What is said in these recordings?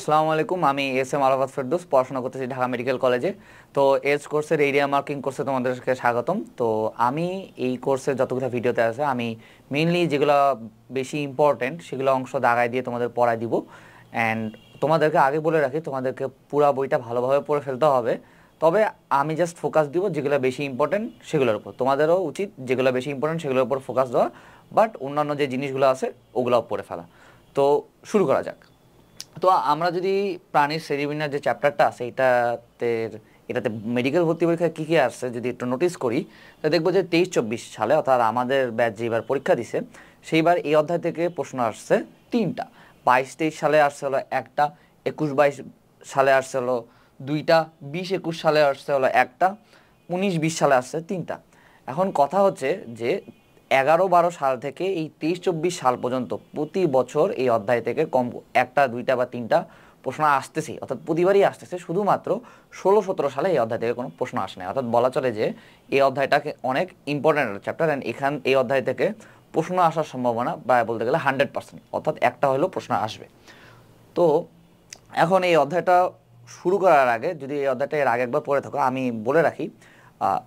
আসসালামু আলাইকুম, আমি এস এম আরাফাত ফেরদৌস, পড়াশোনা করতেছি ঢাকা মেডিকেল কলেজে। তো এজ কোর্সের এরিয়া মার্কিং কোর্সে তোমাদেরকে স্বাগতম। তো আমি এই কোর্সের যতগুলো ভিডিওতে আছে আমি মেইনলি যেগুলো বেশি ইম্পর্টেন্ট সেগুলো অংশ দাগায় দিয়ে তোমাদের পড়ায় দিব। অ্যান্ড তোমাদেরকে আগে বলে রাখি, তোমাদেরকে পুরো বইটা ভালোভাবে পড়ে ফেলতে হবে। তবে আমি জাস্ট ফোকাস দিব যেগুলো বেশি ইম্পর্টেন্ট সেগুলোর উপর। তোমাদেরও উচিত যেগুলো বেশি ইম্পর্টেন্ট সেগুলোর উপর ফোকাস দেওয়া, বাট অন্যান্য যে জিনিসগুলো আছে ওগুলোও পড়ে ফেলা। তো শুরু করা যাক। তো আমরা যদি প্রাণীর শ্রেণীবিন্যাস যে চ্যাপ্টারটা আছে এটাতে মেডিকেল ভর্তি পরীক্ষায় কী কী আসছে যদি একটু নোটিস করি, তো দেখবো যে 23-24 সালে, অর্থাৎ আমাদের ব্যাচ যেবার পরীক্ষা দিছে সেইবার এই অধ্যায় থেকে প্রশ্ন আসছে 3টা। 22-23 সালে আসছে হলো একটা, 21-22 সালে আসছে হলো 2টা, 20-21 সালে আসছে হলো একটা, 19-20 সালে আসছে 3টা। এখন কথা হচ্ছে যে 11-12 সাল থেকে এই 23-24 সাল পর্যন্ত প্রতি বছর এই অধ্যায় থেকে কম একটা, 2টা বা 3টা প্রশ্ন আসতেছে, অর্থাৎ প্রতিবারই আসতেছে। শুধুমাত্র 16-17 সালে এই অধ্যায় থেকে কোনো প্রশ্ন আসে না। অর্থাৎ বলা চলে যে এই অধ্যায়টাকে অনেক ইম্পর্ট্যান্ট একটা চ্যাপ্টার, অ্যান্ড এই অধ্যায় থেকে প্রশ্ন আসার সম্ভাবনা প্রায় বলতে গেলে 100%, অর্থাৎ একটা হলেও প্রশ্ন আসবে। তো এখন এই অধ্যায়টা শুরু করার আগে, যদি এই অধ্যায়টা এর আগে একবার পড়ে থাকো, আমি বলে রাখি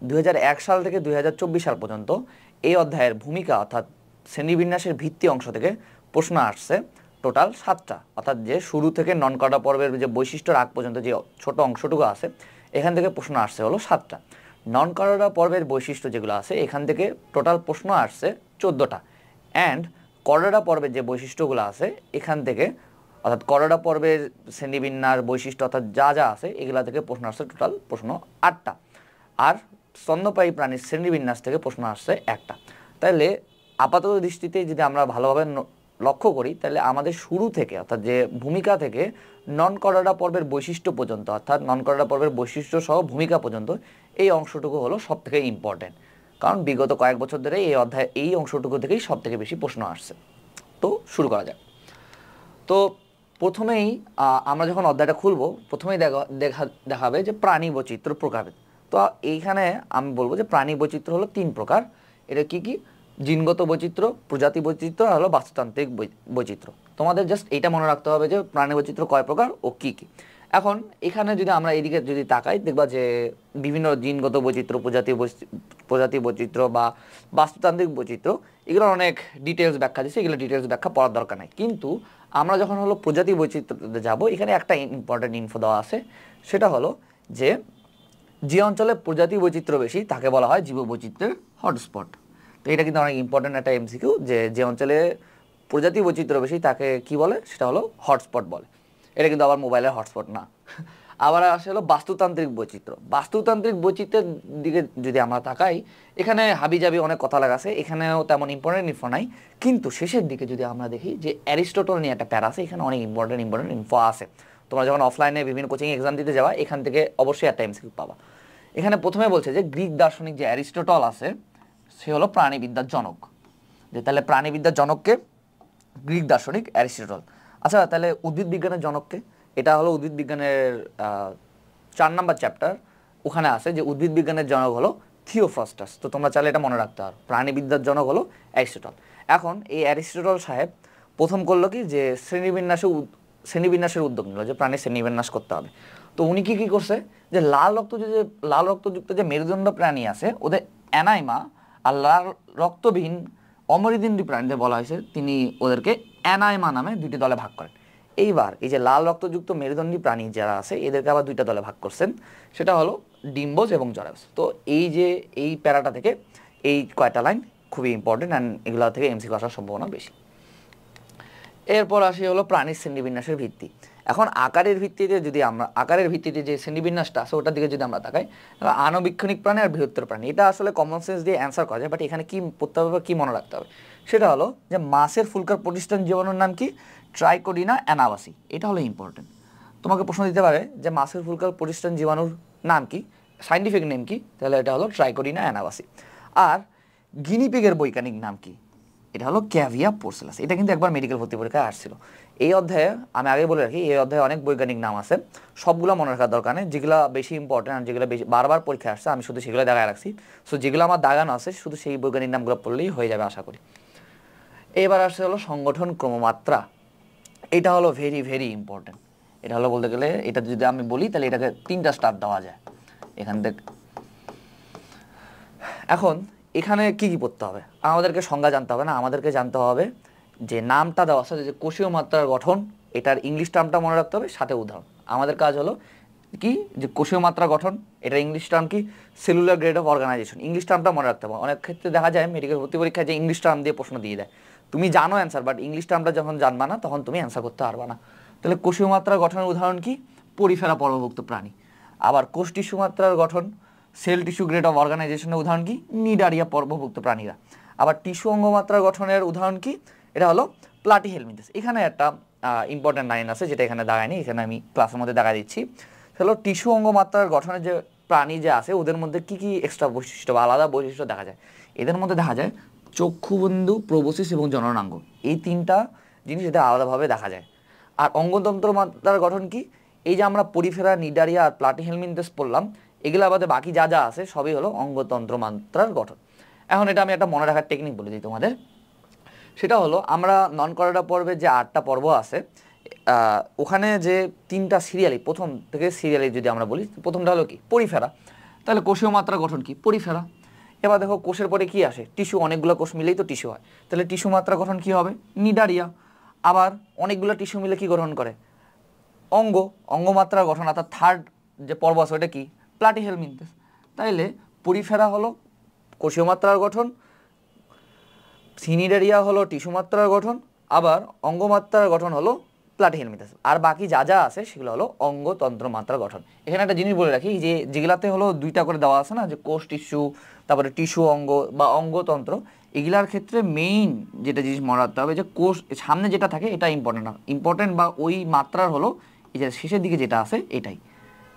2001 সাল থেকে 2024 সাল পর্যন্ত এই অধ্যায়ের ভূমিকা অর্থাৎ শ্রেণীবিন্যাসের ভিত্তি অংশ থেকে প্রশ্ন আসছে টোটাল 7টা। অর্থাৎ যে শুরু থেকে নন কটা পর্বের যে বৈশিষ্ট্যর আগ পর্যন্ত যে ছোট অংশটুকু আছে এখান থেকে প্রশ্ন আসছে হলো 7টা। নন কটা পর্বের বৈশিষ্ট্য যেগুলো আছে এখান থেকে টোটাল প্রশ্ন আসছে 14টা। অ্যান্ড করডা পর্বের যে বৈশিষ্ট্যগুলো আছে এখান থেকে, অর্থাৎ করডা পর্বের শ্রেণীবিন্যাস বৈশিষ্ট্য অর্থাৎ যা যা আছে এগুলা থেকে প্রশ্ন আসছে টোটাল প্রশ্ন 8টা। আর স্তন্যপায়ী প্রাণীর শ্রেণীবিন্যাস থেকে প্রশ্ন আসছে একটা। তাহলে আপাতত দৃষ্টিতে যদি আমরা ভালোভাবে লক্ষ্য করি, তাহলে আমাদের শুরু থেকে অর্থাৎ যে ভূমিকা থেকে নন করডা পর্বের বৈশিষ্ট্য পর্যন্ত, অর্থাৎ নন করডা পর্বের বৈশিষ্ট্য সহ ভূমিকা পর্যন্ত এই অংশটুকু হলো সব থেকে ইম্পর্টেন্ট। কারণ বিগত কয়েক বছর ধরে এই অংশটুকু থেকেই সব থেকে বেশি প্রশ্ন আসছে। তো শুরু করা যাক। তো প্রথমেই আমরা যখন অধ্যায়টা খুলবো প্রথমেই দেখাবে যে প্রাণী বৈচিত্র্য প্রকারভেদ। তো এইখানে আমি বলবো যে প্রাণী বৈচিত্র্য হলো 3 প্রকার। এটা কি কি? জিনগত বৈচিত্র্য, প্রজাতি বৈচিত্র্য আর হলো বাস্তুতান্ত্রিক বৈচিত্র্য। তোমাদের জাস্ট এইটা মনে রাখতে হবে যে প্রাণী বৈচিত্র্য কয় প্রকার ও কি কি। এখন এখানে যদি আমরা এইদিকে যদি তাকাই, দেখবা যে বিভিন্ন জিনগত বৈচিত্র্য, প্রজাতি বৈচিত্র্য বা বাস্তুতান্ত্রিক বৈচিত্র্য, এগুলোর অনেক ডিটেলস ব্যাখ্যা দিচ্ছে, এগুলো ডিটেলস ব্যাখ্যা পড়ার দরকার নেই। কিন্তু আমরা যখন হলো প্রজাতি বৈচিত্র্যতে যাব, এখানে একটা ইম্পর্টেন্ট ইনফো দেওয়া আছে, সেটা হলো যে যে অঞ্চলে প্রজাতি বৈচিত্র্য বেশি তাকে বলা হয় জীববৈচিত্র্যের হটস্পট। তো এটা কিন্তু অনেক ইম্পর্টেন্ট একটা এমসিকিউ, যে যে অঞ্চলে প্রজাতি বৈচিত্র্য বেশি তাকে কি বলে, সেটা হলো হটস্পট বলে। এটা কিন্তু আবার মোবাইলের হটস্পট না। আবার আসে হলো বাস্তুতান্ত্রিক বৈচিত্র্য। বাস্তুতান্ত্রিক বৈচিত্র্যের দিকে যদি আমরা তাকাই, এখানে হাবিজাবি অনেক কথা লাগা আছে, এখানেও তেমন ইম্পর্টেন্ট ইনফো নাই। কিন্তু শেষের দিকে যদি আমরা দেখি যে অ্যারিস্টটল নিয়ে একটা প্যারা আছে, এখানে অনেক ইম্পর্টেন্ট ইনফো আছে। তোমরা যখন অফলাইনে বিভিন্ন কোচিং এক্সাম দিতে যাওয়া, এখান থেকে অবশ্যই একটা এমসিকিউ পাবা। এখানে প্রথমে বলছে যে গ্রিক দার্শনিক যে অ্যারিস্টটল আছে সে হলো প্রাণীবিদ্যার জনক। যে তাহলে প্রাণীবিদ্যার জনককে? গ্রিক দার্শনিক অ্যারিস্টটল। আচ্ছা, তাহলে উদ্ভিদ বিজ্ঞানের জনককে? এটা হলো উদ্ভিদ বিজ্ঞানের 4 নম্বর চ্যাপ্টার, ওখানে আছে যে উদ্ভিদ বিজ্ঞানের জনক হলো থিওফ্রাস্টাস। তো তোমরা চাইলে এটা মনে রাখতে পারো, প্রাণীবিদ্যার জনক হলো অ্যারিস্টটল। এখন এই অ্যারিস্টটল সাহেব প্রথম করলো কি, যে শ্রেণীবিন্যাসের উদ্যোগ নিল, যে প্রাণীর শ্রেণীবিন্যাস করতে হবে। তো উনি কি করছে, যে লাল রক্তযুক্ত যে মেরুদণ্ড প্রাণী আছে ওদের অ্যানাইমা, আর লাল রক্তবিহীন অমেরুদণ্ডী প্রাণীদের বলা হয়েছে, তিনি ওদেরকে অ্যানাইমা নামে 2টি দলে ভাগ করেন। এইবার এই যে লাল রক্তযুক্ত মেরুদণ্ডী প্রাণী যারা আছে এদেরকে আবার 2টা দলে ভাগ করছেন, সেটা হলো ডিম্বজ এবং জরায়ুজ। তো এই প্যারাটা থেকে এই কয়টা লাইন খুবই ইম্পর্টেন্ট, অ্যান্ড এগুলো থেকে এমসিকিউ আসার সম্ভাবনা বেশি। এরপর আসি হলো প্রাণীর শ্রেণীবিন্যাসের ভিত্তি। এখন আকারের ভিত্তিতে যে শ্রেণীবিন্যাসটা আছে ওটার দিকে যদি আমরা তাকাই, আণুবীক্ষণিক প্রাণী আর বৃহত্তর প্রাণী, এটা আসলে কমন সেন্স দিয়ে অ্যান্সার করা যায়, বাট এখানে কি পড়তে হবে বা কী মনে রাখতে হবে, সেটা হলো যে মাছের ফুলকার প্রতিষ্ঠান জীবাণুর নাম কি? ট্রাইকোডিনা অ্যানাবাসি। এটা হলো ইম্পর্টেন্ট। তোমাকে প্রশ্ন দিতে পারে যে মাছের ফুলকার প্রতিষ্ঠান জীবাণুর নাম কি, সাইন্টিফিক নেম কি? তাহলে এটা হলো ট্রাইকোডিনা অ্যানাবাসি। আর গিনিপিগের বৈজ্ঞানিক নাম কি? এটা হলো ক্যাভিয়া পোর্সেলাস। এটা কিন্তু একবার মেডিকেল ভর্তি পরীক্ষায় আসছিল। এই অধ্যায়ে আমি আগে বলে রাখি, এই অধ্যায়ে অনেক বৈজ্ঞানিক নাম আছে, সবগুলো মনে রাখার দরকার নেই। যেগুলো বেশি ইম্পর্টেন্ট আর যেগুলো বেশি বারবার পরীক্ষায় আসছে আমি শুধু সেগুলো দাগায় রাখছি। সো যেগুলো আমার দাগানো আছে শুধু সেই বৈজ্ঞানিক নামগুলো পড়লেই হয়ে যাবে আশা করি। এবার আসছে হলো সংগঠন ক্রমমাত্রা। এটা হলো ভেরি ভেরি ইম্পর্টেন্ট। এটা হলো বলতে গেলে এটা যদি আমি বলি তাহলে এটাকে 3টা স্টার দেওয়া যায় এখান থেকে। এখন এখানে কি কি পড়তে হবে, আমাদেরকে সংজ্ঞা জানতে হবে না, আমাদেরকে জানতে হবে যে নামটা দেওয়া আছে যে কোষীয় মাত্রার গঠন, এটার ইংলিশ টার্মটা মনে রাখতে হবে, সাথে উদাহরণ। আমাদের কাজ হলো কি যে কোষীয় মাত্রা গঠন, এটার ইংলিশ টার্ম কি cellular grade of organisation, English টার্মটা মনে রাখতে হবে। অনেক ক্ষেত্রে দেখা যায় মেডিকেল ভর্তি পরীক্ষায় যে ইংলিশ টার্ম দিয়ে প্রশ্ন দিয়ে দেয়, তুমি জানো অ্যান্সার, বাট ইংলিশ টার্মটা যখন জানবা না তখন তুমি অ্যান্সার করতে পারবা না। তাহলে কোষীয় মাত্রা গঠনের উদাহরণ কি, পরিফেরা পর্বভুক্ত প্রাণী। আবার কোষ টিস্যু মাত্রার গঠন, সেল টিস্যু গ্রেড অফ অর্গানাইজেশনের উদাহরণ কি, নিডারিয়া পর্বভুক্ত প্রাণীরা। আবার টিস্যু অঙ্গমাত্রা গঠনের উদাহরণ কি, এটা হলো প্লাটিহেলমিনথেস। এখানে একটা ইম্পর্টেন্ট লাইন আছে যেটা এখানে দাগায়নি, এখানে আমি ক্লাসের মধ্যে দেখা দিচ্ছি। হলো টিস্যু অঙ্গমাত্রার গঠনের যে প্রাণী যে আছে ওদের মধ্যে কি কি এক্সট্রা বৈশিষ্ট্য বা আলাদা বৈশিষ্ট্য দেখা যায়, এদের মধ্যে দেখা যায় চক্ষুবিন্দু, প্রোবসিস এবং জননাঙ্গ, এই 3টা জিনিস এদের আলাদাভাবে দেখা যায়। আর অঙ্গতন্ত্র মাত্রার গঠন কি, এই যে আমরা পরিফেরা, নিডারিয়া আর প্লাটিহেলমিনথেস পড়লাম, এগুলো বাদে বাকি যা যা আছে সবই হলো অঙ্গতন্ত্র মাত্রার গঠন। এখন এটা আমি একটা মনে রাখার টেকনিক বলে দিই তোমাদের, সেটা হলো আমরা নন করাডা পর্বে যে 8টা পর্ব আছে ওখানে যে 3টা সিরিয়ালি, প্রথম থেকে সিরিয়ালি যদি আমরা বলি, প্রথমটা হলো কি পরিফেরা, তাহলে কোষীয় মাত্রা গঠন কি পরিফেরা। এবার দেখো কোষের পরে কি আসে, টিস্যু, অনেকগুলো কোষ মিলেই তো টিস্যু হয়, তাহলে টিস্যু মাত্রা গঠন কি হবে নিডারিয়া। আবার অনেকগুলো টিস্যু মিলে কি গঠন করে অঙ্গমাত্রার গঠন, অর্থাৎ থার্ড যে পর্ব আছে ওটা কি প্লাটিহেলমিনথেস। তাইলে পরিফেরা হলো কোষীয় মাত্রার গঠন, সিনিডারিয়া হলো টিস্যু মাত্রার গঠন, আবার অঙ্গমাত্রার গঠন হলো প্লাটিহেলমিনথেস। আর বাকি যা যা আছে সেগুলো হলো অঙ্গতন্ত্র মাত্রার গঠন। এখানে একটা জিনিস বলে রাখি যে যেগুলাতে হলো 2টা করে দেওয়া আছে না, যে কোষ টিস্যু, তারপরে টিস্যু অঙ্গ বা অঙ্গতন্ত্র, এগুলার ক্ষেত্রে মেইন যেটা জিনিস মনে রাখতে হবে যে কোষ সামনে যেটা থাকে এটা ইম্পর্টেন্ট না, ইম্পর্টেন্ট বা ওই মাত্রার হলো এই যে শেষের দিকে যেটা আছে এটাই,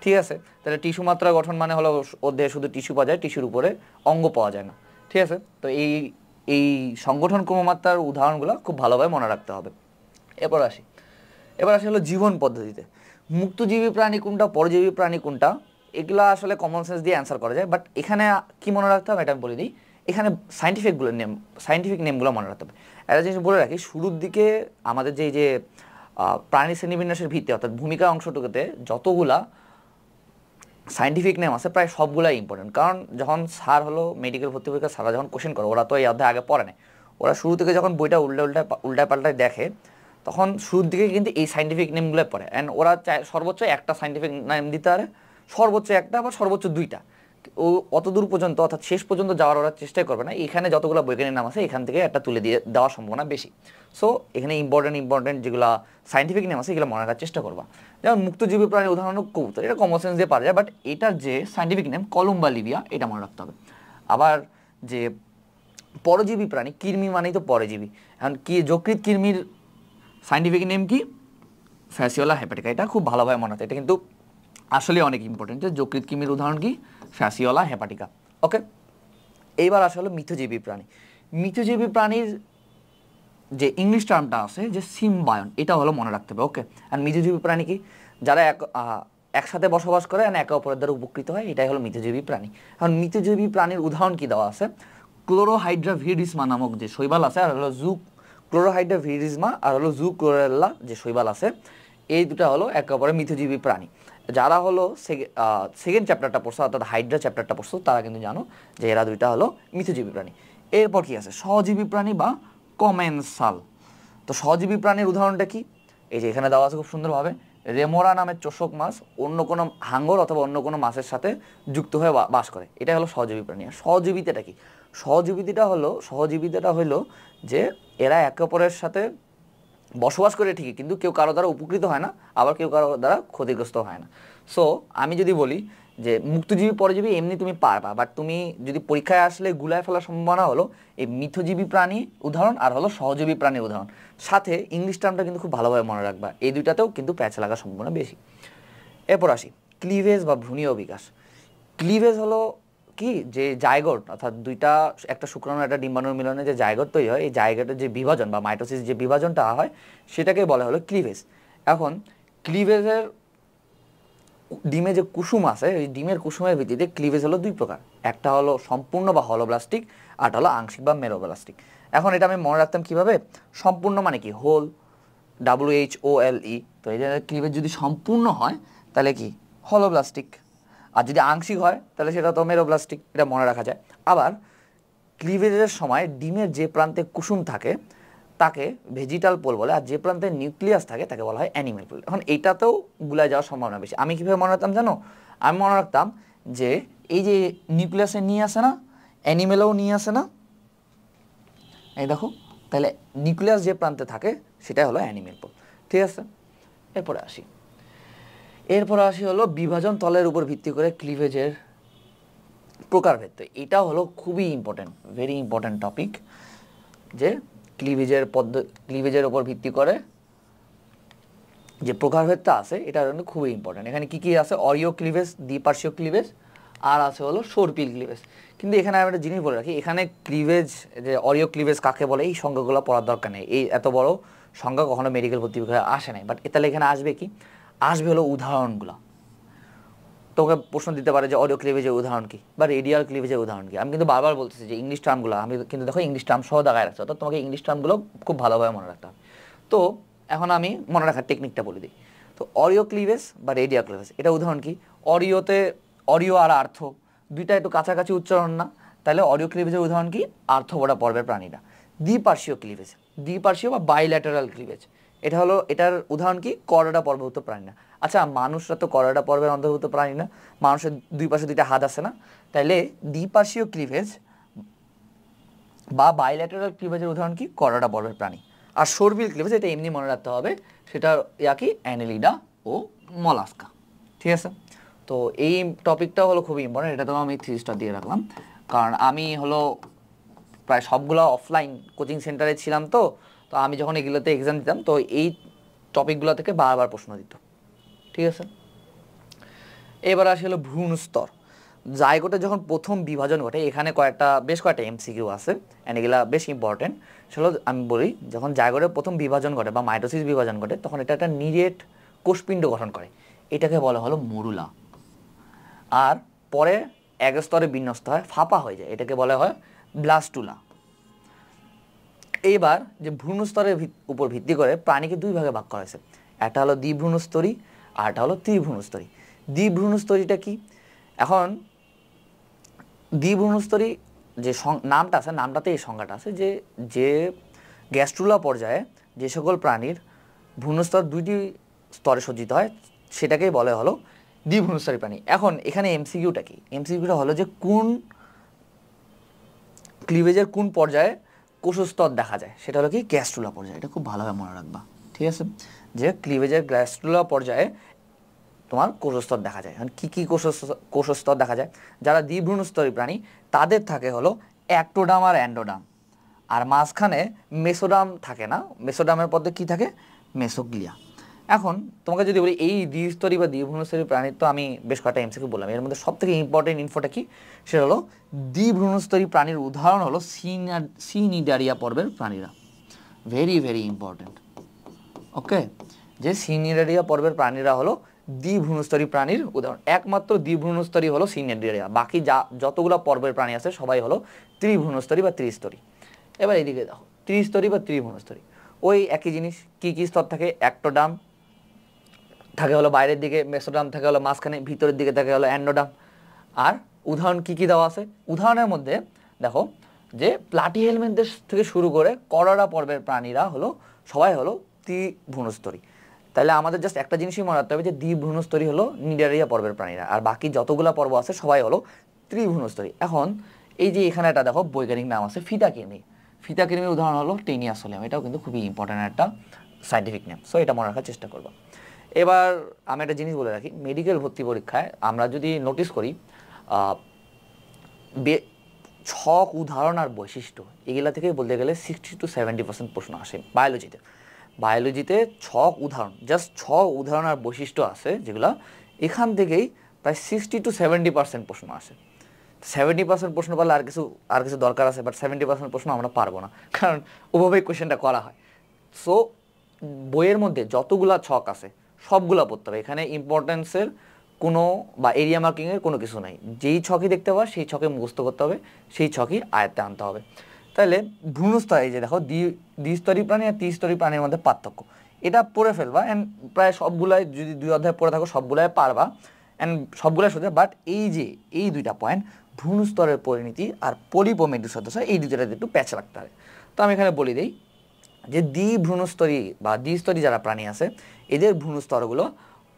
ঠিক আছে। তাহলে টিস্যু মাত্রা গঠন মানে হলো ওর দেহে শুধু টিস্যু পাওয়া যায়, টিস্যুর উপরে অঙ্গ পাওয়া যায় না, ঠিক আছে। তো এই সংগঠন ক্রমমাত্রার উদাহরণগুলো খুব ভালোভাবে মনে রাখতে হবে। এবার আসি হলো জীবন পদ্ধতিতে মুক্তজীবী প্রাণী কোনটা, পরজীবী প্রাণী কোনটা, এগুলো আসলে কমন সেন্স দিয়ে অ্যান্সার করা যায়, বাট এখানে কি মনে রাখতে হবে এটা আমি বলে দিই। এখানে সাইন্টিফিক নেমগুলো মনে রাখতে হবে। একটা জিনিস বলে রাখি, শুরুর দিকে আমাদের যে প্রাণী শ্রেণীবিন্যাসের ভিত্তি অর্থাৎ ভূমিকা অংশটুকুতে যতগুলা সাইন্টিফিক নেম আছে প্রায় সবগুলাই ইম্পর্টেন্ট। কারণ যখন স্যার হলো মেডিকেল ভর্তি পরীক্ষা স্যাররা যখন কোশ্চেন করে, ওরা তো এই অধ্যায় আগে পড়ে নেয়, ওরা শুরু থেকে যখন বইটা উল্টায় পাল্টায় দেখে তখন শুরুর দিকে কিন্তু এই সাইন্টিফিক নেমগুলো পড়ে। অ্যান্ড ওরা চায় সর্বোচ্চ একটা সাইন্টিফিক নেম দিতে পারে, সর্বোচ্চ একটা বা সর্বোচ্চ 2টা, ও অত দূর পর্যন্ত অর্থাৎ শেষ পর্যন্ত যাওয়ার ওরা চেষ্টাই করবে না। এখানে যতগুলো বৈজ্ঞানিক নাম আছে এখান থেকে একটা তুলে দিয়ে দেওয়ার সম্ভাবনা বেশি। সো এখানে ইম্পর্টেন্ট যেগুলো সাইন্টিফিক নেম আছে এগুলো মনে রাখার চেষ্টা করবা। যেমন মুক্তজীবী প্রাণীর উদাহরণ কবুতর, এটা কমন সেন্স দিয়ে পারা যায়, বাট এটার যে সাইন্টিফিক নেম কলম্বা লিবিয়া, এটা মনে রাখতে হবে। আবার যে পরজীবী প্রাণী, কৃমি মানেই তো পরজীবী, এখন কি যকৃৎ কৃমির সাইন্টিফিক নেম কি ফ্যাসিওলা হেপাটিকা, এটা খুব ভালোভাবে মনে রাখতে, এটা কিন্তু আসলে অনেক ইম্পর্টেন্ট। যে যকৃৎ কৃমির উদাহরণ কি ফ্যাসিওলা হেপাটিকা। ওকে, এইবার আসলে মিথজীবী প্রাণী। মিথজীবী প্রাণীর যে ইংলিশ টার্মটা আছে যে সিম্বায়ন, এটা হলো মনে রাখতে হবে। ওকে, আর মিথজীবী প্রাণী কি যারা একসাথে বসবাস করে আর একে অপরের দ্বারা উপকৃত হয়, এটাই হলো মিথজীবী প্রাণী। এখন মিথজীবী প্রাণীর উদাহরণ কি দেওয়া আছে, ক্লোরোহাইড্রা ভিরিডিসমা নামক যে শৈবাল আছে, আর হলো ক্লোরোহাইড্রা ভিরিডিসমা আর হলো ক্লোরেল্লা যে শৈবাল আছে, এই দুটা হলো একে অপরের মিথজীবী প্রাণী। যারা হলো সেকেন্ড চ্যাপ্টারটা পড়ছো অর্থাৎ হাইড্রা চ্যাপ্টারটা পড়ছো তারা কিন্তু জানো যে এরা দুইটা হলো মিথজীবী প্রাণী। এরপর কি আছে সহজীবী প্রাণী বা কমেন্সাল। তো সহজীবী প্রাণীর উদাহরণটা কি, এই যে এখানে দেওয়া আছে খুব সুন্দরভাবে, রেমোরা নামের চোষক মাছ অন্য কোনো হাঙ্গর অথবা অন্য কোনো মাছের সাথে যুক্ত হয়ে বাস করে, এটা হলো সহজীবী প্রাণী। আর সহজীবিতাটা কি, সহজীবিতাটা হলো যে এরা একে অপরের সাথে বসবাস করে ঠিকই, কিন্তু কেউ কারো দ্বারা উপকৃত হয় না, আবার কেউ কারো দ্বারা ক্ষতিগ্রস্ত হয় না। সো আমি যদি বলি যে মুক্তজীবী পরজীবী এমনি তুমি পারবা, বাট তুমি যদি পরীক্ষায় আসলে গুলায় ফেলার সম্ভাবনা হলো এই মিথজীবী প্রাণী উদাহরণ আর হলো সহজীবী প্রাণীর উদাহরণ, সাথে ইংলিশ টার্মটা কিন্তু খুব ভালোভাবে মনে রাখবা, এই দুইটাতেও কিন্তু প্যাচ লাগার সম্ভাবনা বেশি। এরপর আসি ক্লিভেজ বা ভ্রূণীয় বিকাশ। ক্লিভেজ হলো কি যে জাইগোট অর্থাৎ দুইটা, একটা শুক্রাণু একটা ডিম্বাণুর মিলনে যে জাইগোট তৈরি হয়, এই জাইগোটের যে বিভাজন বা মাইটোসিস যে বিভাজনটা হয় সেটাকে বলা হলো ক্লিভেজ। এখন ক্লিভেজের ডিমে যে কুসুম আছে, এই ডিমের কুসুমের ভিত্তিতে ক্লিভেজ হলো 2 প্রকার, একটা হলো সম্পূর্ণ বা হলোব্লাস্টিক, আর হলো আংশিক বা মেরোব্লাস্টিক। এখন এটা আমি মনে রাখতাম কিভাবে, সম্পূর্ণ মানে কি হোল, WHOLE। তো এই ধরনের ক্লিভেজ যদি সম্পূর্ণ হয় তাহলে কি হলোব্লাস্টিক, আর যদি আংশিক হয় তাহলে সেটা তো মেরোব্লাস্টিক, এটা মনে রাখা যায়। আবার ক্লিভেজের সময় ডিমের যে প্রান্তে কুসুম থাকে তাকে ভেজিটাল পোল বলে, আর যে প্রান্তে নিউক্লিয়াস থাকে তাকে বলা হয় অ্যানিমেল পোল। এখন এইটাতেও গুলায় যাওয়ার সম্ভাবনা বেশি। আমি কীভাবে মনে রাখতাম জানো? আমি মনে রাখতাম যে এই যে নিউক্লিয়াসে নিয়ে আসে না, অ্যানিমেলেও নিয়ে আসে না, এই দেখো, তাহলে নিউক্লিয়াস যে প্রান্তে থাকে সেটাই হলো অ্যানিমেল পোল। ঠিক আছে, এরপরে আসি হলো বিভাজন তলের উপর ভিত্তি করে ক্লিভেজের প্রকারভেদ। তো এটা হলো খুবই ইম্পর্টেন্ট, ভেরি ইম্পর্টেন্ট টপিক, যে ক্লিভেজের উপর ভিত্তি করে যে প্রকারভেদটা আছে এটা কিন্তু খুবই ইম্পর্টেন্ট। এখানে কি কি আছে? অরিও ক্লিভেজ, দ্বিপার্শ্বীয় ক্লিভেজ, আর আছে হলো সর্পিল ক্লিভেজ। কিন্তু এখানে আমি একটা জিনিস বলে রাখি, এখানে ক্লিভেজ, যে অরিও ক্লিভেজ কাকে বলে এই সংজ্ঞাগুলো পড়ার দরকার নেই। এই এত বড় সংজ্ঞা কখনো মেডিকেল ভর্তি পরীক্ষায় আসে নাই, বাট তাহলে এখানে আসবে কি? আসবে হলো উদাহরণগুলো। তোকে প্রশ্ন দিতে পারে যে অডিও ক্লিভেজের উদাহরণ কি বা রেডিয়াল ক্লিভেজের উদাহরণ কি। আমি কিন্তু বারবার বলতেছি যে ইংলিশ টার্মগুলো, আমি কিন্তু দেখো ইংলিশ টার্ম সহ দাগায় রাখছি, অর্থাৎ তোমাকে ইংলিশ টার্মগুলো খুব ভালোভাবে মনে রাখতে হবে। তো এখন আমি মনে রাখার টেকনিকটা বলে দিই। তো অরিও ক্লিভেজ বা রেডিয়াল ক্লিভেজ, এটা উদাহরণ কি? অরিও আর আর্থ দুইটা একটু কাছাকাছি উচ্চারণ না, তাহলে অরিও ক্লিভেজের উদাহরণ কি? আর্থপোডা পর্বের প্রাণীরা। দ্বিপার্শ্বীয় ক্লিভেজ, দ্বিপার্শ্বীয় বা বাইল্যাটারাল ক্লিভেজ, এটার উদাহরণ কি? করডা পর্বভুক্ত প্রাণীরা। আচ্ছা, মানুষরা তো করডা পর্বের অন্তর্ভুক্ত প্রাণী না, মানুষের দুই পাশে দুইটা হাত আছে না, তাইলে দ্বিপার্শ্বীয় ক্লিভেজ বা বাইল্যাটারাল ক্লিভেজের উদাহরণ কি? করডা পর্বের প্রাণী। আর সর্পিল ক্লিভেজ, এটা এমনি মনে রাখতে হবে, সেটা কি? অ্যানেলিডা ও মলাস্কা। ঠিক আছে, তো এই টপিকটা হলো খুবই ইম্পর্টেন্ট, এটা তো আমি 3 স্টার দিয়ে রাখলাম, কারণ আমি হলো প্রায় সবগুলো অফলাইন কোচিং সেন্টারে ছিলাম। তো আমি যখন এগুলোতে এক্সাম দিতাম তো এই টপিকগুলো থেকে বারবার প্রশ্ন দিত। ঠিক আছে, এবার আসে হলো ভ্রূণ স্তর। জাইগোটে যখন প্রথম বিভাজন ঘটে, এখানে বেশ কয়েকটা এমসিকিউ আছে, অ্যান্ড এগুলা বেশ ইম্পর্টেন্ট। সেগুলো আমি বলি, যখন জাইগোটের প্রথম বিভাজন ঘটে বা মাইটোসিস বিভাজন ঘটে, তখন এটা একটা নিরেট কোষপিণ্ড গঠন করে, এটাকে বলা হলো মরুলা। আর পরে এক স্তরে বিন্যস্ত হয়, ফাঁপা হয়ে যায়, এটাকে বলা হয় ব্লাস্টুলা। এইবার যে ভ্রূণস্তরের উপর ভিত্তি করে প্রাণীকে দুই ভাগে ভাগ করা হয়েছে, একটা হলো দ্বিভ্রূণস্তরী আর একটা হলো ত্রিভ্রূণস্তরী। দ্বিভ্রূণস্তরীটা কি? এখন দ্বিভ্রূণস্তরী যে নামটা আছে, নামটাতে এই সংজ্ঞাটা আছে, যে গ্যাস্ট্রুলা পর্যায়ে যে সকল প্রাণীর ভ্রূণস্তর দুইটি স্তরে সজ্জিত হয় সেটাকেই বলে হলো দ্বিভ্রূণস্তরী প্রাণী। এখন এখানে এমসিকিউটা কি? এমসিকিউটা হলো যে কোন ক্লিভেজের কোন পর্যায়ে কোষস্তর দেখা যায়, সেটা হলো কি? গ্যাস্ট্রুলা পর্যায়ে। এটা খুব ভালোভাবে মনে রাখবা, ঠিক আছে, যে ক্লিভেজের গ্যাস্ট্রুলা পর্যায়ে তোমার কোষস্তর দেখা যায়। এখন কী কী কোষস্তর দেখা যায়? যারা দ্বিভ্রূণস্তরী প্রাণী তাদের থাকে হলো অ্যাক্টোডাম আর অ্যান্ডোডাম, আর মাঝখানে মেসোডাম থাকে না, মেসোডামের পথে কি থাকে? মেসোগ্লিয়া। এখন তোমাকে যদি বলি এই দ্বিস্তরী বা দ্বিভ্রূণস্তরী প্রাণীর তো আমি বেশ কয়েকটা এমসিকিউ বললাম, এর মধ্যে সবথেকে ইম্পর্টেন্ট ইনফোটা কি? সেটা হলো দ্বিভ্রূণস্তরী প্রাণীর উদাহরণ হলো সিনিডারিয়া পর্বের প্রাণীরা। Very very important. ওকে, যে সিনিডারিয়া পর্বের প্রাণীরা হলো দ্বিভ্রূণস্তরী প্রাণীর উদাহরণ। একমাত্র দ্বিভ্রূণস্তরী হলো সিনিডারিয়া, বাকি যতগুলো পর্বের প্রাণী আছে সবাই হলো ত্রিভ্রূণস্তরী বা ত্রিস্তরী। এবার এইদিকে দেখো, ত্রিস্তরী বা ত্রিভ্রূণস্তরী ওই একই জিনিস। কি কি স্তর থাকে? অ্যাক্টোডাম থাকে হলো বাইরের দিকে, মেসোডাম থাকে হলো মাঝখানে, ভিতরের দিকে থাকে হলো অ্যান্ডোডাম। আর উদাহরণ কি কি দেওয়া আছে? উদাহরণের মধ্যে দেখো যে প্লাটিহেলমিনথের থেকে শুরু করে করডা পর্বের প্রাণীরা হলো সবাই হলো ত্রিভ্রূণস্তরী। তাহলে আমাদের জাস্ট একটা জিনিসই মনে রাখতে হবে যে দ্বিভ্রূণস্তরী হলো নিডারিয়া পর্বের প্রাণীরা, আর বাকি যতগুলো পর্ব আছে সবাই হলো ত্রিভ্রূণস্তরী। এখন এই যে এখানে একটা দেখো বৈজ্ঞানিক নাম আছে ফিতাকৃমি। ফিতাকৃমির উদাহরণ হলো টেনিয়াসোলিয়াম, এটাও কিন্তু খুবই ইম্পর্টেন্ট একটা সাইন্টিফিক নেম, সো এটা মনে রাখার চেষ্টা করবো। এবার আমি একটা জিনিস বলে রাখি, মেডিকেল ভর্তি পরীক্ষায় আমরা যদি নোটিস করি ছক, উদাহরণ আর বৈশিষ্ট্য এগুলা থেকে বলতে গেলে 60 to 70% প্রশ্ন আসে বায়োলজিতে ছক, উদাহরণ, জাস্ট ছক, উদাহরণ আর বৈশিষ্ট্য আছে যেগুলো, এখান থেকেই প্রায় 60 to 70% প্রশ্ন আসে। 70% প্রশ্ন পারলে আর কিছু দরকার আছে, বাট 70% প্রশ্ন আমরা পারবো না, কারণ ওভাবেই কোয়েশ্চেনটা করা হয়। সো বইয়ের মধ্যে যতগুলা ছক আছে সবগুলা পড়তে হবে, এখানে ইম্পর্টেন্সের কোনো বা এরিয়া মার্কিংয়ের কোনো কিছু নাই। যেই ছকই দেখতে পাওয়া সেই ছকে মুখস্থ করতে হবে, সেই ছকই আয়ত্তে আনতে হবে। তাহলে ভ্রূণস্তর, এই যে দেখো দ্বিস্তরী প্রাণী আর ত্রিস্তরী প্রাণীর মধ্যে পার্থক্য, এটা পড়ে ফেলবা অ্যান্ড প্রায় সবগুলাই যদি 2 অধ্যায় পড়ে থাকো সবগুলাই পারবা অ্যান্ড সবগুলাই সোজা। বাট এই দুইটা পয়েন্ট ভ্রূণ স্তরের পরিণতি আর পলিপ ও মেডুসা দশা এই দুইটাতে একটু প্যাচ রাখতে হবে। তো আমি এখানে বলি দিই যে দ্বিভ্রূণস্তরী বা দ্বিস্তরী যারা প্রাণী আছে এদের ভ্রূণস্তরগুলো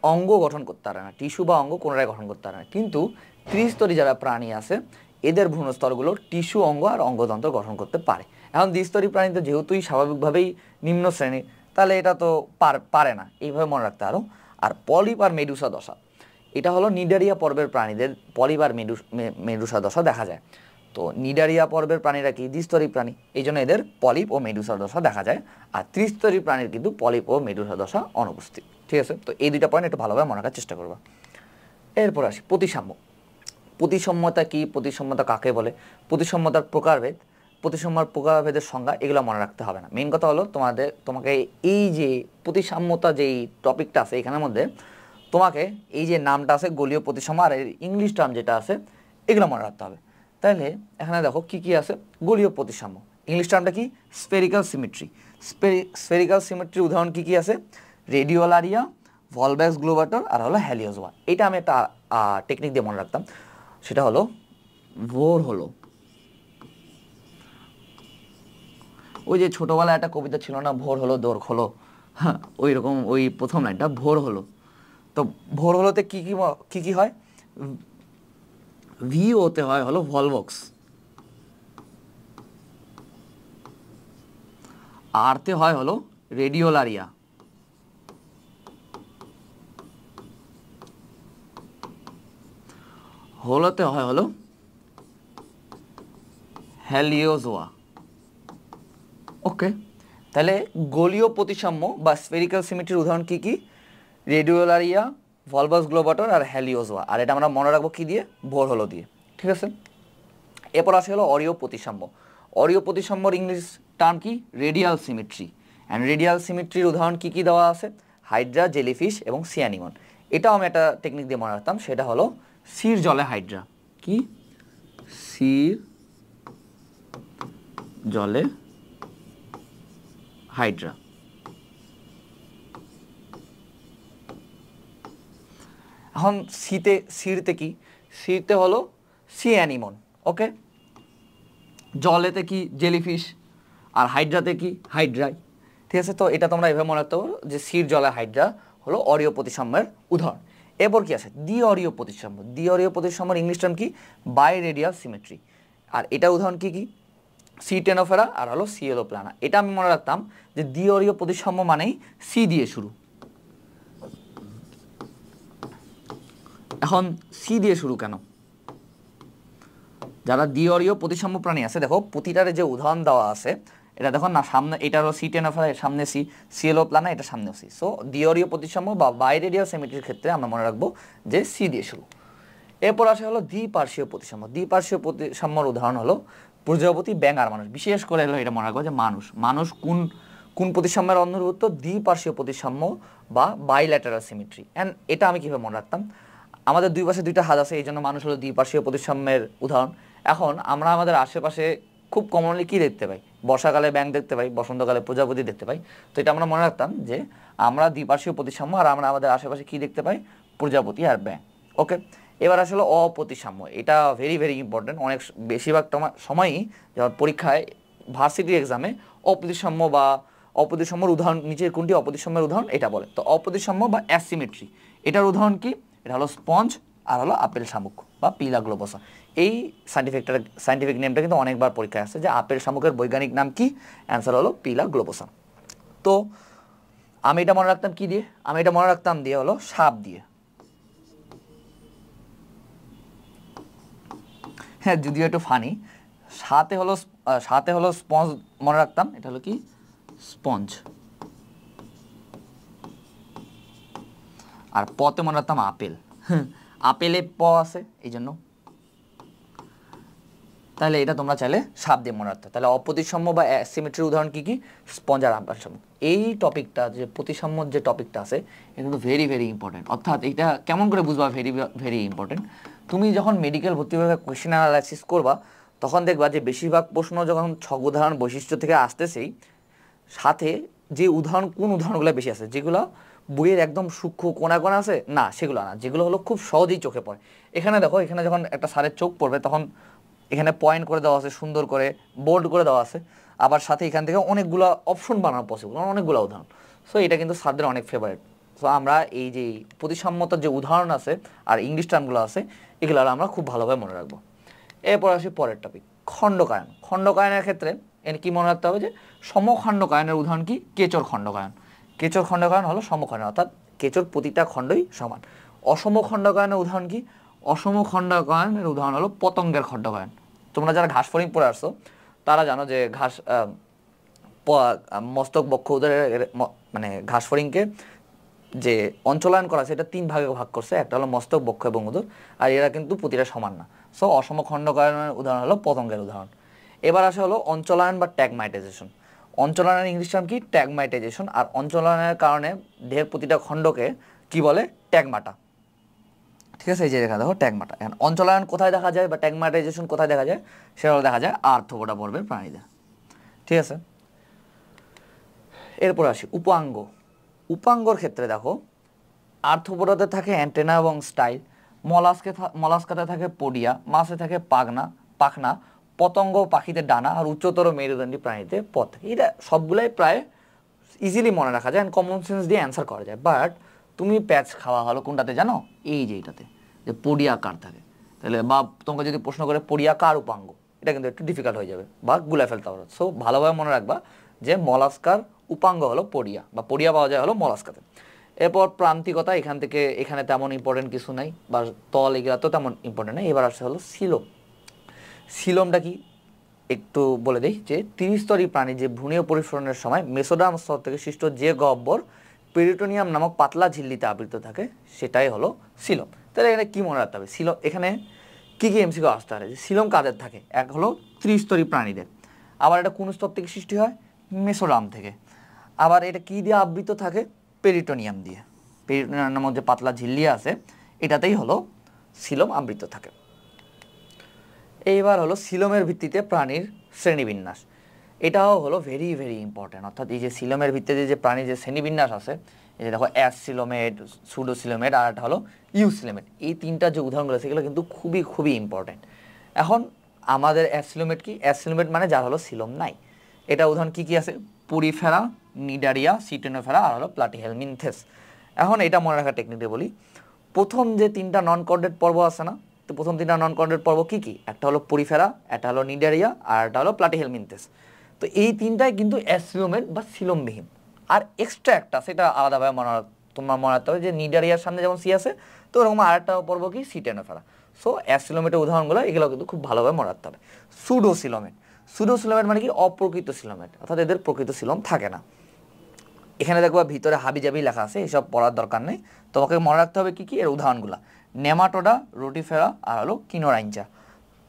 অঙ্গ গঠন করতে পারে না, টিস্যু বা অঙ্গ কোনোটাই গঠন করতে পারে না। কিন্তু ত্রিস্তরী যারা প্রাণী আছে এদের ভ্রূণস্তরগুলো টিস্যু, অঙ্গ আর অঙ্গতন্ত্র গঠন করতে পারে। এখন দ্বিস্তরী প্রাণীতে যেহেতুই স্বাভাবিকভাবেই নিম্ন শ্রেণী, তাহলে এটা তো পারে না, এইভাবে মনে রাখতে আরও। আর পলিপ আর মেডুসা দশা এটা হলো নিডারিয়া পর্বের প্রাণীদের পলিপ আর মেডুসা দশা দেখা যায়। তো নিডারিয়া পর্বের প্রাণীরা কি দ্বিস্তরী প্রাণী, এই জন্য এদের পলিপ ও মেডুসা দশা দেখা যায়। আর ত্রিস্তরী প্রাণীর কিন্তু পলিপ ও মেডুসা দশা অনুপস্থিত। ঠিক আছে, তো এই দুইটা পয়েন্ট একটু ভালোভাবে মনে রাখার চেষ্টা করবা। এরপর আসি প্রতিসাম্য। প্রতিসাম্যতা কি, প্রতিসাম্যতা কাকে বলে, প্রতিসাম্যতার প্রকারভেদ, প্রতিসাম্যর প্রকারভেদের সংজ্ঞা, এগুলো মনে রাখতে হবে না। মেইন কথা হলো তোমাকে এই যে প্রতিসাম্যতা যেই টপিকটা আছে এখানের মধ্যে তোমাকে এই যে নামটা আছে গোলীয় প্রতিসাম্য আর ইংলিশ টার্ম যেটা আছে এগুলো মনে রাখতে হবে। তাহলে এখানে দেখো কি কি আছে। গোলীয় প্রতিসাম্য, ইংলিশ টার্মটা কি স্ফেরিক্যাল সিমেট্রি। স্ফেরিক্যাল সিমেট্রির উদাহরণ কি কি আছে, রেডিওলারিয়া, ভলভ্যাক্স গ্লোবাটর আর হলো হ্যালিওজোয়া। এটা আমি একটা টেকনিক দিয়ে মনে রাখতাম, সেটা হলো ভোর হলো। ওই যে ছোটবেলায় একটা কবিতা ছিল না, ভোর হলো দোর খোলো, হ্যাঁ ওই রকম ওই প্রথম লাইনটা ভোর হলো। তো ভোর হলোতে কি কি কি হয়, ভি ওতে হয় হলো ভলভক্স, আরতে হয় হলো রেডিওলারিয়া, হলোতে হয় হলো হ্যালিওজোয়া। ওকে, তাহলে গোলীয় প্রতিসাম্য বা স্ফেরিক্যাল সিমেট্রির উদাহরণ কি কি, রেডিওলারিয়া, ভলভাস গ্লোবাটর আর হ্যালিওজোয়া। আর এটা আমরা মনে রাখবো কি দিয়ে, ভোর হলো দিয়ে। ঠিক আছে, এরপর আসে হলো অরীয় প্রতিসাম্য। অরীয় প্রতিসাম্যর ইংলিশ টার্ম কি, রেডিয়াল সিমেট্রি। অ্যান্ড রেডিয়াল সিমেট্রির উদাহরণ কি কি দেওয়া আছে, হাইড্রা, জেলিফিশ এবং সিয়ানিমন। এটাও আমি একটা টেকনিক দিয়ে মনে রাখতাম, সেটা হলো সির জলে হাইড্রা। কি, সির জলে হাইড্রা। এখন সিরতে কি, সিরতে হলো সি অ্যানিমন। ওকে, জলেতে কি জেলিফিশ, আর হাইড্রাতে কি হাইড্রাই। ঠিক আছে, তো এটা তোমরা এভাবে মনে রাখতে পারো যে সির জলে হাইড্রা হলো অরীয় প্রতিসাম্যের উদাহরণ। এরপর কি আছে, দ্বিঅরীয় প্রতিসাম্য। দ্বিঅরীয় প্রতিসাম্যের ইংলিশ টার্ম কি, বাই রেডিয়াল সিমেট্রি। আর এটা উদাহরণ কি কি, সি টেনোফেরা আর হলো সিএলো প্লানা। এটা আমি মনে রাখতাম যে দ্বিঅরীয় প্রতিসাম্য মানেই সি দিয়ে শুরু। এখন সি দিয়ে শুরু কেন, যারা দ্বিঅরীয় প্রতিসাম্য প্রাণী আছে, দেখো প্রতিটার যে উদাহরণ দেওয়া আছে এটা দেখো না, সামনে এটা হলো সি টেনোফেরা, এর সামনে সি, সিএলো প্লানা এটা সামনেও সি। সো দ্বিঅরীয় প্রতিসাম্য বা বাইরেডিয়াল সিমেট্রির ক্ষেত্রে আমরা মনে রাখবো যে সি দিয়ে শুরু। এরপর আসে হলো দ্বিপার্শ্বীয় প্রতিসাম্য। দ্বিপার্শ্বীয় প্রতিসাম্যর উদাহরণ হলো প্রজাপতি, ব্যাঙ আর মানুষ। বিশেষ করে হলো এটা মনে রাখবো যে মানুষ কোন প্রতিসাম্যের অন্তর্ভুক্ত, দ্বিপার্শ্বীয় প্রতিসাম্য বা বাইল্যাটারাল সিমেট্রি। অ্যান্ড এটা আমি কীভাবে মনে রাখতাম, আমাদের দুই পাশে দুইটা হাত আছে, এই জন্য মানুষ হলো দ্বিপার্শ্বীয় প্রতিসাম্যের উদাহরণ। এখন আমরা আমাদের আশেপাশে খুব কমনলি কী দেখতে পাই, বর্ষাকালে ব্যাঙ দেখতে পাই, বসন্তকালে প্রজাপতি দেখতে পাই। তো এটা আমরা মনে রাখতাম যে আমরা দ্বিপার্শ্বীয় প্রতিসাম্য আর আমরা আমাদের আশেপাশে কী দেখতে পাই, প্রজাপতি আর ব্যাঙ। ওকে, এবার আসলে অপ্রতিসাম্য। এটা ভেরি ভেরি ইম্পর্টেন্ট। অনেক বেশিরভাগ সময়ই যখন পরীক্ষায় ভার্সিটি এক্সামে অপ্রতিসাম্যর উদাহরণ, নিচের কোনটি অপ্রতিসাম্যের উদাহরণ এটা বলে। তো অপ্রতিসাম্য বা অ্যাসিমেট্রি, এটার উদাহরণ কি, এটা হলো স্পঞ্জ আর হলো আপেল শামুক বা পিলা গ্লোবোসা। এই সাইন্টিফিক নেমটা কিন্তু অনেকবার পরীক্ষায় আসছে যে আপেল শামুকের বৈজ্ঞানিক নাম কি, অ্যান্সার হলো পিলা গ্লোবোসা। তো আমি এটা মনে রাখতাম কি দিয়ে, আমি এটা মনে রাখতাম দিয়ে হলো সাপ দিয়ে। হ্যাঁ, যদিও একটু ফানি, সাথে হলো স্পঞ্জ মনে রাখতাম, এটা হলো কি স্পঞ্জ। আর পতে মনে রাখতাম আপেল, আপেলে প আছে এই জন্য। তাহলে এটা তোমরা চাইলে সাপ দিয়ে মনে রাখতে। তাহলে অপ্রতিসাম্য বা অ্যাসিমেট্রির উদাহরণ কি কি, স্পঞ্জ আর আপেল শামুক। এই টপিকটা যে প্রতিসাম্যর যে টপিকটা আছে এটা কিন্তু ভেরি ভেরি ইম্পর্টেন্ট। অর্থাৎ এটা কেমন করে বুঝবা, ভেরি ভেরি ইম্পর্টেন্ট। তুমি যখন মেডিকেল ভর্তি বিভাগে কোয়েশ্চেন অ্যানালাইসিস করবা তখন দেখবা যে বেশিরভাগ প্রশ্ন যখন ছক উদাহরণ বৈশিষ্ট্য থেকে আসতেছেই, সাথে যে উদাহরণ কোন উদাহরণগুলো বেশি আছে, যেগুলো বইয়ের একদম সূক্ষ্ম কোনা কোনা আছে না, সেগুলো না, যেগুলো হলো খুব সহজেই চোখে পড়ে। এখানে দেখো, এখানে যখন একটা স্যারের চোখ পড়বে তখন এখানে পয়েন্ট করে দেওয়া আছে, সুন্দর করে বোল্ড করে দেওয়া আছে, আবার সাথে এখান থেকে অনেকগুলো অপশন বানানো পসিবল, অনেকগুলো উদাহরণ। সো এটা কিন্তু স্যারদের অনেক ফেভারিট। সো আমরা এই যে প্রতিসাম্যত যে উদাহরণ আছে আর ইংলিশ টার্মগুলো আছে, এগুলো আমরা খুব ভালোভাবে মনে রাখবো। এরপর আসি পরের টপিক, খণ্ডকায়ন। খণ্ডকায়নের ক্ষেত্রে এর কি মনে রাখতে হবে যে সমখণ্ডকায়নের উদাহরণ কি, কেচর খণ্ডকায়ন। কেচর খণ্ডকায়ন হলো সমখণ্ডন, অর্থাৎ কেচর প্রতিটা খণ্ডই সমান। অসম খণ্ডকায়নের উদাহরণ কি, অসম খণ্ডকায়নের উদাহরণ হলো পতঙ্গের খণ্ডকায়ন। তোমরা যারা ঘাস ফড়িং পড়ে আসছো তারা জানো যে মস্তক বক্ষ উদরের মানে ঘাস ফড়িংকে যে অঞ্চলায়ন করা আছে এটা 3 ভাগে ভাগ করছে, একটা হলো মস্তক বক্ষ এবং উদর, আর এরা কিন্তু প্রতিটা সমান না। সো অসম খণ্ডকায়নের উদাহরণ হলো পতঙ্গের উদাহরণ। এবার আসে হলো অঞ্চলায়ন বা ট্যাগমাইটাইজেশন। অঞ্চলায়নের ইংলিশ টার্ম কি, ট্যাগমাইটাইজেশন। আর অঞ্চলায়নের কারণে দেহের প্রতিটা খণ্ডকে কি বলে, ট্যাগমাটা। ঠিক আছে, এই যে দেখা দেখো ট্যাগমাটা। এখন অঞ্চলায়ন কোথায় দেখা যায় বা ট্যাগমাইটাইজেশন কোথায় দেখা যায়, সেটা দেখা যায় আর্থ্রোপোডা পর্বের প্রাণীদের। ঠিক আছে, এরপর আসি উপাঙ্গ। উপাঙ্গর ক্ষেত্রে দেখো, আর্থ্রোপোডাতে থাকে অ্যান্টেনা এবং স্টাইল, মলাস্কাতে থাকে পোডিয়া, মাছে থাকে পাখনা, পতঙ্গ পাখিতে ডানা, আর উচ্চতর মেরুদণ্ডী প্রাণীতে পথ। এটা সবগুলাই প্রায় ইজিলি মনে রাখা যায়, কমন সেন্স দিয়ে অ্যান্সার করা যায়। বাট তুমি প্যাচ খাওয়া হলো কোনটাতে জানো, এই যে এটাতে, যে পোডিয়া কার থাকে। তাহলে বা তোমাকে যদি প্রশ্ন করে পোডিয়া কার উপাঙ্গ, এটা কিন্তু একটু ডিফিকাল্ট হয়ে যাবে বা গুলা ফেলতে হবে। সো ভালোভাবে মনে রাখবা যে মলাস্কার উপাঙ্গ হলো পোডিয়া, বা পোডিয়া পাওয়া যায় হলো মলাস্কাতে। এরপর প্রান্তিকতা, এখান থেকে এখানে তেমন ইম্পর্টেন্ট কিছু নাই, বা তল এগুলা তো তেমন ইম্পর্টেন্ট নেই। এবার আসছে হলো সিলোম। সিলোমটা কি একটু বলে দিই, যে 30 স্তরী প্রাণী যে ভ্রূণীয় পরিসরণের সময় মেসোডার্ম স্তর থেকে সৃষ্ট যে গহ্বর পেরিটোনিয়াম নামক পাতলা ঝিল্লিতে আবৃত থাকে, সেটাই হলো সিলোম। তাহলে এখানে কি মনে রাখতে হবে, সিলোম এখানে কি কি এমসিকিউ আসতে পারে, যে সিলোম কাদের থাকে, এক হলো 30 স্তরী প্রাণীদের। আবার এটা কোন স্তর থেকে সৃষ্টি হয়, মেসোডার্ম থেকে। আবার এটা কি দিয়ে আবৃত থাকে, পেরিটোনিয়াম দিয়ে। পেরিটোনিয়াম নামক যে পাতলা ঝিল্লি আছে এটাতেই হলো সিলোম আবৃত থাকে। এইবার হলো সিলোমের ভিত্তিতে প্রাণীর শ্রেণীবিন্যাস। এটাও হলো ভেরি ভেরি ইম্পর্টেন্ট। অর্থাৎ এই যে সিলোমের ভিত্তিতে যে প্রাণীর যে শ্রেণীবিন্যাস আছে, এই যে দেখো অ্যাসিলোমেট, সুডোসিলোমেট, আর একটা হলো ইউসিলোমেট, এই তিনটা যে উদাহরণগুলো আছে এগুলো কিন্তু খুবই খুবই ইম্পর্টেন্ট। এখন আমাদের অ্যাসিলোমেট কি, অ্যাসিলোমেট মানে যার হলো সিলোম নাই। এটা উদাহরণ কি কি আছে, পুরিফেরা, নিডারিয়া, সিটেনোফেরা, আর হলো প্লাটিহেলমিনথেস। এখন এটা মনে রাখার টেকনিকে বলি, প্রথম যে 3টা নন কর্ডেট পর্ব আছে না, তো প্রথম 3টা নন কর্ডেট পর্ব কি কি, একটা হলো পুরিফেরা, একটা হলো নিডারিয়া, আর একটা হলো প্লাটিহেলমিনথেস। তো এই তিনটাই কিন্তু অ্যাসিলোমেট বা সিলোমবিহীন। আর এক্সট্রা একটা, সেটা আলাদাভাবে তোমার মনে রাখতে হবে, যে নিডারিয়ার সামনে যেমন সি আছে, তো ওরকম আরেকটা পর্ব কি, সিটেনোফেরা। সো অ্যাসিলোমেটের উদাহরণগুলো এগুলো কিন্তু খুব ভালোভাবে মনে রাখতে হবে। সুডোসিলোমেট, সুডোসিলোমেট মানে কি, অপ্রকৃত সিলোমেট, অর্থাৎ এদের প্রকৃত সিলোম থাকে না। এখানে দেখবা ভিতরে হাবিজাবি লেখা আছে, এসব পড়ার দরকার নেই, তোমাকে মনে রাখতে হবে কি কি এর উদাহরণগুলো, নেমাটোডা, রোটিফেরা, আর হলো কিনোরাইঞ্চা।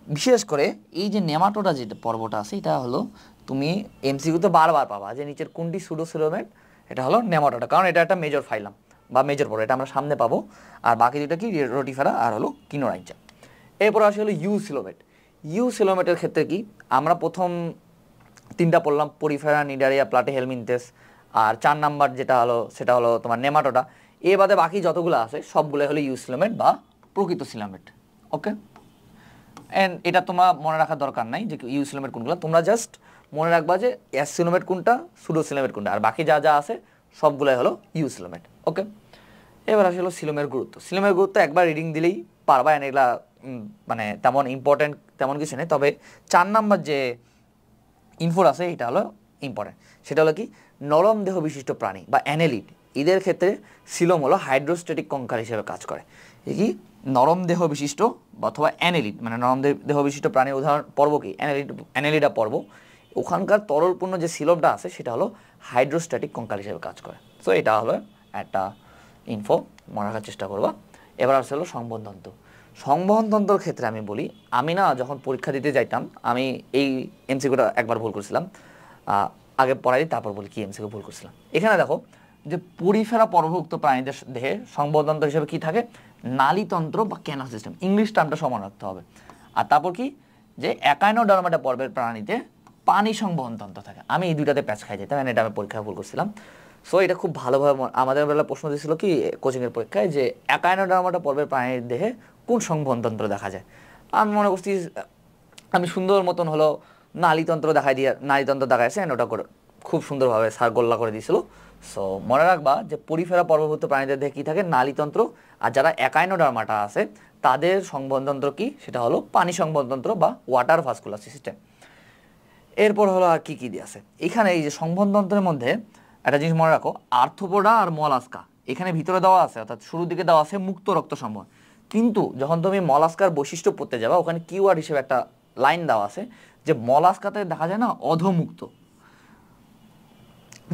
বিশেষ করে এই যে নেমাটোডা যে পর্বটা আছে, এটা হলো তুমি এমসিকিউতে বারবার পাবা, যে নিচের কোনটি সুডোসিলোমেট, এটা হলো নেমাটোডা, কারণ এটা একটা মেজর ফাইলাম বা মেজর পর্ব, এটা আমরা সামনে পাবো। আর বাকি দুটা কি, রোটিফেরা আর হলো কিনোরাইঞ্চা। এরপর আসে হলো ইউসিলোমেট। ইউসিলোমেটের ক্ষেত্রে কি, আমরা প্রথম 3টা পড়লাম, পরিফেরা, নিডারিয়া, প্লাটিহেলমিনথেস, আর 4 নাম্বার যেটা হলো সেটা হলো তোমার নেমাটোডা। এ বাদে বাকি যতগুলো আছে সবগুলো হলো ইউসিলোমেট বা প্রকৃত সিলোমেট। ওকে, এন্ড এটা তোমরা মনে রাখার দরকার নাই যে ইউসিলোমেট কোনগুলো, তোমরা জাস্ট মনে রাখবা যে অ্যাসিলোমেট কোনটা, সুডোসিলোমেট কোনটা, আর বাকি যা যা আছে সবগুলোই হলো ইউসিলোমেট। ওকে, এবার আসলে সিলোমের গুরুত্ব। সিলোমের গুরুত্ব একবার রিডিং দিলেই পারবা, এগুলা মানে তেমন ইম্পর্টেন্ট তেমন কিছু নেই। তবে 4 নাম্বার যে ইনফোর আছে এটা হলো ইম্পর্টেন্ট। সেটা হলো কি, নরম দেহ বিশিষ্ট প্রাণী বা অ্যানেলিড, এদের ক্ষেত্রে সিলোম হলো হাইড্রোস্ট্যাটিক কঙ্কাল হিসেবে কাজ করে। এই কি, নরম দেহ বিশিষ্ট অথবা অ্যানেলিড, মানে নরম দেহ বিশিষ্ট প্রাণীর উদাহরণ পর্ব কি, অ্যানেলিডা পর্ব। ওখানকার তরলপূর্ণ যে সিলোমটা আছে সেটা হলো হাইড্রোস্ট্যাটিক কঙ্কাল হিসেবে কাজ করে। সো এটা হলো একটা ইনফো, মনে রাখার চেষ্টা করবা। এবার আসলে হলো সংবহনতন্ত্র। সংবহনতন্ত্রের ক্ষেত্রে আমি বলি, আমি না যখন পরীক্ষা দিতে যাইতাম, আমি এই এমসিকিউটা একবার ভুল করেছিলাম, আগে পড়াই তারপর বলি কি এমসিকিউ ভুল করেছিলাম। এখানে দেখো যে পরিফেরা পর্বভুক্ত প্রাণীদের দেহে সংবহনতন্ত্র হিসেবে কি থাকে, নালীতন্ত্র বা ক্যানাল সিস্টেম, ইংলিশ টার্মটা সমান রাখতে হবে। আর তারপর কি, যে একাইনোডার্মাটা পর্বের প্রাণীতে পানি সংবহন তন্ত্র থাকে। আমি এই দুইটাতে প্যাচ খাই যেতাম, এটা আমি পরীক্ষায় ভুল করছিলাম। সো এটা খুব ভালোভাবে আমাদের বেলা প্রশ্ন দিয়েছিল কি কোচিংয়ের পরীক্ষায় যে একাইনোডার্মাটা পর্বের প্রাণীর দেহে কোন সংবহন তন্ত্র দেখা যায়। আমি মনে করছি আমি সুন্দর মতন হলো নালীতন্ত্র দেখাইছে, ওটা করে খুব সুন্দরভাবে স্যার গোল্লা করে দিয়েছিল। সো মনে রাখবা যে পরিফেরা পর্বভূত প্রাণীদের দেহে কী থাকে, নালীতন্ত্র, আর যারা একাইনোডার্মাটা আছে তাদের সংবহনতন্ত্র কি, সেটা হলো পানি সংবহনতন্ত্র বা ওয়াটার ভাস্কুলার সিস্টেম। এরপর হলো আর কি দিয়ে আছে এখানে, এই যে সংবহনতন্ত্রের মধ্যে একটা জিনিস মনে রাখো, আর্থ্রোপোডা আর মলাস্কা এখানে ভিতরে দেওয়া আছে, অর্থাৎ শুরুর দিকে দেওয়া আছে মুক্ত রক্ত সংবহন। কিন্তু যখন তুমি মলাস্কার বৈশিষ্ট্য পড়তে যাবা, ওখানে কিওয়ার্ড হিসেবে একটা লাইন দেওয়া আছে যে মলাস্কাতে দেখা যায় না অধমুক্ত,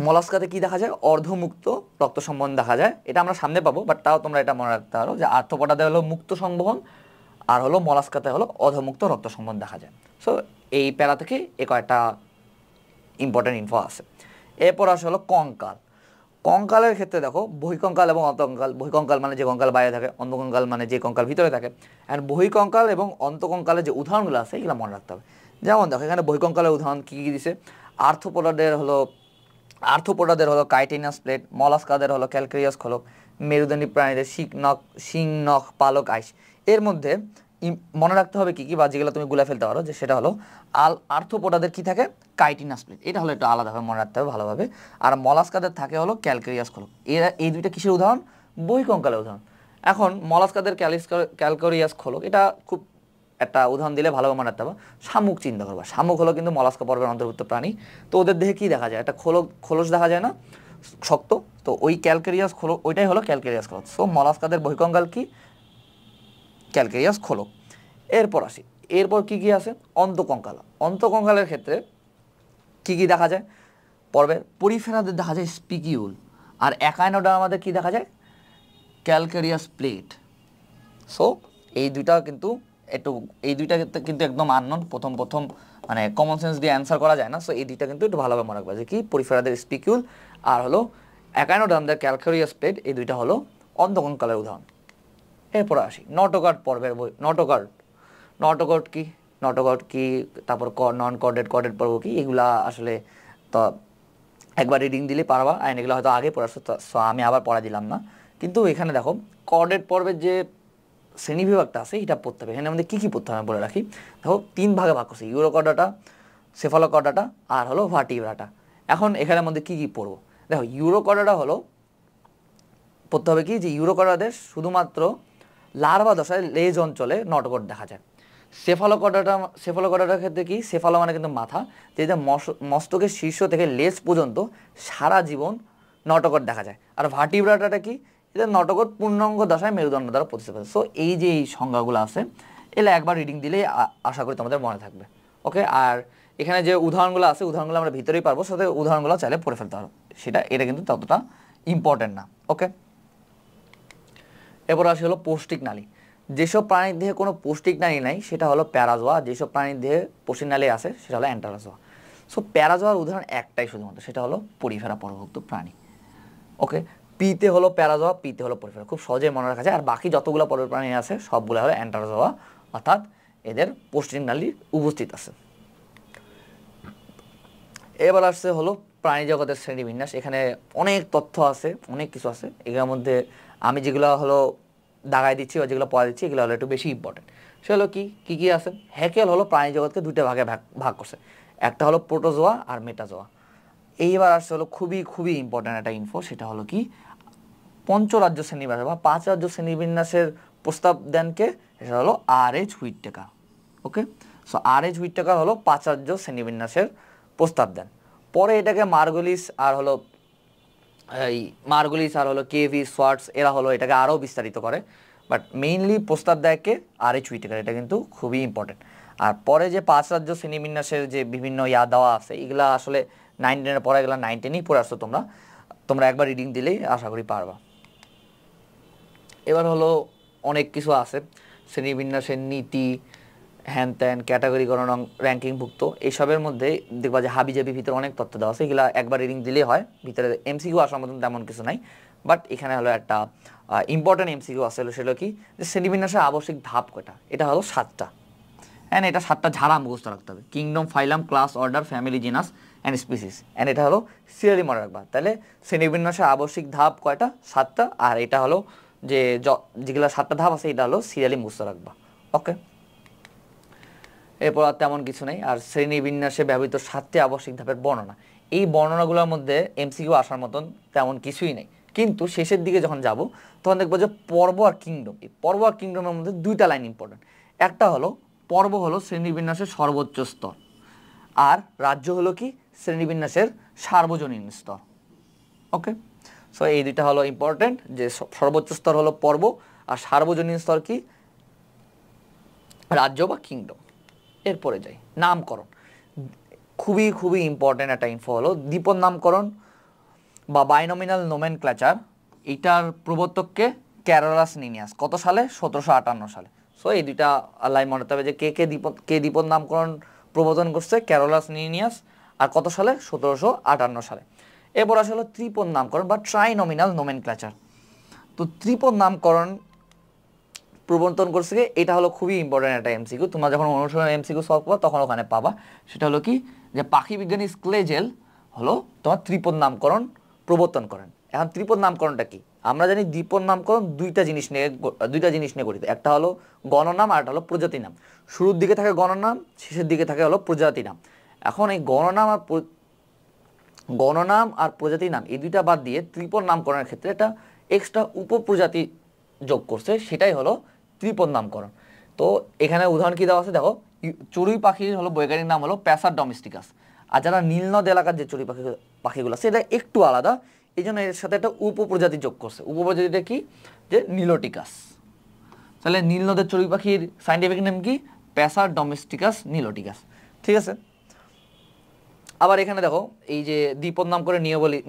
মলাস্কাতে কি দেখা যায়, অর্ধমুক্ত রক্ত সংবহন দেখা যায়। এটা আমরা সামনে পাবো, বাট তাও তোমরা এটা মনে রাখতে পারো যে আর্থ্রোপোডাতে হলো মুক্ত সংবহন আর হলো মলাস্কাতে হলো অধমুক্ত রক্ত সংবহন দেখা যায়। সো এই প্যারা থেকে এ কয়েকটা ইম্পর্টেন্ট ইনফো আছে। এরপর আসে হলো কঙ্কাল। কঙ্কালের ক্ষেত্রে দেখো বহিকঙ্কাল এবং অন্তকঙ্কাল। বহিকঙ্কাল মানে যে কঙ্কাল বাইরে থাকে, অন্তকঙ্কাল মানে যে কঙ্কাল ভিতরে থাকে। অ্যান্ড বহিকঙ্কাল এবং অন্তকঙ্কালের যে উদাহরণগুলো আছে এগুলো মনে রাখতে হবে। যেমন দেখো এখানে বহিকঙ্কালের উদাহরণ কী কী দিছে, আর্থ্রোপোডাদের হলো কাইটিনাস প্লেট, মলাস্কাদের হলো ক্যালকেরিয়াস খোলক, মেরুদণ্ডী প্রাণীদের শিং নখ পালক আইস। এর মধ্যে মনে রাখতে হবে কী কী, বা যেগুলো তুমি গুলা ফেলতে পারো, যে সেটা হলো আর্থ্রোপোডাদের কি থাকে, কাইটিনাস প্লেট, এটা হলো একটু আলাদাভাবে মনে রাখতে হবে ভালোভাবে। আর মলাস্কাদের থাকে হলো ক্যালকেরিয়াস খোলক। এই দুইটা কিসের উদাহরণ, বহিকঙ্কালের উদাহরণ। এখন মলাস্কাদের ক্যালকেরিয়াস খোলক, এটা খুব একটা উদাহরণ দিলে ভালোভাবে মনে রাখতে হবে। শামুক চিন্তা করবা, শামুক হলো কিন্তু মলাস্কা পর্বের অন্তর্ভুক্ত প্রাণী। তো ওদের দেহে কী দেখা যায়, একটা খোলস দেখা যায় না শক্ত, তো ওই ক্যালকেরিয়াস খোলক, ওইটাই হলো ক্যালকেরিয়াস খোলক। সো মলাস্কাদের বহিকঙ্কাল কি, ক্যালকেরিয়াস খোলক। এরপর কি কি আছে, অন্তকঙ্কাল। অন্তকঙ্কালের ক্ষেত্রে কি কি দেখা যায়, পর্বের পরিফেরাদের দেখা যায় স্পিকিউল, আর একাইনোডার্মাদের কি দেখা যায়, ক্যালকেরিয়াস প্লেট। সো এই দুইটা কিন্তু একদম আননোন, প্রথম মানে কমন সেন্স দিয়ে অ্যান্সার করা যায় না। সো এই দুইটা কিন্তু একটু ভালোভাবে মনে রাখবে যে কি, পরিফেরাদের স্পিকিউল আর হলো একাইনোডার্মদের ক্যালকেরিয়াস প্লেট, এই দুইটা হলো অন্তকঙ্কালের উদাহরণ। এরপর আসি নটোকর্ড পর্বের বই। নটোকর্ড কি, তারপর নন কর্ডেড পর্ব কি, এগুলা আসলে তো একবার রিডিং দিলে পারবা, আইন এগুলো হয়তো আগে পড়াচ্ছো, সো আমি আবার পড়া দিলাম না। কিন্তু এখানে দেখো কর্ডেড পর্বের যে শ্রেণীবিভাগটা আছে এটা পড়তে হবে। এখানে আমাদের কী কী পড়তে হবে বলে রাখি। দেখো 3 ভাগে ভাগ করছে, ইউরোকর্ডাটা, সেফালোকর্ডাটা আর হলো ভার্টিব্রাটা। এখন এখানের মধ্যে কী কী পড়বো, দেখো ইউরোকর্ডাটা হলো পড়তে হবে কি, যে ইউরোকর্ডাদের লার্ভা দশায় লেজ অঞ্চলে নটোকর্ড দেখা যায়। সেফালোকর্ডাটার ক্ষেত্রে কি, সেফালো মানে কিন্তু মাথা, যেটা মস্তকের শীর্ষ থেকে লেজ পর্যন্ত সারা জীবন নটোকর্ড দেখা যায়। আর ভার্টিব্রাটাটা কি, এটা নটোকর্ড পূর্ণাঙ্গ দশায় মেরুদণ্ড দ্বারা প্রতিস্থাপিত। সো এই যে এই সংজ্ঞাগুলো আছে এগুলো একবার রিডিং দিলেই আশা করি তোমাদের মনে থাকবে। ওকে, আর এখানে যে উদাহরণগুলো আছে উদাহরণগুলো আমরা ভিতরেই পারবো, সাথে উদাহরণগুলো চাইলে পড়ে ফেলতে পারো, এটা কিন্তু ততটা ইম্পর্টেন্ট না। ওকে, এরপর আসে হলো পৌষ্টিক নালী। যেসব প্রাণীর দেহে কোনো পৌষ্টিক নালী নাই সেটা হলো প্যারাজোয়া, যেসব প্রাণীর দেহে পৌষ্টিক নালী আছে সেটা হলো অ্যান্টারাজোয়া। সো প্যারাজোয়ার উদাহরণ একটাই শুধুমাত্র, সেটা হলো পরিফেরা পর্বভুক্ত প্রাণী। ওকে, পিতে হলো প্যারাজোয়া, পিতে হলো পরিফেরা, খুব সহজেই মনে রাখা যায়। আর বাকি যতগুলো পর্বের প্রাণী আছে সবগুলো হলো অ্যান্টারাজোয়া, অর্থাৎ এদের পৌষ্টিক নালী উপস্থিত আছে। এবার আসছে হলো প্রাণী জগতের শ্রেণীবিন্যাস। এখানে অনেক তথ্য আছে, অনেক কিছু আছে। এগুলোর মধ্যে আমি যেগুলো হলো দাগাই দিচ্ছি বা যেগুলো পড়া দিচ্ছি এগুলো হলো একটু বেশি ইম্পর্টেন্ট। সে হলো কি আছে, হ্যাকেল হলো প্রাণী জগৎকে দুইটা ভাগে ভাগ করছে, একটা হলো প্রোটোজোয়া আর মেটাজোয়া। এইবার আসছে হলো খুবই ইম্পর্টেন্ট একটা ইনফো, সেটা হলো কি, পঞ্চরাজ্য শ্রেণীবিন্যাস বা 5 রাজ্য শ্রেণীবিন্যাসের প্রস্তাব দেন কে, সেটা হলো R.H. হুইটেকার। ওকে, সো R.H. হুইটেকার হলো 5 রাজ্য শ্রেণীবিন্যাসের প্রস্তাব দেন। পরে এটাকে মার্গুলিস আর হলো কেভি সোয়ার্টস এরা হলো এটাকে আরও বিস্তারিত করে, বাট মেইনলি প্রস্তাব দেয় কে, R.H. হুইটেকার। এটা কিন্তু খুবই ইম্পর্টেন্ট। আর পরে যে 5 রাজ্য শ্রেণীবিন্যাসের যে বিভিন্ন দেওয়া আছে এগুলা আসলে 9, 10 পরে, এগুলো 9, 10ই পড়ে আসছো তোমরা একবার রিডিং দিলেই আশা করি পারবা। এবার হলো অনেক কিছু আছে, শ্রেণীবিন্যাসের নীতি, হ্যান ত্যান, ক্যাটাগরিকরণ, র্যাঙ্কিংভুক্ত, এইসবের মধ্যে দেখবা যে হাবিজাবি ভিতরে অনেক তথ্য দেওয়া আছে। এগুলো একবার রিডিং দিলেই হয়, ভিতরে এমসিকিউ আসার মতন তেমন কিছু নাই। বাট এখানে হলো একটা ইম্পর্টেন্ট এমসিকিউ আছে, সেটা কি, যে শ্রেণীবিন্যাসের আবশ্যিক ধাপ কয়টা, এটা হলো 7টা। অ্যান্ড এটা 7টা ধারা মুখস্থ রাখতে হবে, kingdom, phylum, class, order, family, genus and species. And এটা হলো সিরিয়ালি মনে রাখবা। তাহলে শ্রেণীবিন্যাসের আবশ্যিক ধাপ কয়টা? 7টা। আর এটা হলো যে যেগুলো 7টা ধাপ আছে এটা হলো সিরিয়ালি মুখস্থ রাখবা। ওকে, এরপর আর তেমন কিছু নেই। আর শ্রেণীবিন্যাসে ব্যবহৃত 7টি আবশ্যিক ধাপের বর্ণনা, এই বর্ণনাগুলোর মধ্যে এমসিকিউ আসার মতন তেমন কিছুই নেই। কিন্তু শেষের দিকে যখন যাব তখন দেখবো যে পর্ব আর কিংডম, এই পর্ব আর কিংডমের মধ্যে 2টা লাইন ইম্পর্টেন্ট। একটা হলো পর্ব হলো শ্রেণীবিন্যাসের সর্বোচ্চ স্তর, আর রাজ্য হলো কি শ্রেণীবিন্যাসের সার্বজনীন স্তর। ওকে, সো এই 2টা হলো ইম্পর্টেন্ট, যে সর্বোচ্চ স্তর হলো পর্ব আর সার্বজনীন স্তর কি রাজ্য বা কিংডম। এরপরে যাই নামকরণ, খুবই খুবই ইম্পর্টেন্ট একটা ইনফো হলো দ্বীপদ নামকরণ বা বাইনোমিনাল নোমেনক্লেচার। এটার প্রবর্তককে ক্যারোলাস লিনিয়াস, কত সালে? 1758 সালে। সো এই 2টা লাইন মনে রাখতে হবে যে কে দ্বীপদ নামকরণ প্রবর্তন করছে, ক্যারোলাস লিনিয়াস, আর কত সালে? 1758 সালে। এরপর আসলে হলো ত্রিপদ নামকরণ বা ট্রাইনোমিনাল নোমেনক্লেচার। তো ত্রিপদ নামকরণ প্রবর্তন করছে কি, এটা হলো খুবই ইম্পর্টেন্ট একটা এমসিকিউ, তোমরা যখন অনুসরণ এমসিকিউ সলভ করো তখন ওখানে পাবা। সেটা হলো কি যে পাখি বিজ্ঞানী স্ক্লেজেল হলো তোমার ত্রিপদ নামকরণ প্রবর্তন করেন। এখন ত্রিপদ নামকরণটা কি? আমরা জানি দ্বিপদ নামকরণ দুইটা জিনিস নিয়ে গঠিত, একটা হলো গণনাম আর একটা হলো প্রজাতি নাম। শুরুর দিকে থাকে গণনাম, শেষের দিকে থাকে হলো প্রজাতি নাম। এখন এই গণনাম আর প্রজাতি নাম এই 2টা বাদ দিয়ে ত্রিপদ নামকরণের ক্ষেত্রে একটা এক্সট্রা উপপ্রজাতি যোগ করছে, সেটাই হলো ত্রিপদ নামকরণ। তো এখানে উদাহরণ কি দেওয়া আছে দেখো, চড়ুই পাখির হলো বৈজ্ঞানিক নাম হলো প্যাসার ডোমেস্টিকাস। আর যারা নীলনদ এলাকার যে চড়ুই পাখিগুলো আছে এটা একটু আলাদা, এই জন্য এর সাথে একটা উপপ্রজাতি যোগ করছে। উপপ্রজাতিটা কি? যে নিলোটিকাস। তাহলে নীলনদের চড়ুই পাখির সাইন্টিফিক নেম কি? Passer domesticus নিলোটিকাস। ঠিক আছে, আবার এখানে দেখো এই যে দ্বিপদ নাম করে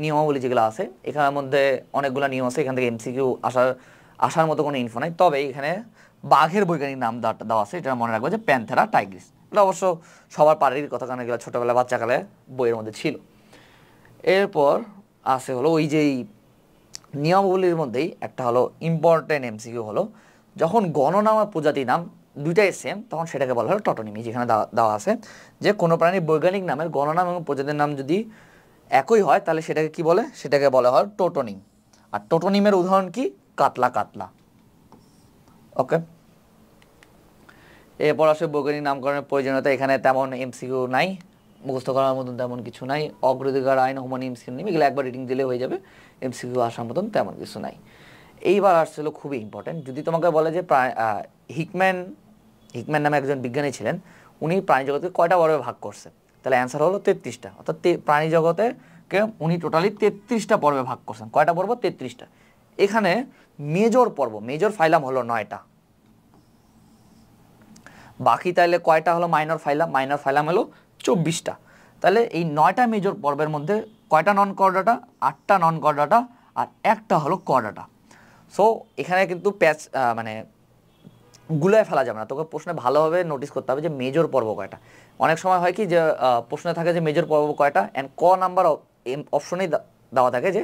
নিয়মাবলী যেগুলো আছে, এখানের মধ্যে অনেকগুলো নিয়ম আছে, এখান থেকে এমসিকিউ আসার মতো কোনো ইনফো নাই। তবে এখানে বাঘের বৈজ্ঞানিক নাম দেওয়া আছে, এটা মনে রাখবো যে প্যান্থেরা টাইগ্রিস। এটা অবশ্য সবার পারির কথা, কারণ এগুলো ছোটোবেলা বাচ্চাকালে বইয়ের মধ্যে ছিল। এরপর আছে হলো ওই যেই নিয়মাবলীর মধ্যেই একটা হলো ইম্পর্টেন্ট এমসিকিউ হলো, যখন গণনাম আর প্রজাতি নাম 2টাই সেম তখন সেটাকে বলা হয় টটোনিমি। যেখানে দেওয়া আছে যে কোনো প্রাণীর বৈজ্ঞানিক নামের গণনাম এবং প্রজাতির নাম যদি একই হয় তাহলে সেটাকে কি বলে? সেটাকে বলা হয় টোটোনিম। আর টোটোনিমের উদাহরণ কি? কাতলা কাতলা। ওকে, এরপর আসে বৈজ্ঞানিক নামকরণের প্রয়োজনীয়তা। এখানে তেমন এমসিকিউ নাই, মুখস্থ করার মতন তেমন কিছু নাই। অগ্রাধিকার আইন, হোমোনিম, সিনোনিম এগুলো একবার রিডিং দিলে হয়ে যাবে, এমসিকিউ আসার মতন তেমন কিছু নাই। এইবার আসছিল খুবই ইম্পর্টেন্ট, যদি তোমাকে বলে যে হিকম্যান নামে একজন বিজ্ঞানী ছিলেন, উনি প্রাণী জগৎকে কয়টা পর্বে ভাগ করছে, তাহলে অ্যান্সার হলো 33টা। অর্থাৎ প্রাণী জগতেকে উনি টোটালি 33টা পর্বে ভাগ করছেন। কয়টা পর্ব? 33টা। এখানে মেজর ফাইলাম হলো 9টা, বাকি তাহলে কয়টা হলো মাইনর ফাইলাম হলো 24টা। তাহলে এই 9টা মেজর পর্বের মধ্যে কয়টা নন কর্ডাটা? 8টা নন কর্ডাটা আর একটা হলো কর্ডাটা। সো এখানে কিন্তু মানে গুলায় ফেলা যাবে না, তোকে প্রশ্নে ভালোভাবে নোটিস করতে হবে যে মেজর পর্ব কয়টা। অনেক সময় হয় কি যে প্রশ্নে থাকে যে মেজর পর্ব কয়টা, অ্যান্ড ক নাম্বার অপশনেই দেওয়া থাকে যে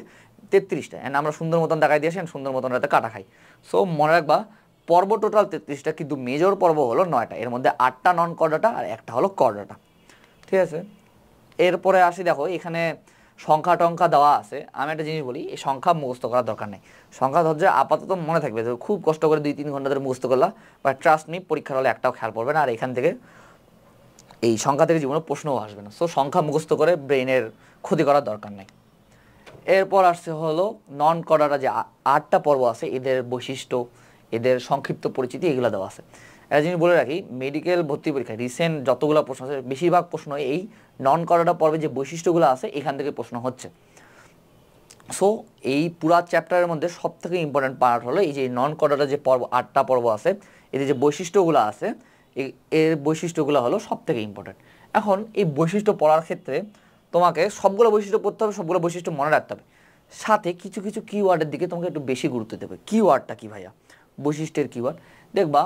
33টা, অ্যান্ড আমরা সুন্দর মতন দেখাই দিয়েছি, সুন্দর মতন রাতে কাটা খাই। সো মনে রাখবা পর্ব টোটাল 33টা, কিন্তু মেজর পর্ব হলো 9টা, এর মধ্যে 8টা নন কর্ডাটা আর একটা হলো কর্ডাটা। ঠিক আছে, এরপরে আসি দেখো এখানে সংখ্যা টংখ্যা দেওয়া আছে। আমি একটা জিনিস বলি, এই সংখ্যা মুখস্থ করার দরকার নেই। সংখ্যা ধৈর্য আপাতত মনে থাকবে, খুব কষ্ট করে 2-3 ঘন্টা ধরে মুখস্থ করলা, বাট ট্রাস্ট মি পরীক্ষার হলে একটাও খেয়াল পড়বে না, আর এখান থেকে এই সংখ্যা থেকে জীবনে প্রশ্নও আসবে না। সো সংখ্যা মুখস্থ করে ব্রেনের ক্ষতি করার দরকার নেই। এরপর আসছে হলো নন কর্ডাটা, যে 8টা পর্ব আছে, এদের বৈশিষ্ট্য, এদের সংক্ষিপ্ত পরিচিতি এগুলো দেওয়া আছে। একটা জিনিস বলে রাখি, মেডিকেল ভর্তি পরীক্ষায় রিসেন্ট যতগুলো প্রশ্ন আছে বেশিরভাগ প্রশ্ন এই নন কর্ডাটা পর্বে যে বৈশিষ্ট্যগুলো আছে এখান থেকে প্রশ্ন হচ্ছে। সো এই পুরা চ্যাপ্টারের মধ্যে সব থেকে ইম্পর্টেন্ট পার্ট হলো এই যে নন কর্ডাটা যে পর্ব, 8টা পর্ব আছে, এদের যে বৈশিষ্ট্যগুলো আছে এর বৈশিষ্ট্যগুলো হলো সব থেকে ইম্পর্টেন্ট। এখন এই বৈশিষ্ট্য পড়ার ক্ষেত্রে তোমাকে সবগুলো বৈশিষ্ট্য পড়তে হবে, সবগুলো বৈশিষ্ট্য মনে রাখতে হবে, সাথে কিছু কিছু কিওয়ার্ডের দিকে তোমাকে একটু বেশি গুরুত্ব দেবে। কিওয়ার্ডটা কি ভাইয়া? বৈশিষ্ট্যের কিওয়ার্ড দেখবা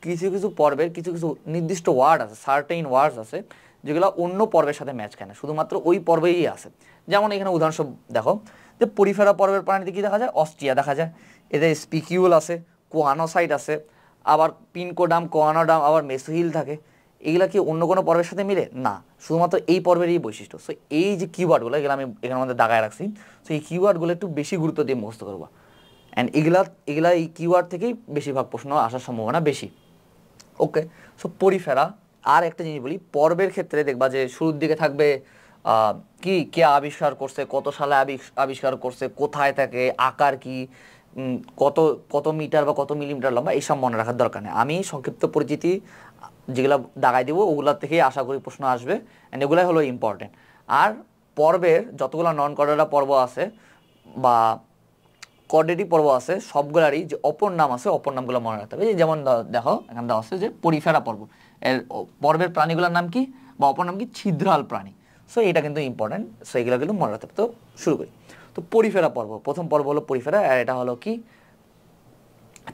কিছু কিছু পর্বের কিছু কিছু নির্দিষ্ট ওয়ার্ড আছে, সার্টেইন ওয়ার্ডস আছে যেগুলো অন্য পর্বের সাথে ম্যাচ খায় না, শুধুমাত্র ওই পর্বেই আছে। যেমন এখানে উদাহরণস্বরূপ দেখো যে পরিফেরা পর্বের প্রাণীতে কী দেখা যায়? অস্ট্রিয়া দেখা যায়, এদের স্পিকিউল আছে, কোয়ানোসাইট আছে, আবার পিনকোডাম, কোয়ানোডাম, আবার মেসোহিল থাকে। এগুলা কি অন্য কোনো পর্বের সাথে মিলে না, শুধুমাত্র এই পর্বেরই বৈশিষ্ট্য। সো এই যে কিওয়ার্ডগুলো এগুলো আমি এখানে মধ্যে দাগায় রাখছি, সো এই কিওয়ার্ডগুলো একটু বেশি গুরুত্ব দিয়ে মুখস্থ করবা, অ্যান্ড এগুলা এই কিওয়ার্ড থেকেই বেশিরভাগ প্রশ্ন আসার সম্ভাবনা বেশি। ওকে, সো পরিফেরা। আর একটা জিনিস বলি, পর্বের ক্ষেত্রে দেখবা যে শুরুর দিকে থাকবে কি কে আবিষ্কার করছে, কত সালে আবিষ্কার করছে, কোথায় থাকে, আকার কি, কত কত মিটার বা কত মিলিমিটার লম্বা, এইসব মনে রাখার দরকার নেই। আমি সংক্ষিপ্ত পরিচিতি যেগুলো দাগাই দিব ওগুলোর থেকেই আশা করি প্রশ্ন আসবে, অ্যান্ড এগুলাই হলো ইম্পর্টেন্ট। আর পর্বের যতগুলো নন কর্ডেটা পর্ব আছে বা কর্ডেটি পর্ব আছে সবগুলারই যে অপর নাম আছে, অপর নামগুলো মনে রাখতে হবে। যেমন দেখো এখানে দেওয়া আছে যে পরিফেরা পর্ব, এর পর্বের প্রাণীগুলোর নাম কি বা অপর নাম কি, ছিদ্রাল প্রাণী। সো এটা কিন্তু ইম্পর্টেন্ট, সো এগুলো কিন্তু মনে রাখতে হবে। তো শুরু করি। তো পরিফেরা পর্ব, প্রথম পর্ব হলো পরিফেরা, আর এটা হলো কি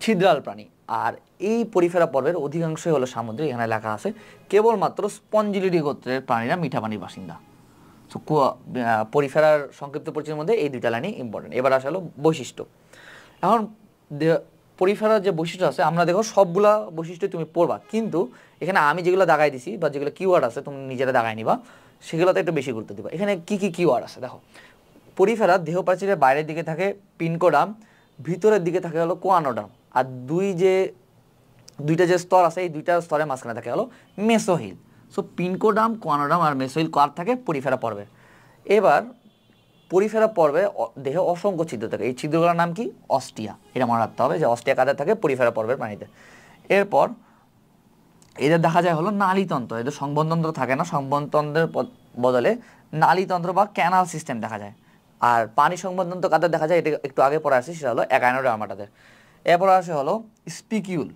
ছিদ্রাল প্রাণী। আর এই পরিফেরা পর্বের অধিকাংশই হলো সামুদ্রিক, এখানে লেখা আছে কেবলমাত্র স্পঞ্জিলিডি গোত্রের প্রাণীরা মিঠা পানির বাসিন্দা। সো পরিফেরার সংক্ষিপ্ত পরিচয়ের মধ্যে এই দুইটা লাইনই ইম্পর্টেন্ট। এবার আসা হলো বৈশিষ্ট্য। এখন পরিফেরার যে বৈশিষ্ট্য আছে আমরা দেখো সবগুলা বৈশিষ্ট্য তুমি পড়বা, কিন্তু এখানে আমি যেগুলো দাগাই দিছি বা যেগুলো কিওয়ার্ড আছে তুমি নিজেরা দাগাই নিবা, সেগুলোতে একটু বেশি গুরুত্ব দিবা। এখানে কি কি কিওয়ার্ড আছে দেখো। পরিফেরা দেহ প্রাচীরের বাইরের দিকে থাকে পিনকোডাম, ভিতরের দিকে থাকে হলো কোয়ানোডাম, আর দুইটা যে স্তর আছে এই দুইটা স্তরের মাঝখানে থাকে হলো মেসোহিল। সো পিনকোডাম, কোয়ানোডাম আর মেসোহিল কার থাকে পরিফেরা পর্বে। এবার পরিফেরা পর্বে দেহে অসংখ্য ছিদ্র থাকে, এই ছিদ্রগুলোর নাম কি, অস্টিয়া। এটা মনে রাখতে হবে যে অস্টিয়া কাদের থাকে পরিফেরা পর্বের প্রাণীতে। এরপর এদের দেখা যায় হলো নালীতন্ত্র, এদের সংবহনতন্ত্র থাকে না, সংবহনতন্ত্রের বদলে নালীতন্ত্র বা ক্যানাল সিস্টেম দেখা যায়। আর পানি সংবহনতন্ত্র কাদের দেখা যায় এটা একটু আগে পড়ে আসছি, সেটা হলো অ্যাকাইনোডার্মাটাদের। এরপর আসে হলো স্পিকিউল।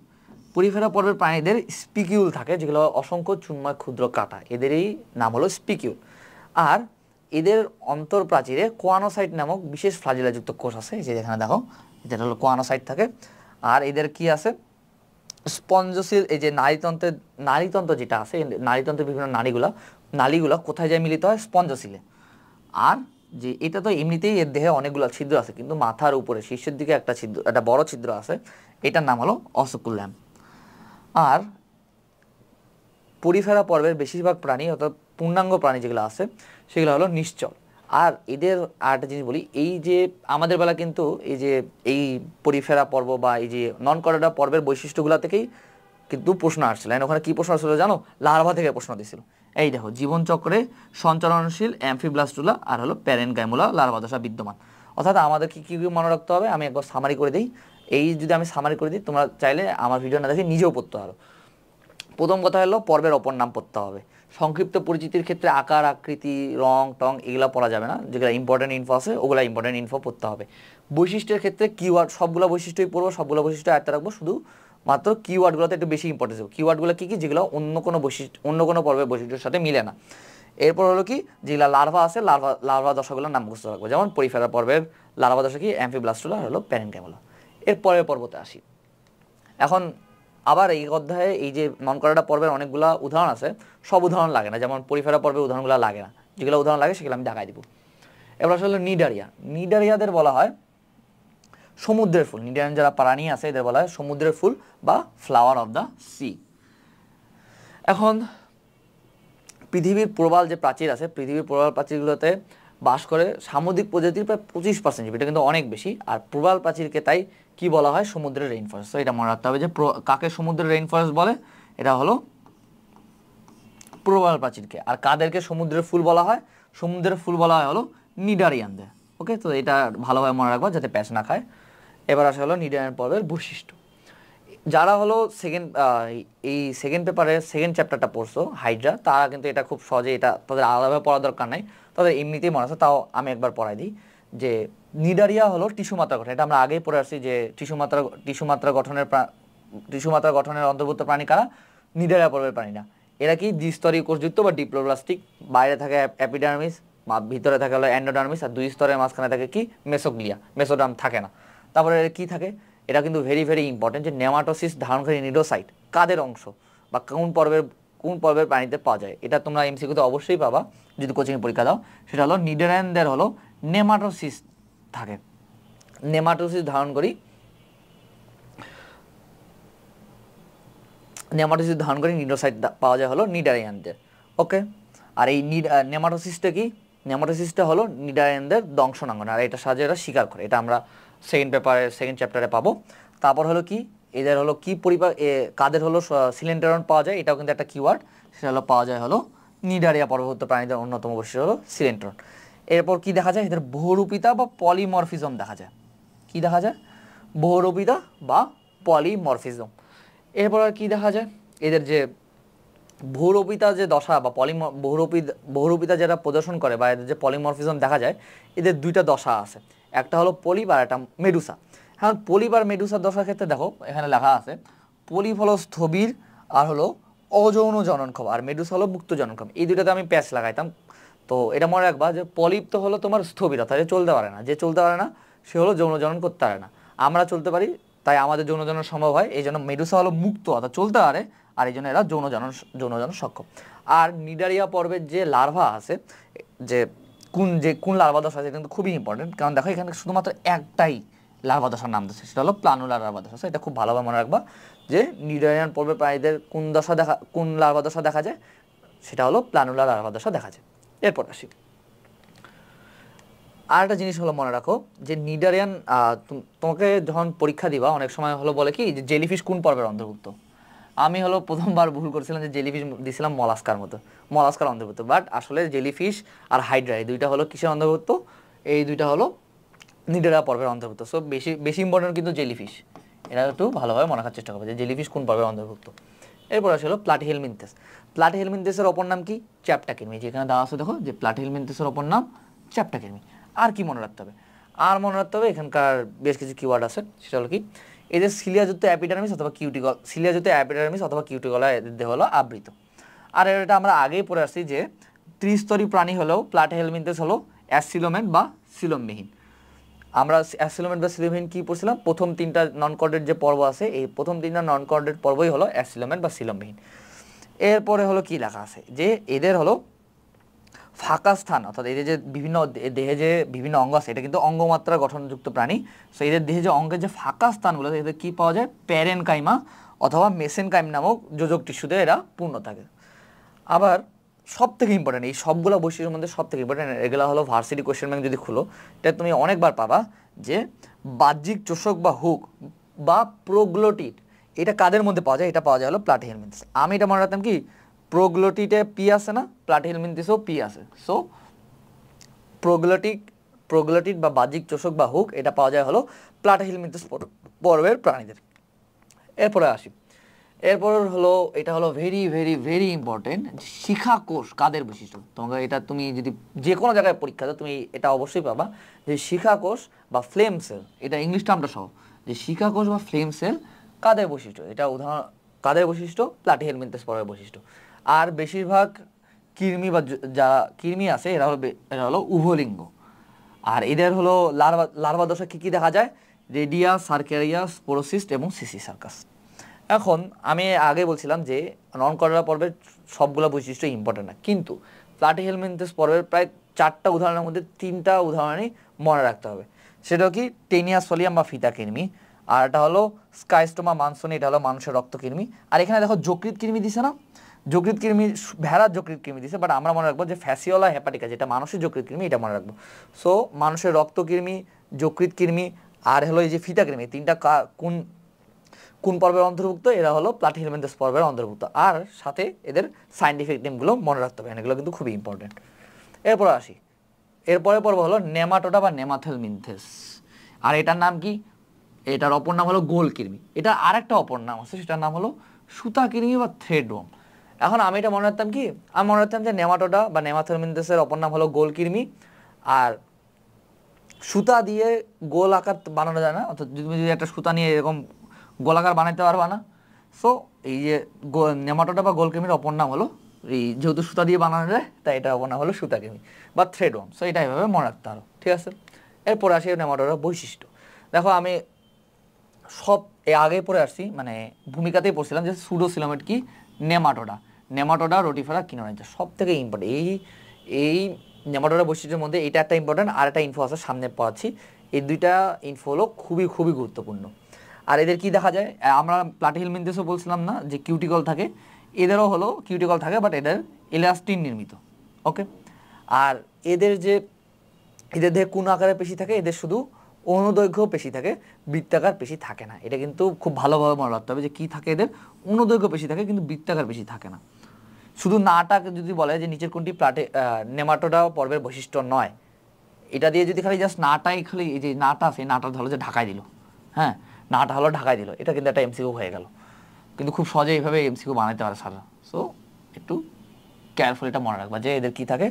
পরিফেরা পর্বের প্রাণীদের স্পিকিউল থাকে, যেগুলো অসংখ্য চুনময় ক্ষুদ্র কাঁটা, এদেরই নাম হলো স্পিকিউল। আর এদের অন্তর্প্রাচীরে কোয়ানোসাইট নামক বিশেষ ফ্লাজিলাযুক্ত কোষ আছে, এই যে এখানে দেখো যেটা হলো কোয়ানোসাইট থাকে। আর এদের কি আছে, স্পঞ্জসিল, এই যে নারীতন্ত্র যেটা আছে, নারীতন্ত্রের বিভিন্ন নালীগুলা কোথায় যায় মিলিত হয়, স্পঞ্জসিলে। আর যে এটা তো এমনিতেই এর দেহে অনেকগুলো ছিদ্র আছে, কিন্তু মাথার উপরে শীর্ষের দিকে একটা বড় ছিদ্র আছে, এটার নাম হলো অসকুল্যাম। আর পরিফেরা পর্বের বেশিরভাগ প্রাণী অর্থাৎ পূর্ণাঙ্গ প্রাণী যেগুলো আছে সেগুলো হলো নিশ্চল। আর এদের আর একটা জিনিস বলি, এই যে আমাদের বেলা কিন্তু এই পরিফেরা পর্ব বা এই যে নন কর্ডেটা পর্বের বৈশিষ্ট্যগুলো থেকেই কিন্তু প্রশ্ন আসছিল। ওখানে কি প্রশ্ন আসছিল জানো, লার্ভা থেকে প্রশ্ন দিয়েছিল। এই দেখো, জীবনচক্রে সঞ্চালনশীল অ্যামফিব্লাস্টুলা আর হলো প্যারেনকাইমুলা লার্ভা দশা বিদ্যমান। অর্থাৎ আমাদেরকে কী কী মনে রাখতে হবে, আমি একবার সামারি করে দিই। এই যদি আমি সামারি করে দিই, তোমরা চাইলে আমার ভিডিও না দেখে নিজেও পড়তে পারো। প্রথম কথা হলো পর্বের অপর নাম পড়তে হবে। সংক্ষিপ্ত পরিচিতির ক্ষেত্রে আকার, আকৃতি, রং টং এগুলো পড়া যাবে না, যেগুলো ইম্পর্টেন্ট ইনফো আছে ওগুলো ইম্পর্টেন্ট ইনফো পড়তে হবে। বৈশিষ্ট্যের ক্ষেত্রে কিওয়ার্ড সবগুলো বৈশিষ্ট্যই পড়বো, সবগুলো বৈশিষ্ট্য আয়ত্তে রাখবো, শুধু মাত্র কিওয়ার্ডগুলোতে একটু বেশি ইম্পর্টেন্স দেবো। কিওয়ার্ডগুলো কী কী, যেগুলো অন্য কোনো পর্বের বৈশিষ্ট্যের সাথে মিলে না। এরপর হলো কি, যেগুলো লার্ভা আছে লার্ভা দশাগুলোর নাম মুখস্থ রাখবো। যেমন পরিফেরা পর্বের লার্ভা দশা কি, অ্যামফিব্লাস্টুলা আর হলো প্যারেনকাইমুলা। এর পরের পর্বতে আসি। এখন আবার এই অধ্যায়ে এই যে নন কর্ডেটা পর্বের অনেকগুলো উদাহরণ আছে, সব উদাহরণ লাগে না, যেমন পরিফেরা পর্বের উদাহরণগুলো লাগে না, যেগুলো উদাহরণ লাগে সেগুলো আমি দেখাই দিব। এবার আসলে নিডারিয়াদের বলা হয় সমুদ্রের ফুল। নিডারিয়ান যারা প্রাণী আছে এদের বলা হয় সমুদ্রের ফুল বা ফ্লাওয়ার অফ দ্য সি। এখন পৃথিবীর প্রবাল যে প্রাচীর আছে, পৃথিবীর প্রবাল প্রাচীরগুলোতে বাস করে সামুদ্রিক প্রজাতির প্রায় 25%, এটা কিন্তু অনেক বেশি। আর প্রবাল প্রাচীরকে তাই কি বলা হয়, সমুদ্রের রেইন ফরেস্ট। তো এটা মনে রাখতে হবে যে কাকে সমুদ্রের রেইন ফরেস্ট বলে, এটা হলো প্রবাল প্রাচীরকে। আর কাদেরকে সমুদ্রের ফুল বলা হয়, সমুদ্রের ফুল বলা হয় হলো নিডারিয়ানদের। ওকে, তো এটা ভালোভাবে মনে রাখবা যাতে প্যাচ না খায়। এবার আসা হলো নিডারিয়ান পর্বের বৈশিষ্ট্য। যারা হলো এই সেকেন্ড পেপারের সেকেন্ড চ্যাপ্টারটা পড়ছো হাইড্রা, তারা কিন্তু এটা খুব সহজে, এটা তাদের আলাদাভাবে পড়ার দরকার নাই, তাদের এমনিতেই মনে আছে। তাও আমি একবার পড়াই দিই যে নিডারিয়া হলো টিস্যু মাত্রা গঠন। এটা আমরা আগেই পড়ে আসছি যে টিস্যু মাত্রা গঠনের অন্তর্ভুক্ত প্রাণী কারা, নিডারিয়া পর্বের প্রাণীরা। এরা কি দ্বিস্তরী কোষযুক্ত বা ডিপ্লোব্লাস্টিক, বাইরে থাকে অ্যাপিডার্মিস বা ভিতরে থাকে হলো অ্যান্ডোডার্মিস, আর দুই স্তরের মাঝখানে থাকে কি মেসোগ্লিয়া, মেসোডার্ম থাকে না। তারপরে কি থাকে, এটা কিন্তু ভেরি ভেরি ইম্পর্টেন্ট যে নেমাটোসিস ধারণকারী নিডোসাইট কাদের অংশ বা কোন পর্বের প্রাণীতে পাওয়া যায়, এটা তোমরা এমসিকিউতে অবশ্যই পাবা যদি কোচিং পরীক্ষা দাও। সেটা হলো নিডারিয়ানদের হলো নেমাটোসিস থাকে, নেমাটোসিস ধারণ করি নেমাটোসিস ধারণ করে নিডোসাইট পাওয়া যায় হলো নিডারিয়ানদের। ওকে, আর এই নেমাটোসিসটা কি? নেমাটোসিসটা হলো নিডারিয়ানদের দংশনাঙ্গন, আর এটা সাহায্যে এরা শিকার করে। এটা আমরা সেকেন্ড চ্যাপ্টারে পাবো। তারপর হলো কি, এদের হলো কি কাদের হলো সিলেন্টারন পাওয়া যায়, এটাও কিন্তু একটা কিওয়ার্ড। সেটা হলো পাওয়া যায় হলো নিডারিয়া পর্বত প্রাণীদের অন্যতম বৈশিষ্ট্য হলো সিলেন্টারন। এরপর কি দেখা যায়? এদের বহুরূপিতা বা পলিমরফিজম দেখা যায়। কি দেখা যায়? বহুরূপিতা বা পলিমরফিজম। এরপর আর কি দেখা যায়? এদের যে বহুরূপিতা যে দশা বা বহুরূপিতা যেটা প্রদর্শন করে বা এদের যে পলিমরফিজম দেখা যায়, এদের দুইটা দশা আছে, একটা হলো পলিপ আর একটা মেডুসা। এখন পলিপ আর মেডুসার দশার ক্ষেত্রে দেখো এখানে লেখা আছে পলিপ হলো স্থবির আর হলো অযৌন জননক্ষম, আর মেডুসা হলো মুক্ত জননক্ষম। এই দুইটাতে আমি প্যাচ লাগাইতাম। তো এটা মনে রাখবা যে পলিপ তো হলো তোমার স্থবির, অর্থাৎ চলতে পারে না। যে চলতে পারে না সে হলো যৌন জনন করতে পারে না। আমরা চলতে পারি, তাই আমাদের যৌন জনন সম্ভব হয়। এই জন্য মেডুসা হলো মুক্ত, অর্থাৎ চলতে পারে, আর এই জন্য এরা যৌন জনন সক্ষম। আর নিডারিয়া পর্বের যে লার্ভা আছে, যে কোন লার্ভা দশা আছে, এটা কিন্তু খুবই ইম্পর্টেন্ট। কারণ দেখো এখানে শুধুমাত্র একটাই লার্ভা দশার নাম দিচ্ছে, সেটা হলো প্লানুলার লার্ভা দশা। এটা খুব ভালোভাবে মনে রাখবা যে নিডারিয়ান পর্বের প্রাণীদের কোন লার্ভা দশা দেখা যায়, সেটা হলো প্লানুলার লার্ভা দশা দেখা যায়। এরপর আসি আর একটা জিনিস হলো মনে রাখো যে নিডারিয়ান তোমাকে যখন পরীক্ষা দিবা অনেক সময় হলো বলে কি যে জেলিফিশ কোন পর্বের অন্তর্ভুক্ত। আমি হলো প্রথমবার ভুল করেছিলাম যে জেলিফিশ দিয়েছিলাম মলাস্কার অন্তর্ভুক্ত, বাট আসলে জেলিফিশ আর হাইড্রা এই দুইটা হলো কিসের অন্তর্ভুক্ত? এই দুইটা হলো নিডারিয়া পর্বের অন্তর্ভুক্ত। সো বেশি ইম্পর্টেন্ট কিন্তু জেলিফিশ। এটা একটু ভালোভাবে মনে রাখার চেষ্টা করবে যে জেলিফিশ কোন পর্বের অন্তর্ভুক্ত। এরপর আসে হলো প্লাটিহেলমিনথেস। প্লাটিহেলমিনথেসের অপর নাম কি? চ্যাপ্টাকিরমি। যেখানে দেওয়া আছে দেখো যে প্লাটিহেলমিনথেসের অপর নাম চ্যাপ্টাকিরমি। আর কি মনে রাখতে হবে? আর মনে রাখতে হবে এখানকার বেশ কিছু কিওয়ার্ড আছে। সেটা হলো কি, এদের সিলিয়াযুক্ত অ্যাপিডার্মিস অথবা কিউটিকলা এদের হলো আবৃত। আর এটা আমরা আগেই পড়ে আসছি যে ত্রিস্তরী প্রাণী হলেও প্লাটিহেলমিনথেস হলো অ্যাসিলোমেট বা সিলোমবিহীন। আমরা অ্যাসিলোমেট বা সিলোমবিহীন কি পড়ছিলাম? প্রথম তিনটা নন কর্ডেট যে পর্ব আছে, এই প্রথম তিনটা নন কর্ডেট পর্বই হলো অ্যাসিলোমেট বা সিলোমবিহীন। এরপরে হলো কি লেখা আছে যে এদের হলো ফাঁকা স্থান, অর্থাৎ এদের যে দেহে যে বিভিন্ন অঙ্গ আছে, এটা কিন্তু অঙ্গমাত্রা গঠনযুক্ত প্রাণী। সো এদের দেহে যে অঙ্গের যে ফাঁকা স্থানগুলো, এদের কি পাওয়া যায়? প্যারেনকাইমা অথবা মেসেনকাইম নামক যোজক টিস্যুতে এরা পূর্ণ থাকে। আবার সব থেকে ইম্পর্টেন্ট, এই সবগুলো বৈশিষ্ট্যের মধ্যে সব থেকে ইম্পর্টেন্ট, এগুলো হলো ভার্সিটি কোয়েশ্চেন ব্যাংক যদি খুলো, এটা তুমি অনেকবার পাবা যে বাহ্যিক চোষক বা হুক বা প্রোগ্লোটিড, এটা কাদের মধ্যে পাওয়া যায়? এটা পাওয়া যায় হলো প্লাটিহেলমিনথেস। আমি এটা মনে রাখতাম কি, প্রোগ্লোটিডে পি আছে না, প্লাটিহেলমিনথেসেও পি আছে। সো প্রোগ্লোটিড বা বাহ্যিক চোষক বা হুক এটা পাওয়া যায় হলো প্লাটিহেলমিনথেস পর্বের প্রাণীদের। এরপরে আসি, এরপর হলো এটা হলো ভেরি ভেরি ভেরি ইম্পর্টেন্ট, শিখা কোষ কাদের বৈশিষ্ট্য। তোমাকে এটা তুমি যদি যে কোনো জায়গায় পরীক্ষা দাও তুমি এটা অবশ্যই পাবা যে শিখা কোষ বা ফ্লেম সেল, এটা ইংলিশ টার্মটা সহ, যে শিখা কোষ বা ফ্লেম সেল কাদের বৈশিষ্ট্য। এটা উদাহরণ কাদের বৈশিষ্ট্য? প্লাটিহেলমিনথেস পর্বের বৈশিষ্ট্য। আর বেশিরভাগ কৃমি বা যারা কৃমি আছে এরা হলো উভলিঙ্গ। আর এদের হলো লার্ভা দশা কী কী দেখা যায়? রেডিয়া, সার্কেরিয়া, স্পোরোসিস্ট এবং সিসি সার্কাস। এখন আমি আগে বলছিলাম যে নন কর্ডেলা পর্বের সবগুলো বৈশিষ্ট্য ইম্পর্টেন্ট না, কিন্তু প্লাটিহেলমিনথেস পর্বের প্রায় 4টা উদাহরণের মধ্যে 3টা উদাহরণই মনে রাখতে হবে। সেটাও কি, টেনিয়া সোলিয়াম বা ফিতা কৃমি, আর এটা হলো স্কাইস্টোমা মানসনি, এটা হলো মানুষের রক্তকৃমি। আর এখানে দেখো যকৃৎ কৃমি দিছে না, যকৃৎ কৃমি ভেড়ার যকৃৎ কৃমি দিছে, বাট আমরা মনে রাখবো যে ফ্যাসিওলা হেপাটিকা যেটা মানুষের যকৃৎ কৃমি, এটা মনে রাখবো। সো মানুষের রক্তকৃমি, যকৃৎ কৃমি আর হলো এই যে ফিতা কৃমি, 3টা কোন পর্বের অন্তর্ভুক্ত? এরা হলো প্লাটিহেলমিনথেস পর্বের অন্তর্ভুক্ত। আর সাথে এদের সাইন্টিফিক নেমগুলো মনে রাখতে হবে, এগুলো কিন্তু খুবই ইম্পর্টেন্ট। এরপর আসি, এরপরে পর্ব হলো নেমাটোডা বা নেমাথেলমিনথেস। আর এটার নাম কি? এটার অপর নাম হলো গোলকৃমি। এটা আরেকটা অপর নাম আছে, সেটার নাম হলো সুতাকৃমি বা থ্রেডওয়ার্ম। এখন আমি এটা মনে রাখতাম কি, আমি মনে রাখতাম যে নেমাটোডা বা নেমাথেলমিনথেসের অপর নাম হলো গোলকৃমি। আর সুতা দিয়ে গোল আকার বানানো যায় না, অর্থাৎ তুমি যদি একটা সুতা নিয়ে এরকম গোলাকার বানাইতে পারবা না। সো এই যে নেমাটোডা বা গোলকৃমির অপর নাম হলো, এই যেহেতু সুতা দিয়ে বানানো যায় তাই এটা অপর নাম হলো সুতাকৃমি বা থ্রেডওয়ার্ম। সো এটা এভাবে মনে রাখতে পারো, ঠিক আছে। এরপরে আসি নেমাটোডার বৈশিষ্ট্য। দেখো আমি সব আগে পড়ে আসছি, মানে ভূমিকাতেই পড়ছিলাম যে সুডোসিলোমেট কি, নেমাটোডা রোটিফেরা কিনোরাইজা সব থেকে ইম্পর্টেন্ট। এই নেমাটোডা বৈশিষ্ট্যের মধ্যে এটা একটা ইম্পর্টেন্ট, আর একটা ইনফো আছে সামনে পড়াচ্ছি। এই দুইটা ইনফো হলো খুবই খুবই গুরুত্বপূর্ণ। আর এদের কি দেখা যায়, আমরা প্লাটিহেলমিনথেসও বলছিলাম না যে কিউটিকল থাকে, এদেরও হলো কিউটিকল থাকে, বাট এদের ইলাস্টিন নির্মিত। ওকে, আর এদের দেহে কোন আকারের পেশি থাকে, এদের শুধু অনুদৈর্ঘ্য পেশি থাকে, বৃত্তাকার পেশি থাকে না। এটা কিন্তু খুব ভালোভাবে মনে রাখতে হবে যে কী থাকে, এদের অনুদৈর্ঘ্য পেশি থাকে কিন্তু বৃত্তাকার পেশি থাকে না। শুধু নাটাকে যদি বলে যে নিচের কোনটি নেমাটোডা পর্বের বৈশিষ্ট্য নয়, এটা দিয়ে যদি খালি জাস্ট নাটাই খালি এই যে নাটা আছে, নাটা হলো যে ঢাকায় দিল, হ্যাঁ নাটা হলো ঢাকায় দিল, এটা কিন্তু একটা এমসিকিউ হয়ে গেল। কিন্তু খুব সহজে এইভাবে এমসিকিউ বানাতে পারে স্যাররা। সো একটু কেয়ারফুল এটা মনে রাখবা যে এদের কি থাকে,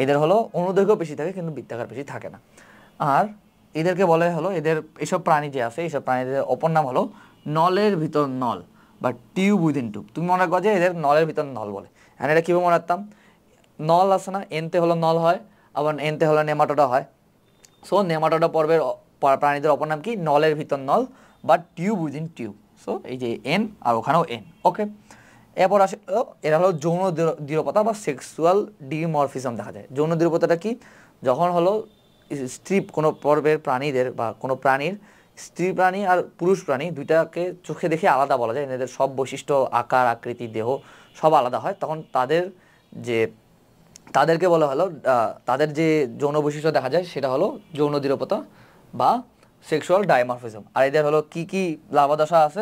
এদের হলো অনুদৈর্ঘ্য পেশি থাকে কিন্তু বৃত্তাকার পেশি থাকে না। আর এদেরকে বলে হলো, এদের এসব প্রাণী যে আছে এইসব প্রাণীদের অপর নাম হলো নলের ভিতর নল বা টিউব উইদিন টিউব। তুমি মনে রাখবা যে এদের নলের ভিতর নল বলে। হ্যাঁ, এটা কীভাবে মনে রাখতাম, নল আছে না, এনতে হলো নল হয়, আবার এনতে হলো নেমাটোডা হয়। সো নেমাটোডা পর্বের প্রাণীদের অপর নাম কি, নলের ভিতর নল বা টিউব উইদিন টিউব। সো এই যে এন আর ওখানেও এন। ওকে, এরপর আসে এরা হলো যৌন দৃঢ়তা বা সেক্সুয়াল ডিমরফিজম দেখা যায়। যৌন দৃঢ়তাটা কি, যখন হলো স্ত্রী কোনো পর্বের প্রাণীদের বা কোনো প্রাণীর, স্ত্রী প্রাণী আর পুরুষ প্রাণী দুইটাকে চোখে দেখে আলাদা বলা যায়, এদের সব বৈশিষ্ট্য আকার আকৃতি দেহ সব আলাদা হয়, তখন তাদেরকে বলা হলো তাদের যে যৌন বৈশিষ্ট্য দেখা যায় সেটা হলো যৌন দৃঢ়তা বা সেক্সুয়াল ডাইমরফিজম। আর এদের হলো কি কি লার্ভাদশা আছে,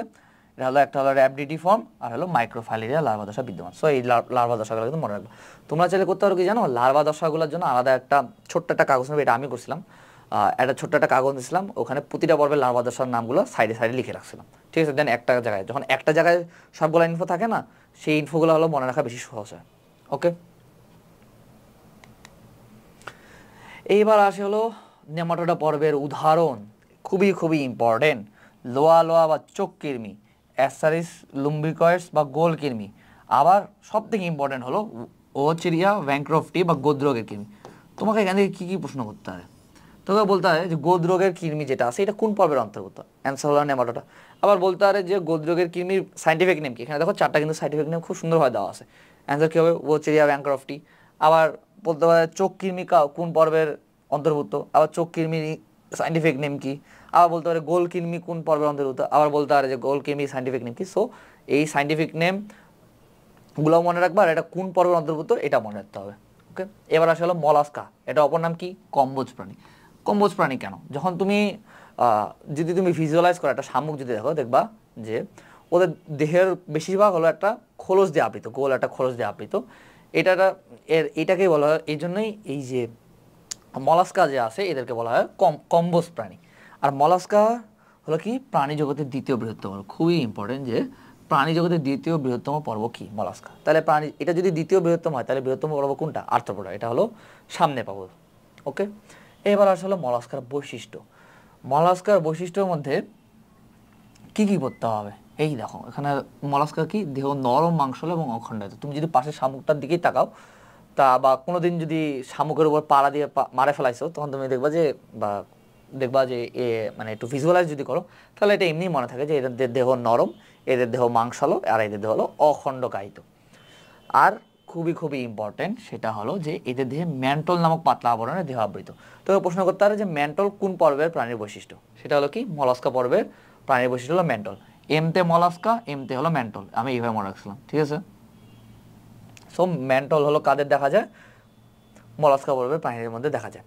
এটা হলো একটা হলো র্যাবডিটি ফর্ম আর হলো মাইক্রোফাইলেরিয়া লার্ভাদশা বিদ্যমান। সো এই লার্ভাদশাগুলো কিন্তু মনে রাখবে। তোমরা চাইলে করতে পারো কি জানো, লার্ভাদশাগুলোর জন্য আলাদা একটা ছোট্ট একটা কাগজ নেবে, এটা আমি করছিলাম। একটা ছোট্ট একটা কাগজ দিয়েছিলাম, ওখানে প্রতিটা পর্বের লার্ভাদশার নামগুলো সাইডে সাইডে লিখে রাখছিলাম। ঠিক আছে, দেন একটা জায়গায় যখন একটা জায়গায় সবগুলো ইনফো থাকে না, সেই ইনফোগুলো হলো মনে রাখা বেশি সহজ হয়। ওকে, এইবার আসে হলো নেমাটোডা পর্বের উদাহরণ, খুবই খুবই ইম্পর্টেন্ট। লোয়া লোয়া বা চোখ কৃমি, অ্যাসারিস লুম্বিকয়েডস বা গোল কৃমি, আবার সব থেকে ইম্পর্টেন্ট হলো ওচিরিয়া ব্যাংক্রফটি বা গোদ্রোগের কৃমি। তোমাকে এখান থেকে কী কী প্রশ্ন করতে হয়, তোকে বলতে হয় যে গোদ্রোগের কৃমি যেটা আছে এটা কোন পর্বের অন্তর্গত, অ্যান্সার হলো নেমাটোডা। আবার বলতে পারে যে গোদ্রোগের কৃমির সাইন্টিফিক নেম কি, এখানে দেখো চারটা কিন্তু সাইন্টিফিক নেম খুব সুন্দরভাবে দেওয়া আছে, অ্যান্সার কী হবে, ওচিরিয়া ব্যাংক্রফটি। আবার বলতে পারে চোখ কৃমি কোন পর্বের অন্তর্ভুক্ত, আবার চোখ কৃমির সাইন্টিফিক নেম কি। আবার বলতে পারে গোল কৃমি কোন পর্বের অন্তর্ভুক্ত, আবার বলতে পারে যে গোল কৃমি সাইন্টিফিক নেম কি। সো এই সাইন্টিফিক নেমগুলো মনে রাখবা, আর এটা কোন পর্বের অন্তর্ভুক্ত এটা মনে রাখতে হবে। ওকে, এবার আসলে মলাস্কা, এটা অপর নাম কি, কম্বোজ প্রাণী। কম্বোজ প্রাণী কেন, যখন তুমি যদি তুমি ভিজুয়ালাইজ করো একটা শামুক যদি দেখো, দেখবা যে ওদের দেহের বেশিরভাগ হলো একটা খোলস দিয়ে আবৃত, গোল একটা খোলস দিয়ে আবৃত। এটাকেই বলা হয়, এই জন্যই এই যে মলাস্কা যে আছে এদেরকে বলা হয় কম্বোজ প্রাণী। আর মলাস্কা হলো কি, প্রাণী জগতের দ্বিতীয় বৃহত্তম, খুবই ইম্পর্টেন্ট যে প্রাণী জগতের দ্বিতীয় বৃহত্তম পর্ব কি, মলাস্কা। তাহলে এটা যদি দ্বিতীয় বৃহত্তম হয় তাহলে বৃহত্তম পর্ব কোনটা, আর্থ্রোপোডা, এটা হলো সামনে পাবো। ওকে, এবার আসলে মলাস্কার বৈশিষ্ট্য। মলাস্কার বৈশিষ্ট্যের মধ্যে কি কি করতে হবে, এই দেখো এখানে মলাস্কা কি, দেহ নরম মাংসল এবং অখণ্ডায়িত। তুমি যদি পাশের শামুকটার দিকেই তাকাও, বা কোনোদিন যদি শামুকের উপর পাড়া দিয়ে মারে ফেলাইছো, তখন তুমি দেখবা যে মানে একটু ভিজুয়ালাইজ যদি করো, তাহলে এটা এমনি মনে থাকে যে এদের দেহ নরম, এদের দেহ মাংসালো, আর এদের দেহ হলো অখণ্ডকায়িত। আর খুবই খুবই ইম্পর্টেন্ট সেটা হলো যে এদের দেহে ম্যান্টল নামক পাতলা আবরণের দেহ আবৃত। তো প্রশ্ন করতে পারে যে ম্যান্টল কোন পর্বের প্রাণীর বৈশিষ্ট্য, সেটা হলো কি, মলাস্কা পর্বের প্রাণীর বৈশিষ্ট্য হলো ম্যান্টল। এমতে মলাস্কা, এমতে হলো ম্যান্টল, আমি এইভাবে মনে রাখছিলাম। ঠিক আছে, সো ম্যান্টল হলো কাদের দেখা যায়, মলাস্কা পর্বের প্রাণীদের মধ্যে দেখা যায়।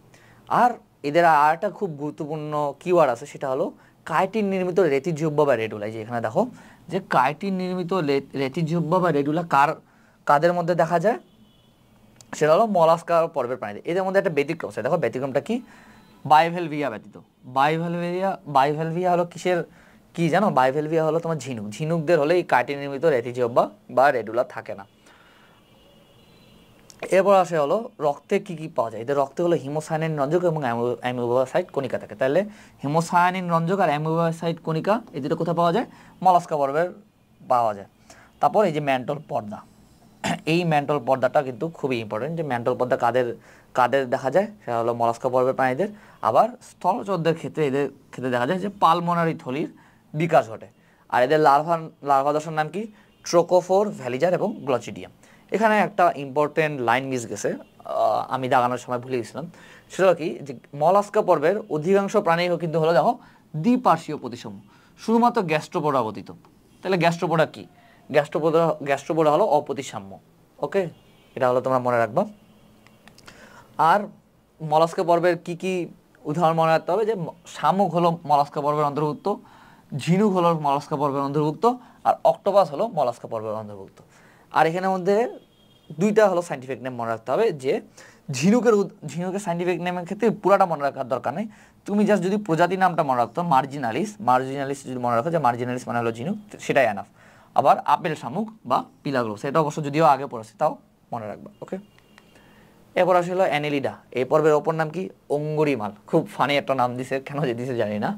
আর এদের আর একটা খুব গুরুত্বপূর্ণ কিওয়ার্ড আছে, সেটা হলো কাইটিন নির্মিত রেটিজিহ্বা বা রেডুলা। যে এখানে দেখো যে কাইটিন নির্মিত রেটিজিহ্বা বা রেডুলা কাদের মধ্যে দেখা যায়, সেটা হলো মলাস্কা পর্বের প্রাণীদের। এদের মধ্যে একটা ব্যতিক্রম আছে, দেখো ব্যতিক্রমটা কি, বাইভেলভিয়া ব্যতীত। বাইভেলভিয়া হলো কিসের কি জানো, বাইভেলভিয়া হলো তোমার ঝিনুকদের হলে এই কাইটিন নির্মিত রেটিজিহ্বা বা রেডুলা থাকে না। এরপর আসে হলো রক্তে কি কি পাওয়া যায়, এদের রক্তে হলো হিমোসায়ানিন রঞ্জক এবং অ্যামিবোসাইট কণিকা থাকে। তাহলে হিমোসায়ানিন রঞ্জক আর অ্যামিবোসাইট কণিকা এই দুটো কোথায় পাওয়া যায়, মলাস্কা পর্বের পাওয়া যায়। তারপর এই যে ম্যান্টল পর্দা, এই ম্যান্টল পর্দাটা কিন্তু খুবই ইম্পর্টেন্ট, যে ম্যান্টল পর্দা কাদের দেখা যায়, সেটা হলো মলাস্কা পর্বের প্রাণীদের। আবার স্থলচরদের এদের ক্ষেত্রে দেখা যায় যে পালমোনারি থলির বিকাশ ঘটে। আর এদের লার্ভা দশার নাম কি, ট্রোকোফোর, ভ্যালিজার এবং গ্লচিডিয়াম। এখানে একটা ইম্পর্টেন্ট লাইন মিস গেছে, আমি দাগানোর সময় ভুলে গেছিলাম। সেটা কি, যে মলাস্কা পর্বের অধিকাংশ প্রাণী কিন্তু হলো দেখো দ্বিপার্শ্বীয় প্রতিসম। শুধুমাত্র গ্যাস্ট্রোপোডা ব্যতীত। তাহলে গ্যাস্ট্রোপোডা কি? গ্যাস্ট্রোপোডা হলো অপ্রতিসাম্য। ওকে, এটা হলো তোমরা মনে রাখবা। আর মলাস্কা পর্বের কি কি উদাহরণ মনে রাখতে হবে, যে শামুক হলো মলাস্কা পর্বের অন্তর্ভুক্ত, ঝিনুক হলো মলাস্কা পর্বের অন্তর্ভুক্ত, আর অক্টোপাস হলো মলাস্কা পর্বের অন্তর্ভুক্ত। আর এখানের মধ্যে দুইটা হলো সাইন্টিফিক নেম মনে রাখতে হবে, যে ঝিনুকের সাইন্টিফিক নেমের ক্ষেত্রে পুরাটা মনে রাখার দরকার নেই, তুমি জাস্ট যদি প্রজাতির নামটা মনে রাখতো, মার্জিনালিস যদি মনে রাখো যে মার্জিনালিস মানে হলো ঝিনুক, সেটাই এনাফ। আবার আপেল শামুক বা পিলাগ্লোস, এটা অবশ্য যদিও আগে পড়েছে তাও মনে রাখবা। ওকে, এরপর আসলে অ্যানেলিডা। এই পর্বের অপর নাম কি? অঙ্গুরিমাল। খুব ফানি একটা নাম দিছে, কেন যে দিছে জানি না।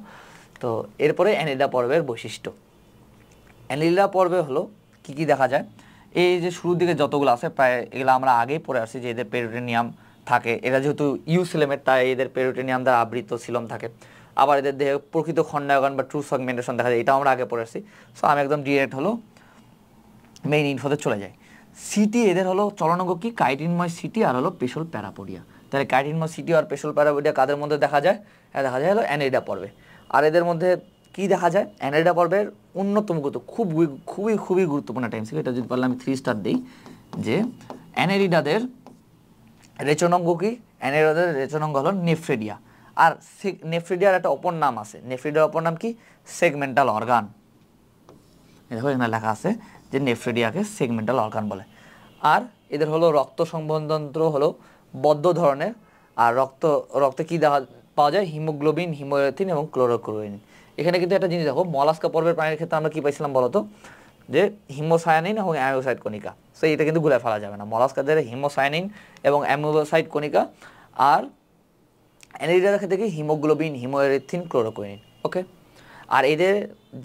তো এরপরে অ্যানেলিডা পর্বের বৈশিষ্ট্য। অ্যানেলিডা পর্বে হলো কি কি দেখা যায়, এই যে শুরুর দিকে যতগুলো আছে প্রায় এগুলো আমরা আগেই পড়ে আসছি, যে এদের পেরিটোনিয়াম থাকে, এরা যেহেতু ইউসিলেমের তাই এদের পেরিটোনিয়াম দ্বারা আবৃত সিলম থাকে। আবার এদের দেহে প্রকৃত খণ্ডায়ন বা ট্রু সেগমেন্টেশন দেখা যায়, এটা আমরা আগে পড়ে আসছি। সো আমি একদম ডিরেক্ট হলো মেইন ইনফোতে চলে যাই। সিটি এদের হলো চলনাঙ্গ কি? কাইটিনময় সিটি আর হলো পেশল প্যারাপোডিয়া। তাহলে কাইটিনময় সিটি আর পেশল প্যারাপোডিয়া কাদের মধ্যে দেখা যায়? দেখা যায় হলো অ্যানেলিডা পর্বে। আর এদের মধ্যে কি দেখা যায়? অ্যানেলিডা পর্বের অন্যতম খুবই গুরুত্বপূর্ণ টাইম ছিল, এটা যদি পারলে আমি 3 স্টার দিই, যে অ্যানেলিডাদের রেচনাঙ্গ কি? অ্যানেলিডাদের রেচনাঙ্গ হলো নেফ্রেডিয়া। আর নেফ্রেডিয়ার একটা অপর নাম আছে, নেফ্রেডিয়ার অপর নাম কি? Segmental organ. দেখো এখানে লেখা আছে যে নেফ্রেডিয়াকে সেগমেন্টাল অর্গান বলে। আর এদের হলো রক্ত সংবহনতন্ত্র হলো বদ্ধ ধরনের। আর রক্তে কি পাওয়া যায়? হিমোগ্লোবিন, হিমোএরিথ্রিন এবং ক্লোরোকুইনিন। এখানে কিন্তু একটা জিনিস দেখো, মলাস্কা পর্বের প্রাণীর ক্ষেত্রে আমরা কি পাইছিলাম বলতো, যে হিমোসায়ানিন এবং অ্যামিবোসাইড কণিকা। সো এটা কিন্তু গুলায় ফেলা যাবে না, মলাস্কাদের হিমোসায়ানিন এবং অ্যামিবোসাইড কণিকা, আর অ্যানেলিডার ক্ষেত্রে কি? হিমোগ্লোবিন, হিমোএরিথ্রিন, ক্লোরোকুইনিন। ওকে, আর এদের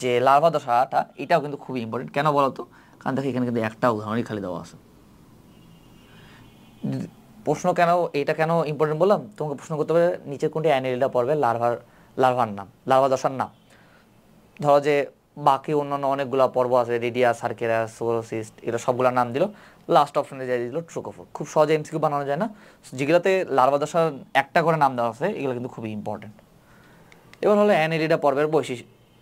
যে লার্ভা দশাটা, এটাও কিন্তু খুবই ইম্পর্টেন্ট। কেন বলতো? কারণ দেখো এখানে কিন্তু একটা উদাহরণই খালি দেওয়া আছে। প্রশ্ন কেন এটা কেন ইম্পর্টেন্ট বললাম, তোমাকে প্রশ্ন করতে পারে নিচের কোনটি অ্যানেলিডা পর্বে লার্ভার নাম, লার্ভা দশার নাম। ধরো যে বাকি অন্যান্য অনেকগুলো পর্ব আছে, রেডিয়া, সার্কেরাস, সোরোসিস্ট, এগুলো সবগুলোর নাম দিল, লাস্ট অপশনে যাই দিল ট্রোকোফোর। খুব সহজে এমসিকিউ বানানো যায় না, যেগুলোতে লার্ভা দশার একটা করে নাম দেওয়া আছে এগুলো কিন্তু খুবই ইম্পর্টেন্ট। এবার হলো অ্যানেলিডা পর্বের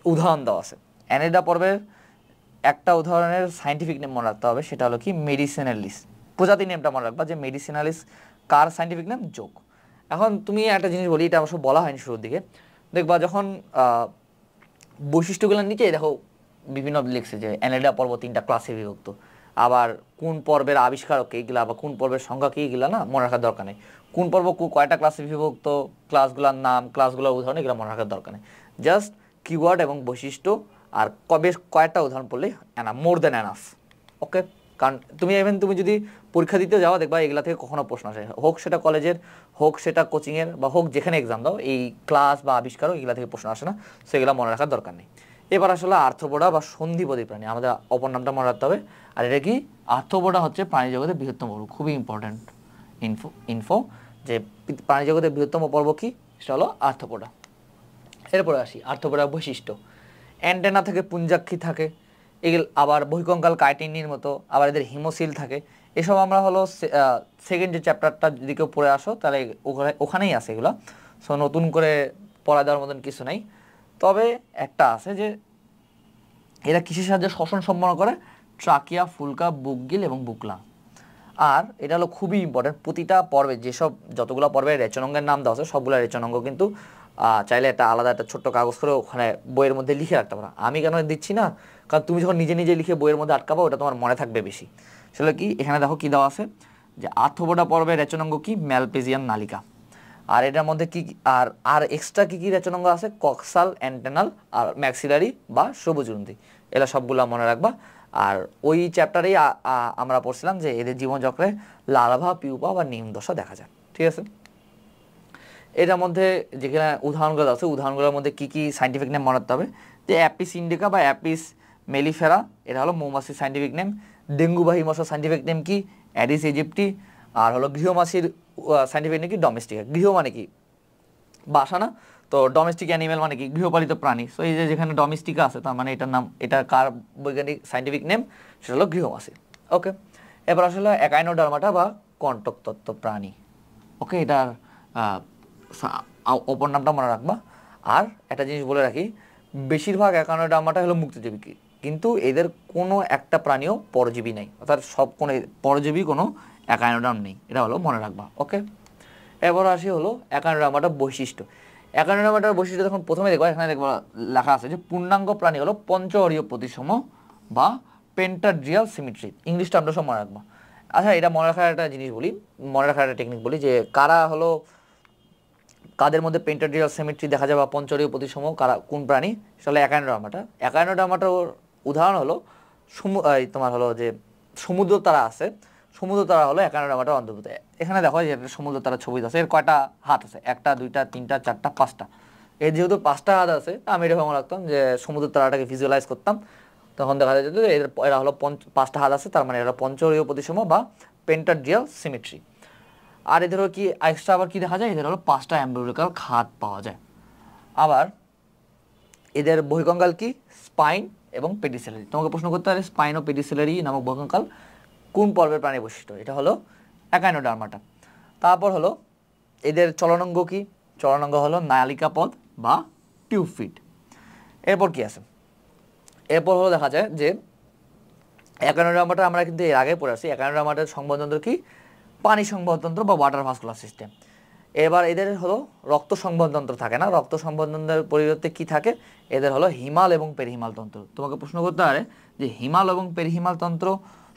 উদাহরণ দেওয়া আছে। অ্যানেলিডা পর্বের একটা উদাহরণের সাইন্টিফিক নেম মনে রাখতে হবে, সেটা হলো কি? মেডিসিনালিস। প্রজাতির নেমটা মনে রাখবা, যে মেডিসিনালিস কার সাইন্টিফিক নেম? যোগ। এখন তুমি একটা জিনিস বলি, এটা অবশ্য বলা হয়নি শুরুর দিকে, দেখবা যখন বৈশিষ্ট্যগুলোর নিচে দেখো বিভিন্ন লিখছে যে অ্যানেলিডা পর্ব 3টা ক্লাসে বিভক্ত। আবার কোন পর্বের আবিষ্কারক এইগুলা বা কোন পর্বের সংখ্যা কি, এগুলা না মনে রাখার দরকার নেই। কোন পর্ব কয়টা ক্লাসে বিভক্ত, ক্লাসগুলোর নাম, ক্লাসগুলোর উদাহরণ, এগুলো মনে রাখার দরকার নেই। জাস্ট কিওয়ার্ড এবং বৈশিষ্ট্য আর বেশ কয়েকটা উদাহরণ পড়লেই মোর দেন এনাফ। ওকে, কারণ তুমি যদি পরীক্ষা দিতে যাও দেখবা এগুলা থেকে কখনো প্রশ্ন আসে, হোক সেটা কলেজের, হোক সেটা কোচিংয়ের, বা হোক যেখানে এক্সাম দাও, এই ক্লাস বা আবিষ্কারক এগুলা থেকে প্রশ্ন আসে না, সেগুলো মনে রাখার দরকার নেই। এবার আসলে আর্থ্রোপোডা বা সন্ধিপদী প্রাণী, আমাদের অপর নামটা মনে রাখতে হবে। আর এটা কি? আর্থ্রোপোডা হচ্ছে প্রাণী জগতের বৃহত্তম পর্ব। খুবই ইম্পর্টেন্ট ইনফো যে প্রাণী জগতের বৃহত্তম পর্ব কি? সেটা হলো আর্থ্রোপোডা। এরপরে আসি আর্থ্রোপোডার বৈশিষ্ট্য। অ্যান্টেনা থেকে পুঞ্জাক্ষী থাকে, এগুলো আবার বহিকঙ্কাল কাইটিনির মতো, আবার এদের হিমোসিল থাকে। এসব আমরা হলো সেকেন্ড যে চ্যাপ্টারটা যদি কেউ পড়ে আসো তাহলে ওখানেই আছে এগুলো। সো নতুন করে পড়া দেওয়ার মতন কিছু নাই। তবে একটা আছে যে এরা কিসের সাহায্যে শ্বসন সম্পন্ন করে? ট্রাকিয়া, ফুলকা, বুকগিল এবং বুকলা। আর এটা হলো খুবই ইম্পর্টেন্ট, প্রতিটা পর্বে যেসব যতগুলো পর্বে রেচনাঙ্গের নাম দেওয়া আছে সবগুলো রেচনাঙ্গ কিন্তু চাইলে একটা আলাদা একটা ছোট্ট কাগজ করে ওখানে বইয়ের মধ্যে লিখে রাখতে পারো। আমি কেন দিচ্ছি না, কারণ তুমি যখন নিজে নিজে লিখে বইয়ের মধ্যে আটকাবো ওটা তোমার মনে থাকবে বেশি। সেটা কি? এখানে দেখো কি দেওয়া আছে, যে আর্থ্রোপোডা পর্বের রেচনাঙ্গ কি? ম্যালপেজিয়ান নালিকা। আর এটার মধ্যে কি আর এক্সট্রা কি রেচনাঙ্গ আছে? কক্সাল, অ্যান্টেনাল আর ম্যাক্সিলারি বা সবুজগ্রন্থি। এরা সবগুলো মনে রাখবা। আর ওই চ্যাপ্টারেই আমরা পড়ছিলাম যে এদের জীবনচক্রে লার্ভা, পিউপা বা নিম দশা দেখা যায়। ঠিক আছে, এটার মধ্যে যেখানে উদাহরণগুলো আছে উদাহরণগুলোর মধ্যে কি কি সাইন্টিফিক নেম মনে রাখতে হবে, যে অ্যাপিস ইন্ডিকা বা অ্যাপিস মেলিফেরা, এটা হলো মৌমাছির সাইন্টিফিক নেম। ডেঙ্গুবাহী মশার সাইন্টিফিক নেম কি? অ্যাডিস ইজিপ্টি। আর হলো গৃহমাছির সাইন্টিফিক নেম কি? ডোমেস্টিকা। গৃহ মানে কি? বাসা না, তো ডোমেস্টিক অ্যানিমেল মানে কি? গৃহপালিত প্রাণী। সো এই যে যেখানে ডোমেস্টিকা আছে তার মানে এটার নাম, এটা কার বৈজ্ঞানিক সাইন্টিফিক নেম? সেটা হলো গৃহমাছি। ওকে, এবার আসলে একাইনোডার্মাটা বা কণ্টকতত্ত্ব প্রাণী। ওকে, এটার অপর নামটা মনে রাখবা। আর একটা জিনিস বলে রাখি, বেশিরভাগ অ্যাকানোডার্মাটা হলো মুক্তজীবী, কিন্তু এদের কোনো একটা প্রাণীও পরজীবী নেই, অর্থাৎ সব কোনো পরজীবী কোনো অ্যাকানোডার্ম নেই, এটা হলো মনে রাখবা। ওকে, এবার আসি হলো অ্যাকানোডার্মাটার বৈশিষ্ট্য। অ্যাকানোডার্মাটার বৈশিষ্ট্য যখন প্রথমে দেখবা, এখানে দেখবা লেখা আছে যে পূর্ণাঙ্গ প্রাণী হলো পঞ্চঅরীয় প্রতিসম বা পেন্টাড্রিয়াল সিমেট্রি, ইংলিশটা আমরা সব মনে রাখবা। আচ্ছা, এটা মনে রাখার একটা জিনিস বলি, মনে রাখার একটা টেকনিক বলি, যে কাদের মধ্যে পেন্টাড্রিয়াল সিমেট্রি দেখা যায় বা পঞ্চঅরীয় প্রতিসম, কারা কোন প্রাণী, সেটা হলো অ্যাকানোডার্মাটা। অ্যাকানোডার্মাটার উদাহরণ হলো তোমার হলো যে সমুদ্র তারা আছে, সমুদ্র তারা হলো অ্যাকানোডার্মাটার অন্তর্ভুক্ত। এখানে দেখো যে সমুদ্র তারা ছবি আছে, এর কয়টা হাত আছে, 1টা 2টা 3টা 4টা 5টা। এর যেহেতু 5টা হাত আছে, আমি এটা ভালো রাখতাম যে সমুদ্র তারাটাকে ভিজুয়ালাইজ করতাম, তখন দেখা যেত যে এরা হলো 5টা হাত আছে, তার মানে এরা পঞ্চঅরীয় প্রতিসম বা পেন্টাড্রিয়াল সিমেট্রি। আর এদের কি এক্সট্রা আবার কি দেখা যায়, এদের হলো 5টা অ্যাম্বিলিক্যাল খাত পাওয়া যায়। আবার এদের বহিকঙ্কাল কি, স্পাইন এবং পেডিসেলারি। তোমাকে প্রশ্ন করতে পারে স্পাইন ও পেডিসেলারি নামক বহিকঙ্কাল কোন পর্বের প্রাণী বৈশিষ্ট্য, এটা হলো অ্যাকানোডার্মাটা। তারপর হলো এদের চলনাঙ্গ কি, চলনাঙ্গ হলো নালিকাপদ বা টিউব ফিট। এরপর কি আছে, এরপর হলো দেখা যায় যে অ্যাকানোডার্মাটা আমরা কিন্তু এর আগে পড়ে আসছি, অ্যাকানোডার্মাটার সংবহনতন্ত্র কি, পানি সংবহনতন্ত্র বা ওয়াটার ভাস্কুলার সিস্টেম। এবার এদের হলো রক্ত সংবহনতন্ত্র থাকে না, রক্ত সংবহনতন্ত্রের পরিবর্তে কি থাকে, এদের হলো হিমাল এবং পেরিহিমাল তন্ত্র। তোমাকে প্রশ্ন করতে পারে যে হিমাল এবং পেরিহিমাল তন্ত্র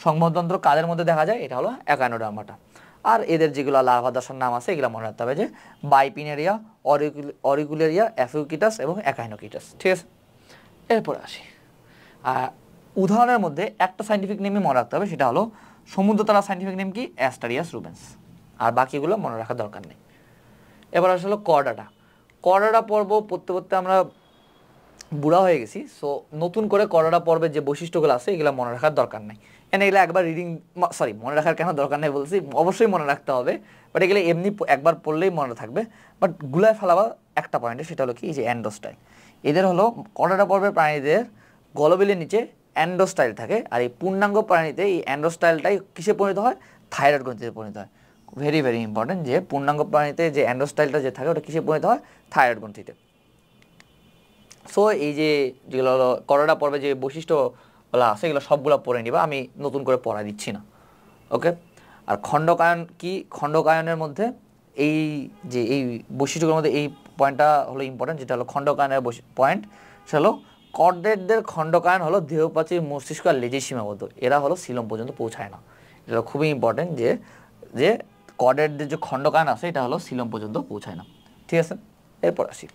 সংবহনতন্ত্র কাদের মধ্যে দেখা যায়, এটা হলো অ্যাকানোডার্মাটা। আর এদের যেগুলো লার্ভা দশার নাম আছে এগুলো মনে রাখতে হবে, যে বাইপিনেরিয়া, অরিকুলেরিয়া, অ্যাফিউকিটাস এবং অ্যাকাইনোকিটাস। ঠিক আছে, এরপর আসি। আর উদাহরণের মধ্যে একটা সাইন্টিফিক নেমই মনে রাখতে হবে, সেটা হলো সমুদ্র তারা সাইন্টিফিক নেম কি, অ্যাস্টারিয়াস রুবেন্স, আর বাকিগুলো মনে রাখার দরকার নেই। এবার আসলে করডাটা। করডাটা পর্ব পড়তে পড়তে আমরা বুড়া হয়ে গেছি, সো নতুন করে করডাটা পর্বের যে বৈশিষ্ট্যগুলো আছে এগুলো মনে রাখার দরকার নেই। এগুলো একবার মনে রাখার কেন দরকার নেই বলছি, অবশ্যই মনে রাখতে হবে, বাট এগুলো এমনি একবার পড়লেই মনে থাকবে, বাট গুলায় ফেলাবা একটা পয়েন্টে, সেটা হলো কি, যে অ্যান্ডোস্টাইল। এদের হলো করডাটা পর্বের প্রাণীদের গলবিলের নিচে অ্যান্ডোস্টাইল থাকে, আর এই পূর্ণাঙ্গ প্রাণীতে এই অ্যান্ডোস্টাইলটাই কিসে পরিণত হয়, থাইরয়েড গ্রন্থিতে পরিণত হয়। ভেরি ভেরি ইম্পর্টেন্ট, যে পূর্ণাঙ্গ প্রাণীতে যে অ্যান্ডোস্টাইলটা যে থাকে ওটা কিসে পরিণত হয়, থাইরয়েড গ্রন্থিতে। সো এই যেগুলো হলো করোনা পর্বে যে বৈশিষ্ট্যগুলো আছে এগুলো সবগুলো পড়ে নিবা, আমি নতুন করে পড়া দিচ্ছি না। ওকে, আর খণ্ডকায়ন কি, খণ্ডকায়নের মধ্যে এই বৈশিষ্ট্যগুলোর মধ্যে এই পয়েন্টটা হলো ইম্পর্টেন্ট, যেটা হলো খণ্ডকায়নের পয়েন্ট, সেটা হলো কর্ডেটদের খণ্ডকায়ন হলো দেহপ্রাচীর, মস্তিষ্ক আর লেজে সীমাবদ্ধ, এরা হলো সিলম পর্যন্ত পৌঁছায় না। এটা খুবই ইম্পর্টেন্ট যে কর্ডেটদের যে খণ্ডকায়ন আছে এটা হলো সিলম পর্যন্ত পৌঁছায় না। ঠিক আছে, এরপর আসি।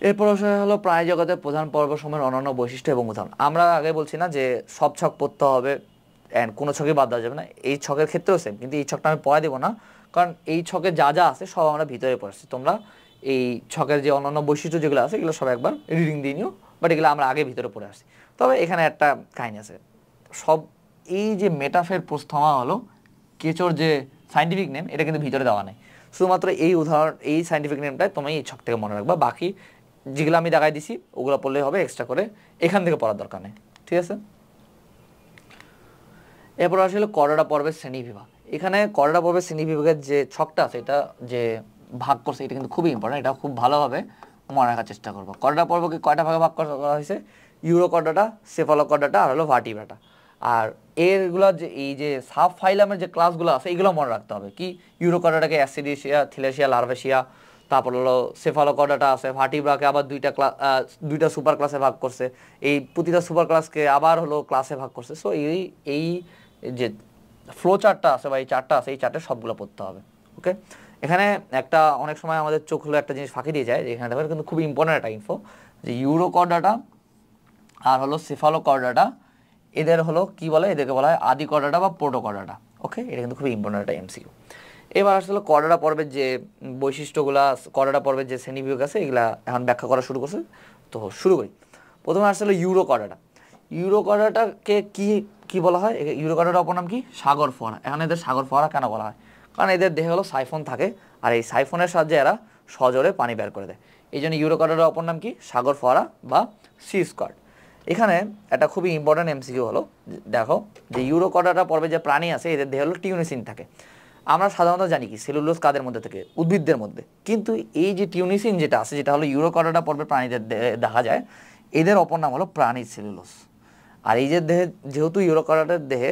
এরপর হলো প্রাণী জগতের প্রধান পর্বসমূহের অন্যান্য বৈশিষ্ট্য এবং উদাহরণ। আমরা আগে বলছি না যে সব ছক পড়তে হবে অ্যান্ড কোনো ছকে বাদ দেওয়া যাবে না, এই ছকের ক্ষেত্রেও সেম, কিন্তু এই ছকটা আমি পড়া দেবো না, কারণ এই ছকে যা যা আছে সব আমরা ভিতরে পড়াচ্ছি। তোমরা এই ছকের যে অন্যান্য বৈশিষ্ট্য যেগুলো আছে এগুলো সব একবার রিডিং দিয়ে নিও, বাট এগুলো আমরা আগে ভিতরে পড়ে আসছি। তবে এখানে একটা কাহিনী আছে, সব এই যে মেটাফের প্রস্থমা হলো কেঁচোর যে সাইন্টিফিক নেম, এটা কিন্তু ভিতরে দেওয়া নেই, শুধুমাত্র এই উদাহরণ, এই সাইন্টিফিক নেমটাই তুমি এই ছক থেকে মনে রাখবা, বাকি যেগুলো আমি দেখাই দিছি ওগুলো পড়লেই হবে, এক্সট্রা করে এখান থেকে পড়ার দরকার নেই। ঠিক আছে, এরপর আসলে করোনা পর্বের শ্রেণীবিভাগ। এখানে করোনা পর্বের শ্রেণীবিভাগের যে ছকটা আছে, এটা যে ভাগ করছে এটা কিন্তু খুবই ইম্পর্টেন্ট, এটা খুব ভালোভাবে মনে রাখার চেষ্টা করবো। করোনা পর্বকে কয়টা ভাগে ভাগ করা হয়েছে, ইউরোকর্ডাটা, সেফালোকর্ডাটা আর হলো ভার্টিব্রাটা। আর এরগুলো যে এই যে সাব ফাইলামের যে ক্লাসগুলো আছে এগুলো মনে রাখতে হবে, কি ইউরোকর্ডাটাকে অ্যাসিডিসিয়া, থিলেসিয়া, লার্ভেসিয়া, তারপর হলো সেফালোকর্ডাটা আছে, ভার্টিব্রাকে আবার দুইটা সুপার ক্লাসে ভাগ করছে, এই প্রতিটা সুপার ক্লাসকে আবার হলো ক্লাসে ভাগ করছে। সো এই যে ফ্লো চার্টটা আছে বা এই চার্টটা আছে, এই চার্টে সবগুলো পড়তে হবে। ওকে, এখানে একটা অনেক সময় আমাদের চোখ হলো একটা জিনিস ফাঁকি দিয়ে যায়, যে এখানে দেখবেন কিন্তু খুব ইম্পর্টেন্ট একটা ইনফো, যে ইউরোকর্ডাটা আর হলো সেফালোকর্ডাটা এদের হলো কি বলে, এদেরকে বলা হয় আদিকর্ডাটা বা প্রোটোকর্ডাটা। ওকে, এটা কিন্তু খুবই ইম্পর্টেন্ট একটা এমসিকিউ। এবার আসলে করোনা পর্বের যে বৈশিষ্ট্যগুলো, করোনা পর্বের যে শ্রেণীবিভাগ আছে এগুলা এখন ব্যাখ্যা করা শুরু করছে। তো শুরু করি। প্রথমে আসলে ইউরোকর্ডাটা। ইউরোকর্ডাটাকে কি বলা হয়, ইউরোকর্ডাটার অপর নাম কি, সাগর ফোয়ারা। এখন এদের সাগর ফোয়ারা কেন বলা হয়, কারণ এদের দেহে হলো সাইফন থাকে, আর এই সাইফনের সাহায্যে এরা সজোরে পানি বের করে দেয়, এই জন্য ইউরোকর্ডাটার অপর নাম কি, সাগর ফোয়ারা বা সি স্কোয়াড। এখানে একটা খুবই ইম্পর্টেন্ট এমসিকিউ হলো, দেখো যে ইউরোকর্ডাটা পর্বে যে প্রাণী আছে এদের দেহে হলো টিউনিসিন থাকে, আমরা সাধারণত জানি কি সেলুলোজ কাদের মধ্যে থেকে, উদ্ভিদদের মধ্যে, কিন্তু এই যে টিউনিসিন যেটা আছে, যেটা হলো ইউরোকর্ডাটা পর্বের প্রাণীদের দেখা যায়, এদের অপর নাম হলো প্রাণীজ সেলুলোজ। আর এই যে দেহে, যেহেতু ইউরোকর্ডাটার দেহে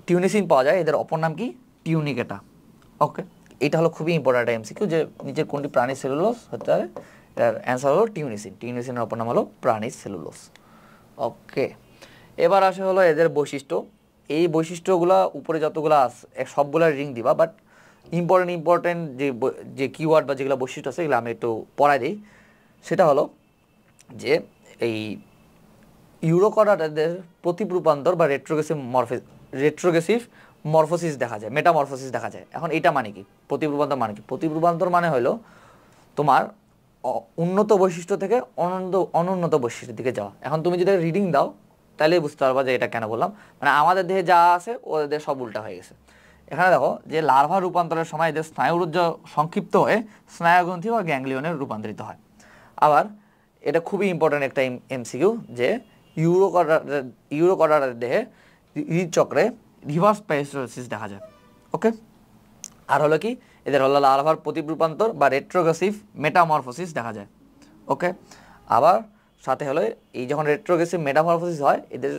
টিউনিসিন পাওয়া যায়, এদের অপর নাম কি টিউনিকেটা। ওকে, এটা হলো খুবই ইম্পর্টেন্ট একটা এমসিকিউ, যে নিচের কোনটি প্রাণীজ সেলুলোজ হতে পারে, এটার অ্যান্সার হলো টিউনিসিন। টিউনিসিনের অপর নাম হলো প্রাণীজ সেলুলোজ। ওকে, এবার আসে হলো এদের বৈশিষ্ট্য। এই বৈশিষ্ট্যগুলো উপরে যতগুলো আছে সবগুলো রিং দিবা, বাট ইম্পর্টেন্ট যে কিওয়ার্ড বা যেগুলো বৈশিষ্ট্য আছে এগুলো আমি একটু পড়াই দিই। সেটা হলো যে এই ইউরোকর্ডাটাদের প্রতিরূপান্তর বা রেট্রোগ্রেসিভ মরফোসিস দেখা যায়, মেটামরফোসিস দেখা যায়। এখন এটা মানে কি প্রতিরূপান্তর মানে কি? প্রতিরূপান্তর মানে হলো তোমার উন্নত বৈশিষ্ট্য থেকে অনুন্নত বৈশিষ্ট্যের দিকে যাওয়া। এখন তুমি যদি রিডিং দাও তাহলেই বুঝতে পারবা যে এটা কেন বললাম, মানে আমাদের দেহে যা আছে ওদের দেহে সব উল্টা হয়ে গেছে। এখানে দেখো যে লার্ভা রূপান্তরের সময় এদের স্নায়ুরজ্জ সংক্ষিপ্ত হয়ে স্নায়ুগ্রন্থি বা গ্যাংলিয়নে রূপান্তরিত হয়। আবার এটা খুবই ইম্পর্ট্যান্ট একটা এমসিকিউ, যে ইউরোকর্ডাটার দেহে হৃদচক্রে রিভার্স পেরিস্টোসিস দেখা যায়। ওকে, আর হলো কি এদের হলো লার্ভার প্রতিরূপান্তর বা রেট্রোগ্রেসিভ মেটামরফোসিস দেখা যায়। ওকে, আবার সাথে হলো এই যখন রেট্রোগ্রেসিভ মেটামরফোসিস হয়, এদের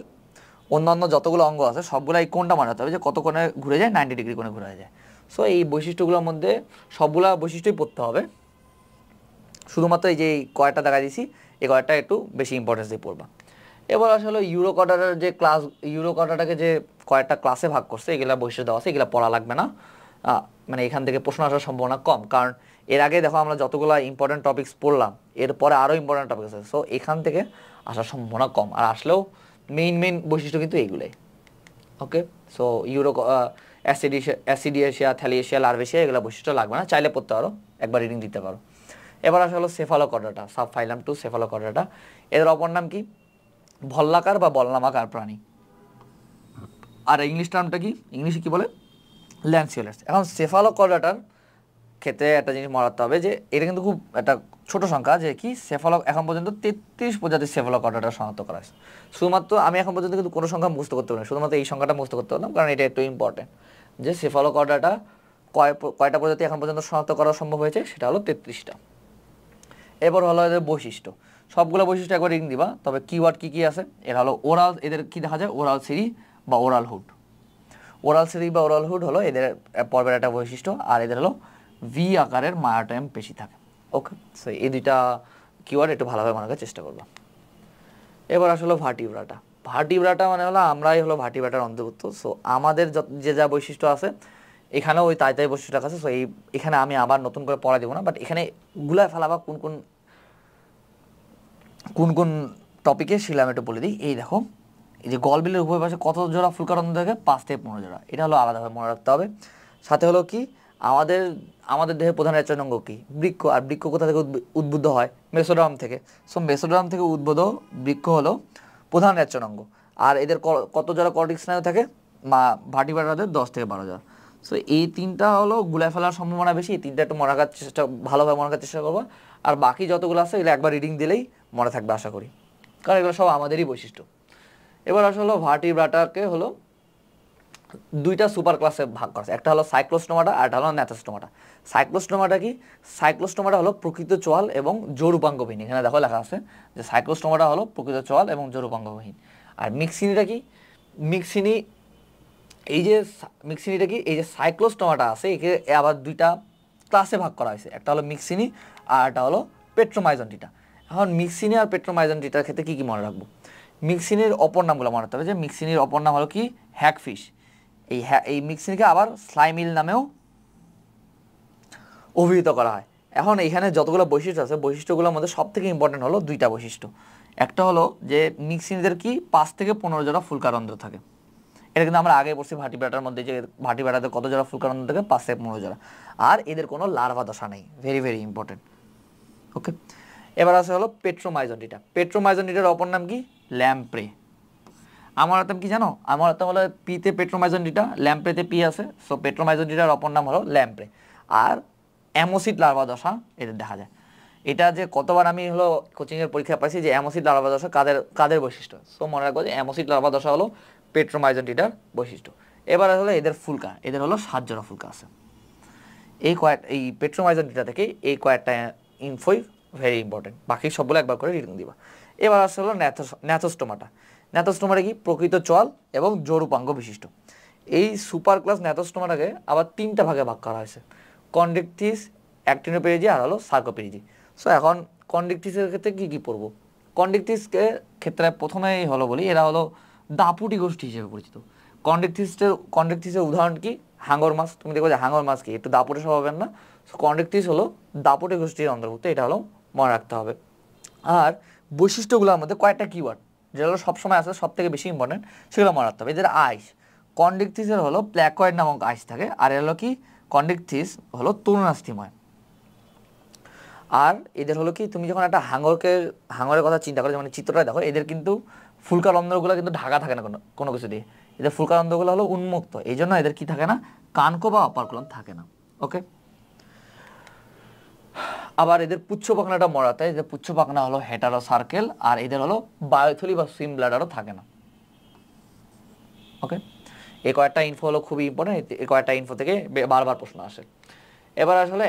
অন্যান্য যতগুলো অঙ্গ আছে সবগুলো এই কোণটা মানাতে হবে, যে কত কোণে ঘুরে যায়, 90 ডিগ্রি কোণে ঘুরে যায়। সো এই বৈশিষ্ট্যগুলোর মধ্যে সবগুলা বৈশিষ্ট্যই পড়তে হবে, শুধুমাত্র এই যে কয়টা দেখা দিয়েছি এই কয়টা একটু বেশি ইম্পর্টেন্স দিয়ে পড়বা। এবার আসলে ইউরোকর্ডাটার যে ক্লাস, ইউরোকর্ডাটাকে যে কয়েকটা ক্লাসে ভাগ করছে, এগুলা বৈশিষ্ট্য দেওয়া আছে, এগুলো পড়া লাগবে না। মানে এখান থেকে প্রশ্ন আসার সম্ভাবনা কম, কারণ এর আগে দেখো আমরা যতগুলো ইম্পর্টেন্ট টপিকস পড়লাম, এরপরে আরও ইম্পর্টেন্ট টপিক আছে, সো এখান থেকে আসার সম্ভাবনা কম। আর আসলেও মেইন বৈশিষ্ট্য কিন্তু এইগুলোই। ওকে, সো অ্যাসিডিয়েশিয়া, থ্যালিয়েশিয়া, লার্ভেশিয়া এগুলো বৈশিষ্ট্য লাগবে না, চাইলে পড়তে পারো, একবার রিডিং দিতে পারো। এবার আসলে হলো সেফালোকর্ডাটা, সাবফাইলাম টু সেফালোকর্ডাটা। এদের অপর নাম কি? ভল্লাকার বা বল্লামাকার প্রাণী। আর ইংলিশ টার্মটা কি, ইংলিশে কি বলে? ল্যান্সিওলাস। এখন সেফালোকর্ডাটার ক্ষেত্রে একটা জিনিস মনে রাখতে হবে, যে এটা কিন্তু খুব একটা ছোট সংখ্যা, যে কি এখন পর্যন্ত 33 প্রজাতির সেফালোকর্ডাটা শনাক্ত করা হয়েছে। শুধুমাত্র আমি এখন পর্যন্ত কিন্তু কোনো সংখ্যা মুখস্থ করতে পারিনি, শুধুমাত্র এই সংখ্যাটা মুখস্থ করতে পারলাম, কারণ এটা একটু ইম্পর্টেন্ট, যে সেফালোকর্ডাটা কয়টা প্রজাতি এখন পর্যন্ত শনাক্ত করা সম্ভব হয়েছে, সেটা হলো 33টা। এবার হলো এদের বৈশিষ্ট্য, সবগুলো বৈশিষ্ট্য একবার রিং দিবা, তবে কিওয়ার্ড কী কী আছে। এর হলো ওরাল, এদের কি দেখা যায় ওরাল সিরি বা ওরাল হুড। ওরাল সিরি বা ওরাল হুড হলো এদের পর্বের একটা বৈশিষ্ট্য, আর এদের হলো ভি আকারের মায়োটাইম পেশি থাকে। ওকে, সো এই দুইটা কিওয়ার্ড একটু ভালোভাবে মনে রাখার চেষ্টা করবা। এবার আসলে ভার্টিব্রাটা। ভার্টিব্রাটা মানে হলো আমরাই হলো ভার্টিব্রাটার অন্তর্ভুক্ত। সো আমাদের যে যা বৈশিষ্ট্য আছে এখানেও ওই তাই বৈশিষ্ট্য আছে। সো এখানে আমি আবার নতুন করে পড়া দেবো না, বাট এখানে গুলায় ফেলাবা কোন কোন টপিকে শিলাম একটু বলে দিই। এই দেখো, এই যে গলবিলের উভয় পাশে কত জোড়া ফুলকারন্দ থাকে? 5 থেকে 15 জোড়া। এটা হলো আলাদাভাবে মনে রাখতে হবে। সাথে হলো কি আমাদের দেহের প্রধান রেচনাঙ্গ কি? বৃক্ষ। আর বৃক্ষ কোথা থেকে উদ্বুদ্ধ হয়? মেসোডার্ম থেকে। সো মেসোডার্ম থেকে উদ্ভূত বৃক্ষ হলো প্রধান রেচনাঙ্গ। আর এদের কত জোড়া কর্টিক স্নায়ু থাকে? ভার্টিব্রাটাদের 10 থেকে 12 জোড়া। সো এই তিনটা হলো গুলায় ফেলার সম্ভাবনা বেশি, এই তিনটা একটু মনে রাখার ভালোভাবে মনে রাখার চেষ্টা করবো। আর বাকি যতগুলো আছে এগুলো একবার রিডিং দিলেই মনে থাকবে আশা করি, কারণ এগুলো সব আমাদেরই বৈশিষ্ট্য। এবার আসলে ভার্টিব্রাটাকে হলো দুইটা সুপার ক্লাসে ভাগ করা আছে, একটা হলো সাইক্লোস্টোমাটা আর একটা হলো ন্যাথোস্টোমাটা। সাইক্লোস্টোমাটা কি? সাইক্লোস্টোমাটা হলো প্রকৃত চোয়াল এবং জোড়ুপাঙ্গবিহীন। এখানে দেখো লেখা আছে যে সাইক্লোস্টোমাটা হলো প্রকৃত চোয়াল এবং জোড়ুপাঙ্গবিহীন। আর মিক্সিনিটা কি? মিক্সিনিটা কি? এই যে সাইক্লোস্টোমাটা আছে একে আবার দুইটা ক্লাসে ভাগ করা হয়েছে, একটা হলো মিক্সিনি আর একটা হলো পেট্রোমাইজন্টিটা। এখন মিক্সিনি আর পেট্রোমাইজন্টিটার ক্ষেত্রে কী কী মনে রাখবো? মিক্সিনির অপর নামগুলো মনে রাখতে হবে, যে মিক্সিনির অপর নাম হলো কি? হ্যাগফিশ। এই মিক্সিনিকে আবার স্লাইমিল নামেও অভিহিত করা হয়। এখন এইখানে যতগুলো বৈশিষ্ট্য আছে বৈশিষ্ট্যগুলোর মধ্যে সব থেকে ইম্পর্টেন্ট হলো দুইটা বৈশিষ্ট্য। একটা হলো যে মিক্সিনিদের কি 5 থেকে 15 জোড়া ফুলকারন্ধ্র থাকে। এটা কিন্তু আমরা আগে পড়ছি ভার্টিব্রাটার মধ্যে, যে ভার্টিব্রাটাদের কত জোড়া ফুলকারন্ধ্র থাকে? 5 থেকে 15 জোড়া। আর এদের কোনো লার্ভা দশা নেই, ভেরি ভেরি ইম্পর্টেন্ট। ওকে, এবার আছে হলো পেট্রোমাইজন্টিটা। পেট্রোমাইজন্টিটার অপর নাম কি? ল্যাম্প্রে। আমার হাতে কি জানো? আমার হাতে হলো পিতে পেট্রোমাইজন্টিটা, ল্যাম্প্রেতে পি আছে। সো পেট্রোমাইজন্টিটার অপর নাম হলো ল্যাম্প্রে। আর অ্যামোসিড লার্ভা দশা এদের দেখা যায়। এটা যে কতবার আমি হলো কোচিংয়ের পরীক্ষা পাইছি যে অ্যামোসিড লার্ভা দশা কাদের বৈশিষ্ট্য। সো মনে রাখবো যে অ্যামোসিড লার্ভা দশা হলো পেট্রোমাইজন্টিটার বৈশিষ্ট্য। এবার হলো এদের ফুলকা, এদের হলো 7 জোড়া ফুলকা আছে। এই পেট্রোমাইজার ডেটা থেকে এই কয়েকটা ইনফোই ভেরি ইম্পর্টেন্ট, বাকি সবগুলো একবার করে রিডিং দিবা। এবার আসলে হলো ন্যাথোস্টোমাটা। ন্যাথোস্টোমাটা কি? প্রকৃত চল এবং জোড়ুপাঙ্গ বিশিষ্ট। এই সুপার ক্লাস ন্যাথোস্টোমাটাকে আবার 3টা ভাগে ভাগ করা হয়েছে, কন্ডেকথিস, অ্যাক্টিনোপেরিজি আর হলো সার্কোপেরিজি। সো এখন কন্ডেকথিসের ক্ষেত্রে কী কী পড়বো? কন্ডেকথিসকে ক্ষেত্রে প্রথমেই হলো বলি, এরা হলো দাপুটি গোষ্ঠী হিসেবে পরিচিত। কন্ডেকথিসের উদাহরণ কি? হাঙর মাছ। তুমি দেখো যে হাঙর মাছ কি একটু দাপুটে স্বভাবের না? কন্ডেকথিস হলো দাপুটে গোষ্ঠীর অন্তর্ভুক্ত, এটা হলো মনে রাখতে হবে। আর বৈশিষ্ট্যগুলোর মধ্যে কয়েকটা কিওয়ার্ড যেগুলো সবসময় আসে, সব থেকে বেশি ইম্পর্টেন্ট, সেগুলো মনে রাখতে হবে। এদের আইস, কন্ডেকথিসের হলো প্ল্যাকয়েড নামক আইস থাকে, আর এর হলো কি কন্ডেকথিস হলো তরুণাস্থিময়। আর এদের হলো কি, তুমি যখন একটা হাঙরের কথা চিন্তা করো, যেমন চিত্রটা দেখো, এদের কিন্তু ফুলকা রন্ধ্রগুলো কিন্তু ঢাকা থাকে না কোনো কিছু দিয়ে, এদের ফুলকা রন্ধ্রগুলো হলো উন্মুক্ত, এই জন্য এদের কি থাকে না, কানকো বা অপারকুলাম থাকে না। ওকে, আবার এদের পুচ্ছ পাখনাটা মরাতে, এদের পুচ্ছ পাখনা হলো হেটারো সার্কেল, আর এদের হলো বায়োথলি বা সুইম ব্লাডারও থাকে না। ওকে, এই কয়েকটা ইনফো হলো খুবই ইম্পর্টেন্ট, এই কয়েকটা ইনফো থেকে বারবার প্রশ্ন আসে। এবার আসলে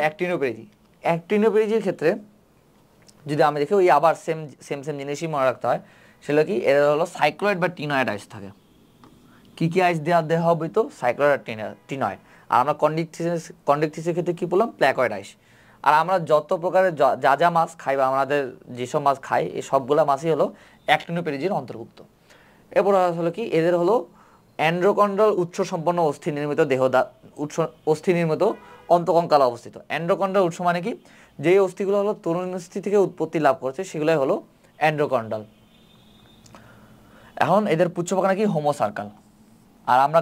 অ্যাক্টিনোপেরিজির ক্ষেত্রে যদি আমি দেখি, ওই আবার সেম জিনিসই মনে রাখতে হয়, সেগুলো কি, এর হলো সাইক্লয়েড বা টিনয়েড আইস থাকে। কী কী আইস দেওয়া হবে? তো সাইক্লয়েড আর টিনয়েড। আর আমরা কন্ডেকথিসের ক্ষেত্রে কী বললাম? প্ল্যাকয়েড আইস। আর আমরা যত প্রকারের যা মাছ খাই বা আমাদের যেসব মাছ খাই, এই সবগুলো মাছই হলো অ্যাক্টিনোপেরিজির অন্তর্ভুক্ত। এরপর হলো কি, এদের হলো অ্যান্ড্রোকন্ড্রাল উৎস সম্পন্ন অস্থি নির্মিত অস্থি নির্মিত অন্তকঙ্কালে অবস্থিত। অ্যান্ড্রোকন্ড্রাল উৎস মানে কি? যে অস্থিগুলো হলো তরুণ অস্থি থেকে উৎপত্তি লাভ করেছে, সেগুলোই হলো অ্যান্ড্রোকন্ড্রাল। এখন এদের পুচ্ছপাখনা কি? হোমোসার্কাল। আর আমরা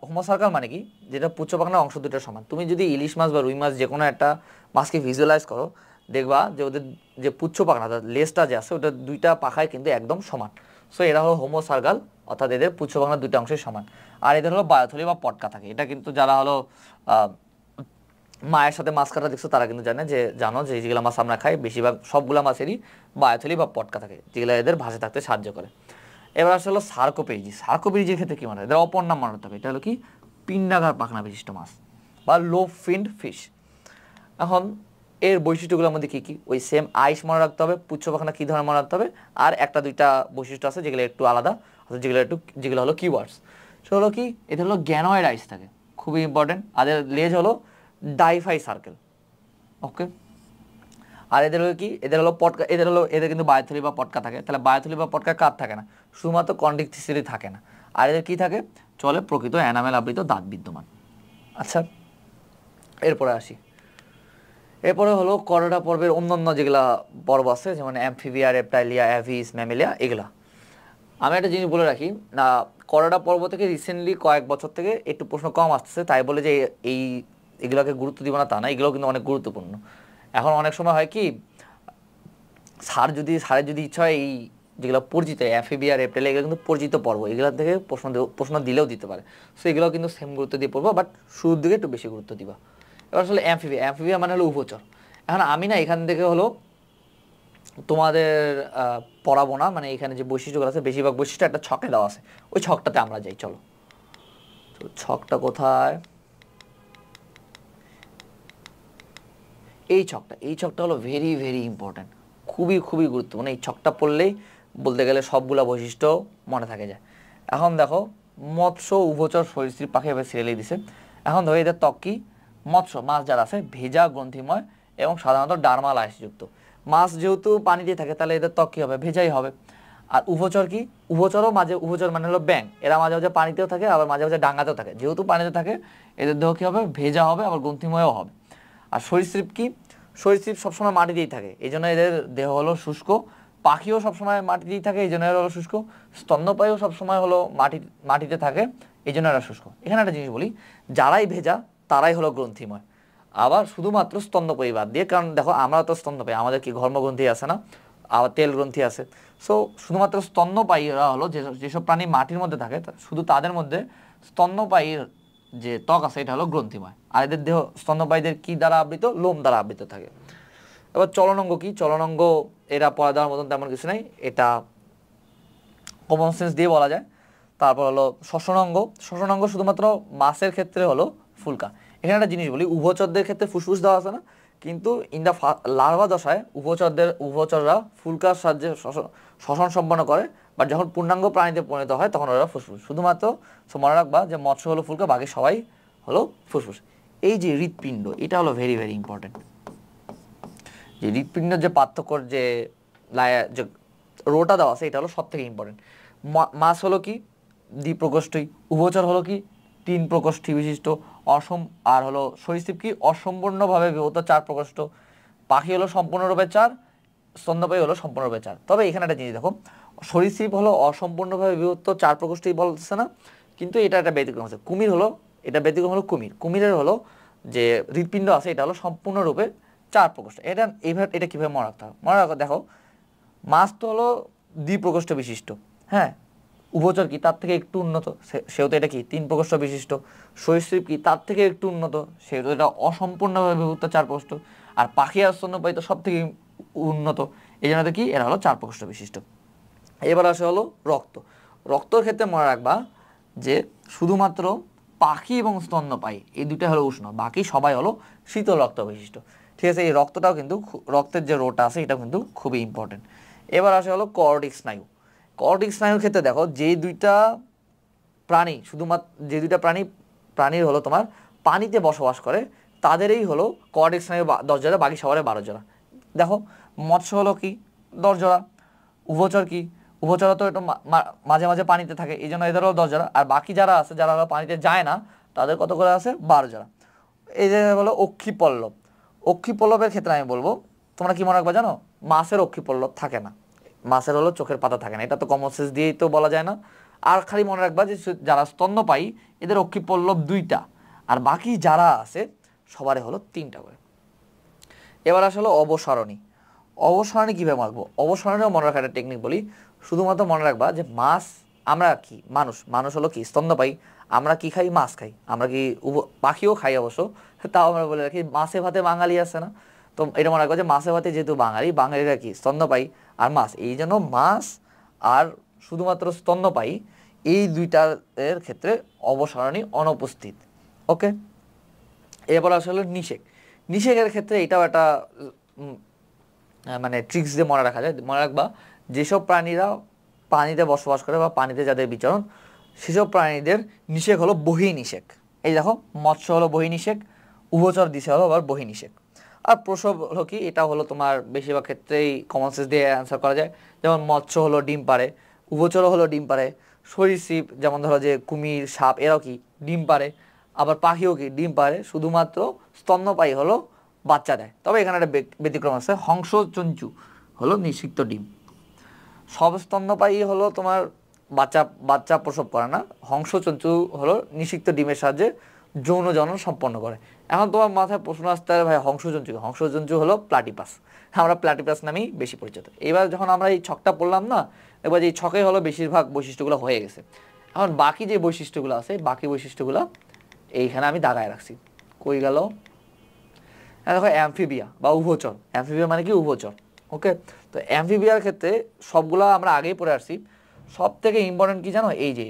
হোমোসার্কাল মানে কি? যেটা পুচ্ছপাখনার অংশ দুটো সমান। তুমি যদি ইলিশ মাছ বা রুই মাছ যে কোনো একটা মাছকে ভিজুয়ালাইজ করো, দেখবা যে ওদের যে পুচ্ছপাখনা, লেজটা যে আছে, ওটা দুইটা পাখায় কিন্তু একদম সমান। সো এরা হলো হোমোসার্কাল, অর্থাৎ এদের পুচ্ছপাখনার দুইটা অংশই সমান। আর এদের হলো বায়োথলি বা পটকা থাকে। এটা কিন্তু যারা হলো মায়ের সাথে মাছ কাটা দেখছো, তারা কিন্তু জানো যে যেগুলো মাছ আমরা খাই, বেশিরভাগ সবগুলো মাছেরই বায়োথলি বা পটকা থাকে, যেগুলো এদের ভাসে থাকতে সাহায্য করে। এবার আসলে হলো সার্কোপেরিজির ক্ষেত্রে কি মনে হয়? এদের অপর নাম মনে রাখতে হবে, এটা হলো কি, পিণ্ডাকার পাখনা বিশিষ্ট মাছ বা লোভ ফিন্ড ফিশ। এখন এর বৈশিষ্ট্যগুলোর মধ্যে কী কী? ওই সেম আইস মনে রাখতে হবে, পুচ্ছ পাখনা কী ধরনের মনে রাখতে হবে, আর একটা দুইটা বৈশিষ্ট্য আছে যেগুলো একটু আলাদা, যেগুলো হলো কিওয়ার্ডস। সে হলো কি, এদের হলো গ্যানয়েড আইস থাকে, খুবই ইম্পর্টেন্ট। আর এদের লেজ হলো ডাইফাই সার্কেল। ওকে, আর এদের হলো কি, এদের কিন্তু বায়োথলি বা পটকা থাকে। তাহলে বায়োথলি বা পটকা কার থাকে না? শুধুমাত্র কন্ডেকথিসেরই থাকে না। আর এদের কি থাকে? চলে প্রকৃত এনামেল আবৃত দাঁত বিদ্যমান। আচ্ছা, এরপরে হলো করোডা পর্বের অন্যান্য যেগুলা পর্ব আছে, যেমন অ্যামফিবিয়া, রেপ্টাইলিয়া, অ্যাভিস, ম্যামেলিয়া, এগুলা। আমি একটা জিনিস বলে রাখি না, করোডা পর্ব থেকে রিসেন্টলি কয়েক বছর থেকে একটু প্রশ্ন কম আসতেছে, তাই বলে যে এগুলোকে গুরুত্ব দিব না তা না, এগুলো কিন্তু অনেক গুরুত্বপূর্ণ। এখন অনেক সময় হয় কি, স্যারের যদি ইচ্ছা হয়, এই যেগুলো পরিচিত অ্যামফিবিয়া, রেপ্টাইলিয়া, এগুলো কিন্তু পরিচিত পর্ব, এগুলো থেকে প্রশ্ন দিলেও দিতে পারে। সো এগুলো কিন্তু সেম গুরুত্ব দিয়ে পড়বো, বাট শুরুর দিকে একটু বেশি গুরুত্ব দিবা। এবার আসলে অ্যামফিবিয়া মানে হলো উভচর। এখন আমি না এখান থেকে হলো তোমাদের পড়াবো না, মানে এখানে যে বৈশিষ্ট্যগুলো আছে, বেশিরভাগ বৈশিষ্ট্য একটা ছকে দেওয়া আছে, ওই ছকটাতে আমরা যাই। চলো, তো ছকটা কোথায়? এই ছকটা হলো ভেরি ভেরি ইম্পর্ট্যান্ট, খুবই গুরুত্বপূর্ণ। এই ছকটা পড়লেই বলতে গেলে সবগুলা বৈশিষ্ট্য মনে থাকে যায়। এখন দেখো, মৎস্য, উভচর, সরীসৃপ, পাখি এভাবে সিরিয়ালে দিছে। এখন ধরো এদের ত্বক কি? মৎস্য মাছ যারা আছে, ভেজা, গ্রন্থিময় এবং সাধারণত ডার্মাল আইসযুক্ত। মাছ যেহেতু পানিতে থাকে, তাহলে এদের ত্বক কী হবে? ভেজাই হবে। আর উভচর কি? উভচর মানে হলো ব্যাঙ, এরা মাঝে মাঝে পানিতেও থাকে, আবার মাঝে মাঝে ডাঙাতেও থাকে। যেহেতু পানিতে থাকে, এদের দেহ কী হবে? ভেজা হবে, আবার গ্রন্থিময়ও হবে। আর সরীসৃপ কি? সরীসৃপ সবসময় মাটিতেই থাকে, এই জন্য এদের দেহ হলো শুষ্ক। পাখিও সবসময় মাটিতেই থাকে, এই জন্য এরা হলো শুষ্ক। স্তন্যপায়ীও সবসময় হলো মাটিতে থাকে, এই জন্য এরা শুষ্ক। এখানে একটা জিনিস বলি, যারাই ভেজা তারাই হলো গ্রন্থিময়। আবার শুধুমাত্র স্তন্যপায়ী বাদ দিয়ে, কারণ দেখো আমরা তো স্তন্যপায়ী, আমাদের কি ঘর্মগ্রন্থি আছে না, আবার তেল গ্রন্থি আছে। সো শুধুমাত্র স্তন্যপায়ীরা হলো যেসব প্রাণী মাটির মধ্যে থাকে, শুধু তাদের মধ্যে স্তন্যপায়ীর যে ত্বক আছে এটা হলো গ্রন্থিময়। আর এদের দেহ স্তন্যপায়ীদের কি দ্বারা আবৃত? লোম দ্বারা আবৃত থাকে। এবার চলনাঙ্গ কি? চলনাঙ্গ এরা পড়া দেওয়ার মতন তেমন কিছু নাই, এটা কমন সেন্স দিয়ে বলা যায়। তারপর হলো শ্বসনাঙ্গ শুধুমাত্র মাছের ক্ষেত্রে হলো ফুলকা। এখানে একটা জিনিস বলি, উভচরদের ক্ষেত্রে ফুসফুস দেওয়া আছে না, কিন্তু ইন দ্য লার্ভা দশায় উভচররা ফুলকার সাহায্যে শ্বসন সম্পন্ন করে, বাট যখন পূর্ণাঙ্গ প্রাণীতে পরিণত হয় তখন ওরা ফুসফুস। শুধুমাত্র মনে রাখবা যে মৎস্য হলো ফুলকা, বাকি সবাই হলো ফুসফুস। এই যে হৃৎপিণ্ড, এটা হলো ভেরি ভেরি ইম্পর্টেন্ট। যে হৃৎপিণ্ডের যে পার্থক্যর যে রোটা দেওয়া আছে, এটা হলো সব থেকে ইম্পর্টেন্ট। মাছ হলো কি দ্বিপ্রকোষ্ঠী, উভচর হলো কি তিন প্রকোষ্ঠী বিশিষ্ট, আর হলো সরীসৃপ কি অসম্পূর্ণভাবে বিভক্ত চার প্রকোষ্ঠ, পাখি হলো সম্পূর্ণরূপে চার, স্তন্যপায়ী হলো সম্পূর্ণরূপে চার। তবে এখানে একটা জিনিস দেখো, সরীসৃপ হলো অসম্পূর্ণভাবে বিভক্ত চার প্রকোষ্ঠই বলছে না, কিন্তু এটা একটা ব্যতিক্রম আছে। কুমির হলো, এটা ব্যতিক্রম হলো কুমিরের হলো যে হৃৎপিণ্ড আছে এটা হলো সম্পূর্ণরূপে চার প্রকোষ্ঠ। এটা কীভাবে মনে রাখতে হবে, মনে রাখো, দেখো মাছ তো হলো দ্বিপ্রকোষ্ঠ বিশিষ্ট, হ্যাঁ, উভচর কি তার থেকে একটু উন্নত, সেহেতু এটা কি তিন প্রকোষ্ঠ বিশিষ্ট, সরীসৃপ কি তার থেকে একটু উন্নত, সেহেতু এটা অসম্পূর্ণভাবে বিভক্ত চার প্রকোষ্ঠ, আর পাখি আর স্তন্যপায়ী তো সব থেকে উন্নত, এই জন্য কি এরা হলো চার প্রকোষ্ঠ বিশিষ্ট। এবার আসে হলো রক্তর ক্ষেত্রে মনে রাখবা যে শুধুমাত্র পাখি এবং স্তন্যপায়ী এই দুইটা হলো উষ্ণ, বাকি সবাই হলো শীতল রক্ত বিশিষ্ট। ঠিক আছে, এই রক্তটাও কিন্তু রক্তের যে রোটা আছে এটাও কিন্তু খুবই ইম্পর্টেন্ট। এবার আসে হলো কর্ডিক স্নায়ুর ক্ষেত্রে দেখো যে দুইটা প্রাণীর হলো তোমার পানিতে বসবাস করে তাদেরই হলো কর্ডিক স্নায়ু 10 জোড়া, বাকি সবার 12 জোড়া। দেখো মৎস্য হলো কি 10 জোড়া, উভচর কি উভচর তো একটু মাঝে মাঝে পানিতে থাকে, এই জন্য এদেরও 10 জোড়া, আর বাকি যারা আছে যারা পানিতে যায় না তাদের কত করে আছে 12 জোড়া। এই যে হলো অক্ষিপল্লবের ক্ষেত্রে আমি বলবো তোমরা কি মনে রাখবা জানো, মাছের অক্ষিপল্লব থাকে না, মাছের হলো চোখের পাতা থাকে না, এটা তো কমন সেন্স দিয়েই তো বলা যায় না। আর খালি মনে রাখবা যে যারা স্তন্যপায়ী এদের অক্ষিপল্লব 2টা, আর বাকি যারা আছে সবারই হলো 3টা করে। এবার আসলে অবসরণী কীভাবে মাখবো, অবসরণীও মনে রাখার একটা টেকনিক বলি। শুধুমাত্র মনে রাখবা যে মাছ, আমরা কি মানুষ হলো কি স্তন্যপায়ী, আমরা কি খাই, মাছ খাই, আমরা কি পাখিও খাই অবশ্য, তাও আমরা বলে রাখি মাছে ভাতে বাঙালি আছে না, তো এটা মনে রাখবো যে মাছে ভাতে যেহেতু বাঙালিরা কি স্তন্যপায়ী আর মাছ, এই জন্য মাছ আর শুধুমাত্র স্তন্যপায়ী এই দুইটার ক্ষেত্রে অবসরণী অনুপস্থিত। ওকে, এরপর আসলে নিষেকের ক্ষেত্রে এটাও একটা মানে ট্রিক্স দিয়ে মনে রাখা যায়। মনে রাখবা যেসব প্রাণীরা পানিতে বসবাস করে বা পানিতে যাদের বিচরণ, সেসব প্রাণীদের নিষেক হলো বহির্নিষেক। এই দেখো মৎস্য হলো বহির্নিষেক, উভচর দিশে হলো আবার বহির্নিষেক। আর প্রসব হলো কি, এটা হলো তোমার বেশিরভাগ ক্ষেত্রেই কমন সেন্স দিয়ে অ্যান্সার করা যায়। যেমন মৎস্য হলো ডিম পারে, উভচরও হলো ডিম পারে, সরীসৃপ যেমন ধরো যে কুমির, সাপ এরাও কি ডিম পারে, আবার পাখিও কি ডিম পারে, শুধুমাত্র স্তন্যপায়ী হলো বাচ্চা দেয়। তবে এখানে একটা ব্যতিক্রম আছে, হংসচঞ্চু হলো নিষিক্ত ডিম। সব স্তন্যপায়ী হলো তোমার বাচ্চা প্রসব করে না, হংসচঞ্চু হলো নিষিক্ত ডিমের সাহায্যে যৌন জনন সম্পন্ন করে। এখন তোমার মাথায় প্রশ্ন আসতে পারে ভাই হংসচঞ্চু হলো প্লাটিপাস, আমরা প্লাটিপাস নামেই বেশি পরিচিত। এবার যখন আমরা এই ছকটা পড়লাম না, এবার এই ছকে হলো বেশিরভাগ বৈশিষ্ট্যগুলো হয়ে গেছে। এখন বাকি যে বৈশিষ্ট্যগুলো আছে, বাকি বৈশিষ্ট্যগুলো এইখানে আমি দাগায় রাখছি, কই গেল, দেখো অ্যামফিবিয়া বা উভচর, অ্যামফিবিয়া মানে কি উভচর। ওকে, তো অ্যামফিবিয়ার ক্ষেত্রে সবগুলো আমরা আগেই পড়ে আসছি, সব থেকে ইম্পর্টেন্ট কি জানো, এই যে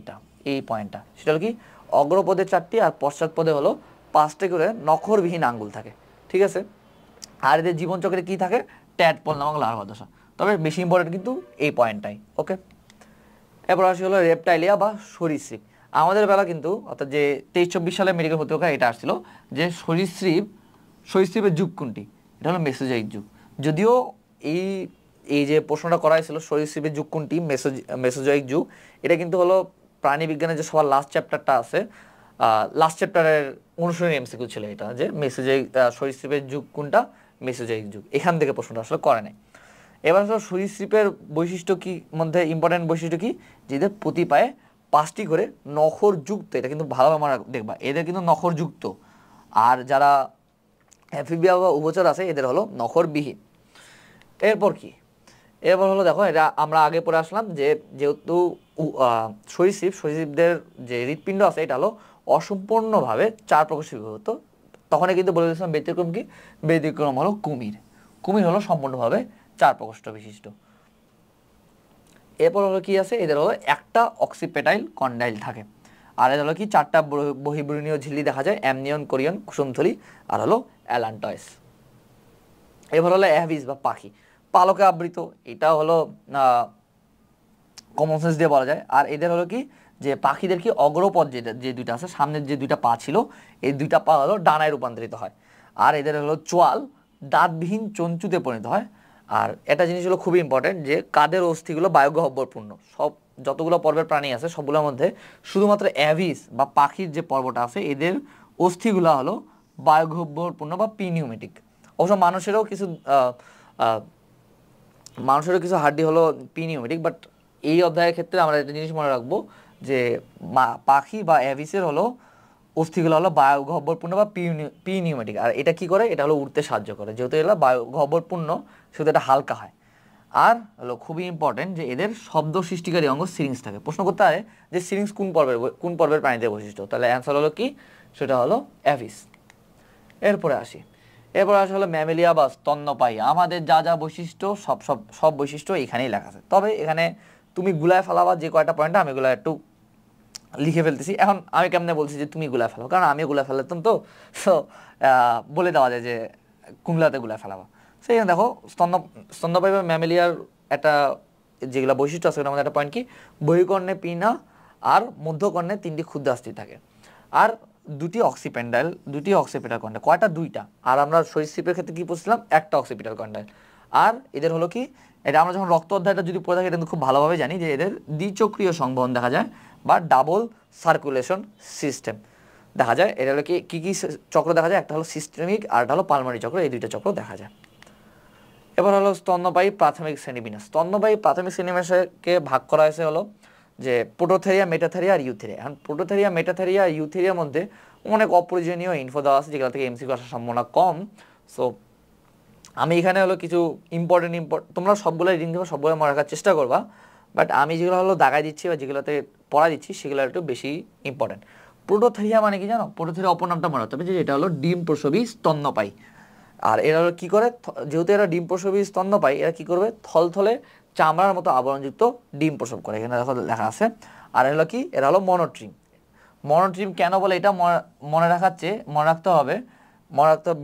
এই পয়েন্টটা, সেটা হলো কি অগ্রপদে 4টি আর পশ্চাৎপদে হলো 5টি করে নখরবিহীন আঙ্গুল থাকে। ঠিক আছে, আর এদের জীবনচক্রে কি থাকে, ট্যাডপল নামক লার্ভা দশা। তবে বেশি ইম্পর্টেন্ট কিন্তু এই পয়েন্টটাই। ওকে, এরপর আসি হলো রেপটাইলিয়া বা সরীসৃপ। আমাদের বেলা কিন্তু অর্থাৎ যে 23-24 সালে মেডিকেল ভর্তি এটা আসছিল যে সরীসৃপের যুগ কোনটি, এটা হলো মেসোজোয়িক যুগ। যদিও এই যে প্রশ্নটা করা হয়েছিল সরীসৃপের যুগ কোনটি, মেসোজোয়িক যুগ, এটা কিন্তু হলো প্রাণী বিজ্ঞানের যে সবার লাস্ট চ্যাপ্টারটা আছে, লাস্ট চ্যাপ্টারের অনুসরণী এমসিকিউ ছিল এটা, যে সরীসৃপের যুগ কোনটা, মেসোজোয়িক যুগ। এখান থেকে প্রশ্নটা আসলে করে নাই। এবার আসলে সরীসৃপের বৈশিষ্ট্য কি, মধ্যে ইম্পর্টেন্ট বৈশিষ্ট্য কি, যে এদের প্রতি পায়ে 5টি করে নখর যুক্ত, এটা কিন্তু ভালোভাবে আমরা দেখবা, এদের কিন্তু নখর যুক্ত। আর যারা অ্যামফিবিয়া বা উভচর আছে এদের হলো নখরবিহীন। এরপর হলো দেখো, এটা আমরা আগে পড়ে আসলাম যে যেহেতু সরীসৃপদের যে হৃৎপিণ্ড আছে এটা হলো অসম্পূর্ণভাবে 4 প্রকোষ্ঠে বিভক্ত, তখনই কিন্তু বলে দিয়েছিলাম ব্যতিক্রম কি, ব্যতিক্রম হলো কুমির হলো সম্পূর্ণভাবে 4 প্রকোষ্ঠ বিশিষ্ট। এরপর হলো কি আছে, এদের হলো একটা অক্সিপেটাইল কন্ডাইল থাকে, আর এদের হলো কি 4টা বহির্বর্ণীয় ঝিল্লি দেখা যায়, অ্যামনিয়ন, কোরিয়ন, কুসুমথলি আর হলো অ্যালান্টয়েস। এবার হলো অ্যাভিস বা পাখি, পালকে আবৃত, এটা হলো কমন সেন্স দিয়ে বলা যায়। আর এদের হলো কি যে পাখিদের কি অগ্রপদ যে দুইটা আছে, সামনের যে দুইটা পা ছিল, এই দুইটা পা হলো ডানায় রূপান্তরিত হয়। আর এদের হলো চোয়াল দাঁতবিহীন চঞ্চুতে পরিণত হয়। আর একটা জিনিস হলো খুবই ইম্পর্টেন্ট, যে কাদের অস্থিগুলো বায়ুগহ্বরপূর্ণ। সব যতগুলো পর্বের প্রাণী আছে সবগুলোর মধ্যে শুধুমাত্র অ্যাভিস বা পাখির যে পর্বটা আছে, এদের অস্থিগুলো হলো বায়ুগহ্বরপূর্ণ বা পিনিউমেটিক। অবশ্য মানুষেরও কিছু হাড্ডি হলো পিনিউমেটিক, বাট এই অধ্যায়ের ক্ষেত্রে আমরা একটা জিনিস মনে রাখবো যে পাখি বা অ্যাভিসের হলো অস্থিগুলো হলো বায়ুগহ্বরপূর্ণ বা পিনিউমেটিক। আর এটা কি করে, এটা হলো উড়তে সাহায্য করে, যেহেতু এগুলো বায়ুগহ্বরপূর্ণ সেহেতু এটা হালকা হয়। আর হলো খুবই ইম্পর্টেন্ট যে এদের শব্দ সৃষ্টিকারী অঙ্গ সিরিংস থাকে। প্রশ্ন করতে পারে যে সিরিংস কোন পর্বের প্রাণীদের বৈশিষ্ট্য, তাহলে অ্যান্সার হলো কি, সেটা হলো অ্যাভিস। এরপরে আসে হলো ম্যামেলিয়া বা স্তন্যপায়ী। আমাদের যা যা বৈশিষ্ট্য সব বৈশিষ্ট্য এখানেই লেখা আছে, তবে এখানে তুমি গুলায় ফেলাবা যে কয়টা পয়েন্ট, আমি এগুলো একটু লিখে ফেলতেছি। এখন আমি কেমনে বলছি যে তুমি গুলায় ফেলো, কারণ আমিও গুলায় ফেলতাম, তো সো বলে দেওয়া যায় যে কোনগুলাতে গুলায় ফেলাবা। সেই দেখো স্তন্যপায়ী বা ম্যামেলিয়ার একটা যেগুলো বৈশিষ্ট্য আছে, ওটার মধ্যে একটা পয়েন্ট কি, বহিকর্ণে পিনা আর মধ্যকর্ণে 3টি ক্ষুদ্রাস্থি থাকে, আর দুটি অক্সিপিটাল কন্ডাইল। কয়টা? 2টা। আর আমরা সরীসৃপের ক্ষেত্রে কি পড়ছিলাম, একটা অক্সিপিটাল কন্ডাইল। আর এদের হলো কি, এটা আমরা যখন রক্ত অধ্যায়টা যদি পড়ে থাকি, এটা কিন্তু খুব ভালোভাবে জানি যে এদের দ্বিচক্রীয় সংবহন দেখা যায় বা ডাবল সার্কুলেশন সিস্টেম দেখা যায়। এটা হলো কি চক্র দেখা যায়, একটা হলো সিস্টেমিক আর একটা হলো পালমারি চক্র, এই 2টা চক্র দেখা যায়। এবার হলো স্তন্যপায়ী প্রাথমিক শ্রেণীবিন্যাস। স্তন্যপায়ী প্রাথমিক শ্রেণীবিন্যাসকে ভাগ করা হয়েছে হলো যে প্রোটোথেরিয়া, মেটাথেরিয়া আর ইউথেরিয়া। এখন প্রোটোথেরিয়া, মেটাথেরিয়া আর ইউথেরিয়ার মধ্যে অনেক অপ্রয়োজনীয় ইনফো দেওয়া আছে, যেগুলো থেকে এমসিকিউ আসার সম্ভাবনা কম। সো আমি এখানে হলো কিছু ইম্পর্টেন্ট তোমরা সবগুলো রিডিং দেবো, সবগুলো মনে রাখার চেষ্টা করবা, বাট আমি যেগুলো হলো দাগাই দিচ্ছি বা যেগুলোতে পড়া দিচ্ছি সেগুলো একটু বেশি ইম্পর্টেন্ট। প্রোটোথেরিয়া মানে কি জানো? প্রোটোথেরিয়া অপর নামটা মনে রাখতে হবে যে এটা হলো ডিম প্রসবী স্তন্যপায়ী। আর এরা কি করে, যেহেতু এরা ডিম প্রসবী স্তন্যপায়ী, এরা কি করবে, থলথলে চামড়ার মতো আবরণযুক্ত ডিম প্রসব করে, এখানে দেখো লেখা আছে। আর হলো কি, এরা হলো মনোট্রিম। মনোট্রিম কেন বলে এটা মনে রাখতে হবে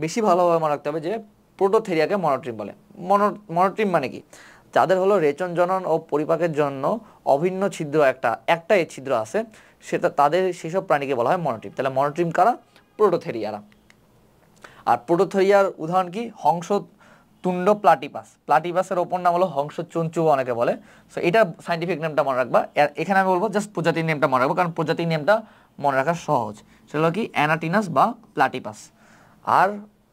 বেশি ভালোভাবে মনে রাখতে হবে যে প্রোটোথেরিয়াকে মনোট্রিম বলে। মনোট্রিম মানে কি, যাদের হলো রেচন জনন ও পরিপাকের জন্য অভিন্ন ছিদ্র একটা এই ছিদ্র আছে, তাদের সেসব প্রাণীকে বলা হয় মনোট্রিম। তাহলে মনোট্রিম কারা? প্রোটোথেরিয়ারা। আর প্রোটোথেরিয়ার উদাহরণ কি, হংসতুণ্ড প্লাটিপাসের ওপর নাম হলো হংসচঞ্চু অনেকে বলে। সো এটা সাইন্টিফিক নেমটা মনে রাখবা। এখানে আমি বলবো জাস্ট প্রজাতির নেমটা মনে রাখবো, কারণ প্রজাতির নেমটা মনে রাখা সহজ। সেটা হলো কি অ্যানাটিনাস বা প্লাটিপাস। আর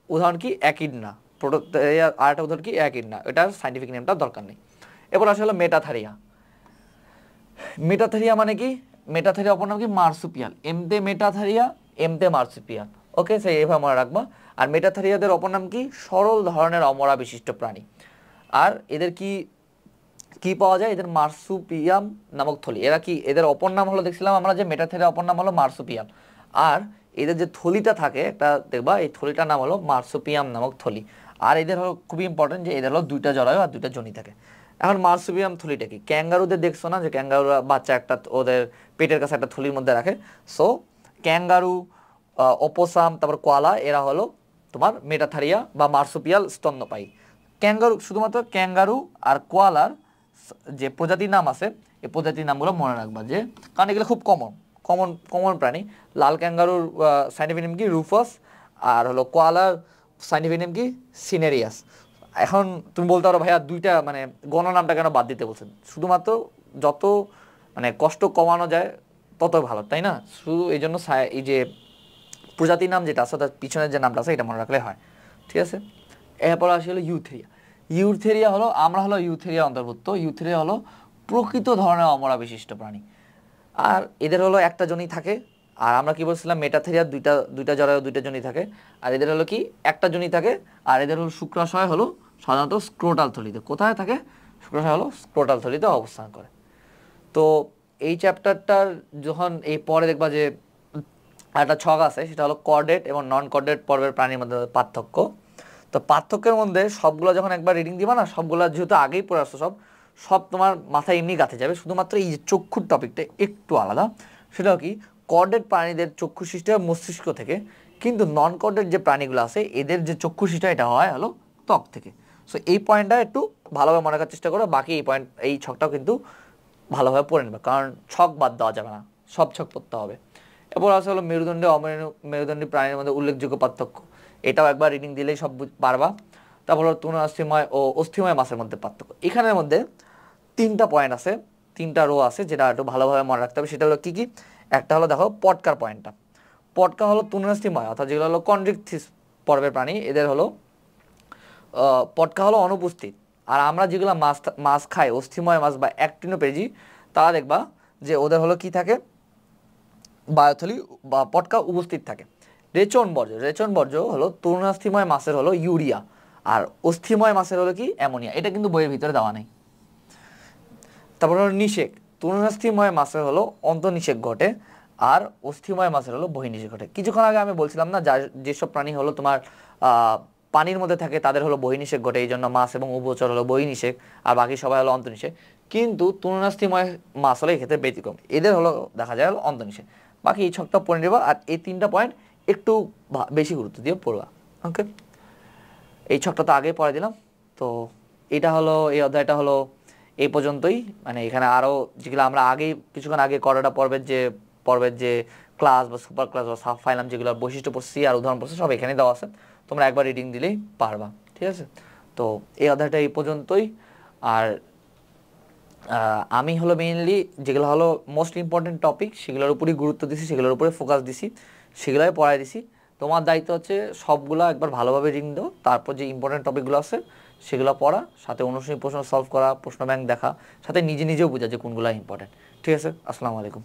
উদাহরণ কি অ্যাকিডনা। প্রোটোথেরিয়ার আর একটা উদাহরণ কি অ্যাকিডনা, এটার সাইন্টিফিক নেমটা দরকার নেই। এরপর আসলে হলো মেটাথেরিয়া। মেটাথেরিয়া মানে কি, মেটাথেরিয়া অপর নাম কি মার্সুপিয়াল। এমতে মেটাথেরিয়া, এমতে মার্সুপিয়াল। ওকে, সেই এভাবে মনে রাখবা। আর মেটাথেরিয়াদের অপর নাম কি, সরল ধরনের অমরা বিশিষ্ট প্রাণী। আর এদের কি পাওয়া যায়, এদের মার্সুপিয়াম নামক থলি। এদের অপর নাম হলো, দেখছিলাম আমরা যে মেটাথেরিয়া অপর নাম হলো মার্সুপিয়াম, আর এদের যে থলিটা থাকে একটা দেখবা, এই থলিটার নাম হলো মার্সুপিয়াম নামক থলি। আর এদের হলো খুবই ইম্পর্টেন্ট যে এদের হলো 2টা জরায়ু আর 2টা যোনি থাকে। এখন মার্সুপিয়াম থলিটা কি, ক্যাঙ্গারুদের দেখছো না যে ক্যাঙ্গারুরা বাচ্চা একটা ওদের পেটের কাছে একটা থলির মধ্যে রাখে। সো ক্যাঙ্গারু, অপোসাম, তারপর কোয়ালা, এরা হলো তোমার মেটাথেরিয়া বা মার্সুপিয়াল স্তন্যপায়ী। শুধুমাত্র ক্যাঙ্গারু আর কোয়ালার যে প্রজাতির নাম আছে, এই প্রজাতির নামগুলো মনে রাখবা, যে কারণ এগুলো খুব কমন প্রাণী। লাল ক্যাঙ্গারুর সাইন্টিফিক নেম কি, রুফাস। আর হলো কোয়ালার সাইন্টিফিক নেম কি, সিনেরিয়াস। এখন তুমি বলতে পারো ভাইয়া 2টা মানে গণনামটা কেন বাদ দিতে বলছেন? শুধুমাত্র যত মানে কষ্ট কমানো যায় তত ভালো, তাই না? শুধু এই জন্য এই যে প্রজাতির নাম যেটা আছে তার পিছনের যে নামটা আছে এটা মনে রাখলে হয়, ঠিক আছে? এরপর আসি হলো ইউথেরিয়া হলো, আমরা হলো ইউথেরিয়া অন্তর্ভুক্ত। ইউথেরিয়া হলো প্রকৃত ধরনের অমরা বিশিষ্ট প্রাণী। আর এদের হলো একটা যোনি থাকে। আর আমরা কি বলছিলাম, মেটাথেরিয়ার দুইটা জরায়ু 2টা যোনি থাকে। আর এদের হলো কি একটা যোনি থাকে। আর এদের হলো শুক্রাশয় হলো সাধারণত স্ক্রোটাল থলিতে। কোথায় থাকে? শুক্রাশয় হলো স্ক্রোটাল থলিতে অবস্থান করে। তো এই চ্যাপ্টারটার যখন এই পরে দেখবা যে একটা ছক আছে, সেটা হলো কর্ডেট এবং নন কর্ডেট পর্বের প্রাণীর মধ্যে পার্থক্য। তো পার্থক্যের মধ্যে সবগুলো যখন একবার রিডিং দিবা না, সবগুলো যেহেতু আগেই পড়ে আসছো, সব তোমার মাথায় এমনি গাঁথে যাবে, শুধুমাত্র এই যে চক্ষুর টপিকটা একটু আলাদা। সেটাও কি, কর্ডেড প্রাণীদের চক্ষু সৃষ্টি হয় মস্তিষ্ক থেকে, কিন্তু নন কর্ডেড যে প্রাণীগুলো আছে এদের যে চক্ষু সৃষ্টি হয় এটা হয় হলো ত্বক থেকে। সো এই পয়েন্টটা একটু ভালোভাবে মনে রাখার চেষ্টা করো, বাকি এই ছকটাও কিন্তু ভালোভাবে পড়ে নেবে, কারণ ছক বাদ দেওয়া যাবে না, সব ছক পড়তে হবে। এরপর আছে হলো মেরুদণ্ডী মেরুদণ্ডী প্রাণীর মধ্যে উল্লেখযোগ্য পার্থক্য, এটাও একবার রিডিং দিলেই সব পারবা। তারপর হলো তৃণাস্থিময় ও অস্থিময় মাছের মধ্যে পার্থক্য। এখানের মধ্যে 3টা পয়েন্ট আছে, 3টা রো আছে, যেটা একটু ভালোভাবে মনে রাখতে হবে। সেটা হলো কী কী, একটা হলো দেখো পটকার পয়েন্টটা। পটকা হলো তৃণাস্থিময়, অর্থাৎ যেগুলো হলো কন্ড্রিকথিস পর্বের প্রাণী, এদের হলো পটকা হলো অনুপস্থিত। আর আমরা যেগুলো মাছ খাই, অস্থিময় মাছ বা অ্যাক্টিনোপেজি, তারা দেখবা যে ওদের হলো কি থাকে, বায়োথলি বা পটকা উপস্থিত থাকে। রেচন বর্জ্য হলো তরুণাস্থিময় মাছের হলো ইউরিয়া, আর অস্থিময় মাছের হলো কি অ্যামোনিয়া। এটা কিন্তু বইয়ের ভিতরে দেওয়া নেই। তারপর হলো নিষেক, তরুণাস্থিময় মাছের হলো অন্তঃনিষেক ঘটে, আর অস্থিময় মাছের হলো বহির্নিষেক ঘটে। কিছুক্ষণ আগে আমি বলছিলাম না, যেসব প্রাণী হলো তোমার পানির মধ্যে থাকে তাদের হলো বহির্নিষেক ঘটে, এই জন্য মাছ এবং উভচর হলো বহির্নিষেক, আর বাকি সবাই হলো অন্তর্নিষেক। কিন্তু তরুণাস্থিময় মাছ হলো এক্ষেত্রে ব্যতিক্রম, এদের হলো দেখা যায় হলো অন্তর্নিষেক। বাকি এই ছকটা পড়ে নেবা, আর এই 3টা পয়েন্ট একটু বেশি গুরুত্ব দিয়ে পড়বা। ওকে, এই ছকটা তো আগেই পড়ে দিলাম। তো এটা হলো, এই অধ্যায়টা হলো এই পর্যন্তই। মানে এখানে আরও যেগুলো আমরা আগেই কিছুক্ষণ আগে করাটা পর্বের যে ক্লাস বা সুপার ক্লাস বা সাব ফাইলাম যেগুলোর বৈশিষ্ট্য পড়ছি আর উদাহরণ পড়ছি সব এখানেই দেওয়া আছে, তোমরা একবার রিডিং দিলেই পারবা। ঠিক আছে, তো এই অধ্যায়টা এই পর্যন্তই। আর আমি হলো মেইনলি যেগুলো হলো মোস্ট ইম্পর্টেন্ট টপিক সেগুলোর উপরই গুরুত্ব দিছি, সেগুলোর উপরে ফোকাস দিছি, সেগুলোই পড়াই দিছি। তোমার দায়িত্ব হচ্ছে সবগুলো একবার ভালোভাবে রিডিং দাও, তারপর যে ইম্পর্টেন্ট টপিকগুলো আছে সেগুলো পড়া, সাথে অনুশীলনী প্রশ্ন সলভ করা, প্রশ্ন ব্যাংক দেখা, সাথে নিজে নিজেও বোঝা যে কোনগুলো ইম্পর্টেন্ট। ঠিক আছে, আসসালামু আলাইকুম।